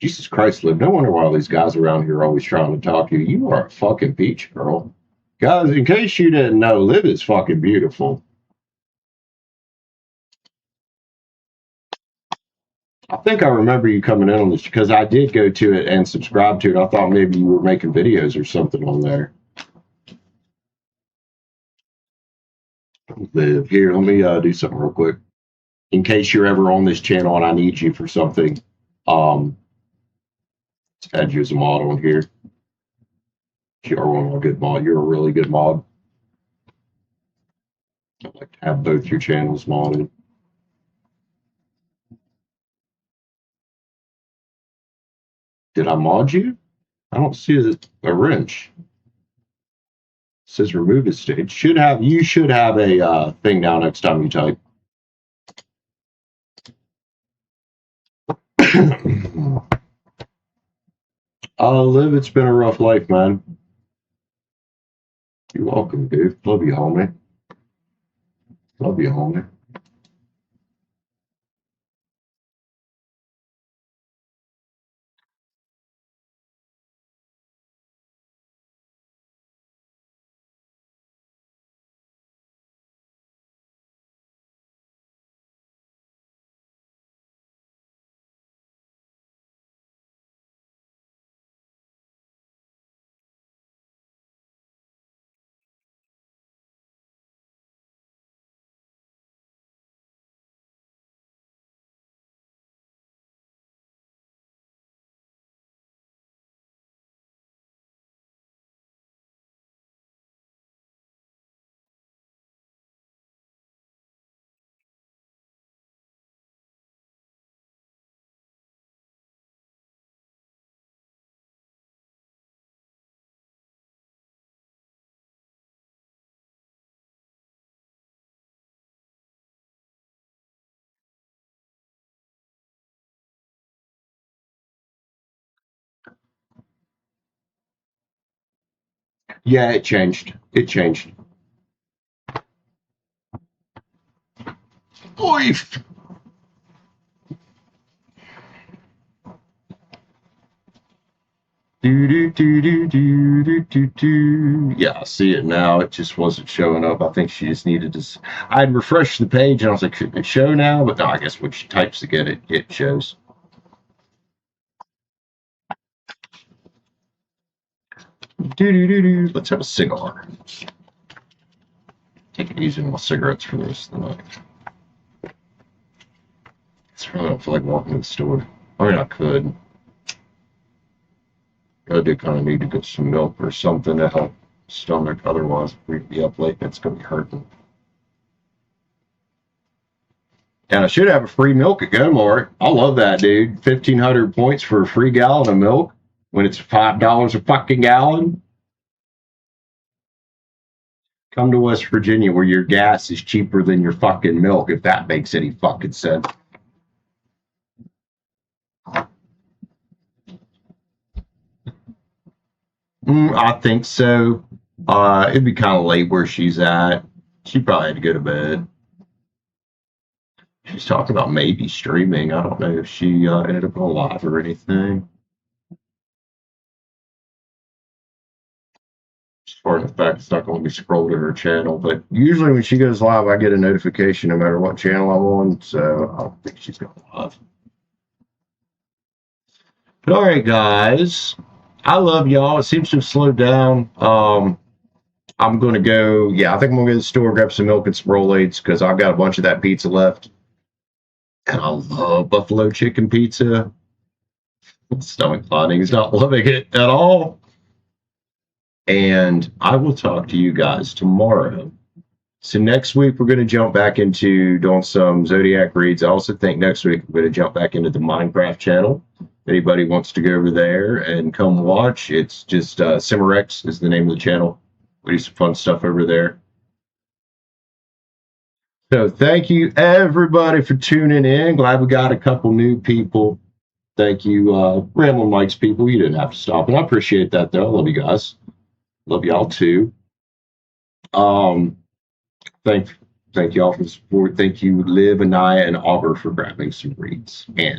Jesus Christ, Liv. No wonder why all these guys around here are always trying to talk to you. You are a fucking peach, girl. Guys, in case you didn't know, Liv is fucking beautiful. I think I remember you coming in on this because I did go to it and subscribe to it. I thought maybe you were making videos or something on there. Liv, here, let me do something real quick. In case you're ever on this channel and I need you for something, Had you as a mod on here. You are one of a good mod. You're a really good mod. I'd like to have both your channels modded. Did I mod you? I don't see a wrench. It says remove his stage. You should have a thing now next time you type. Liv, it's been a rough life, man. You're welcome, dude. Love you, homie. Love you, homie. Yeah, it changed. It changed. Oif! Yeah, I see it now. It just wasn't showing up. I think she just needed to. I'd refreshed the page and I was like, should it show now? But no, I guess when she types again, it shows. Let's have a cigar. Take it easy on my cigarettes for the rest of the night. I don't feel like walking to the store. I mean, I could. I do kind of need to get some milk or something to help stomach. Otherwise, we'd be up late and it's going to be hurting. And I should have a free milk at Gunmart. I love that, dude. 1,500 points for a free gallon of milk when it's $5 a fucking gallon. Come to West Virginia where your gas is cheaper than your fucking milk, if that makes any fucking sense. I think so. It'd be kind of late where she's at. She probably had to go to bed. She's talking about maybe streaming. I don't know if she ended up going live or anything. As far as the fact it's not going to be scrolled to her channel, but usually when she goes live, I get a notification no matter what channel I'm on, so I don't think she's going live. But all right, guys, I love y'all. It seems to have slowed down. I'm going to go, I think I'm going to go to the store, grab some milk and some Rolaids because I've got a bunch of that pizza left. And I love buffalo chicken pizza. Stomach lining is not loving it at all. And I will talk to you guys tomorrow. So next week, we're going to jump back into doing some Zodiac reads. I also think next week, we're going to jump back into the Minecraft channel. If anybody wants to go over there and come watch, it's just Simmerex is the name of the channel. We do some fun stuff over there. So thank you, everybody, for tuning in. Glad we got a couple new people. Thank you, Rambling Mike's people. You didn't have to stop, and I appreciate that, though. I love you guys. Love y'all, too. Thank y'all for the support. Thank you, Liv, Anaya, and Augur for grabbing some reads. And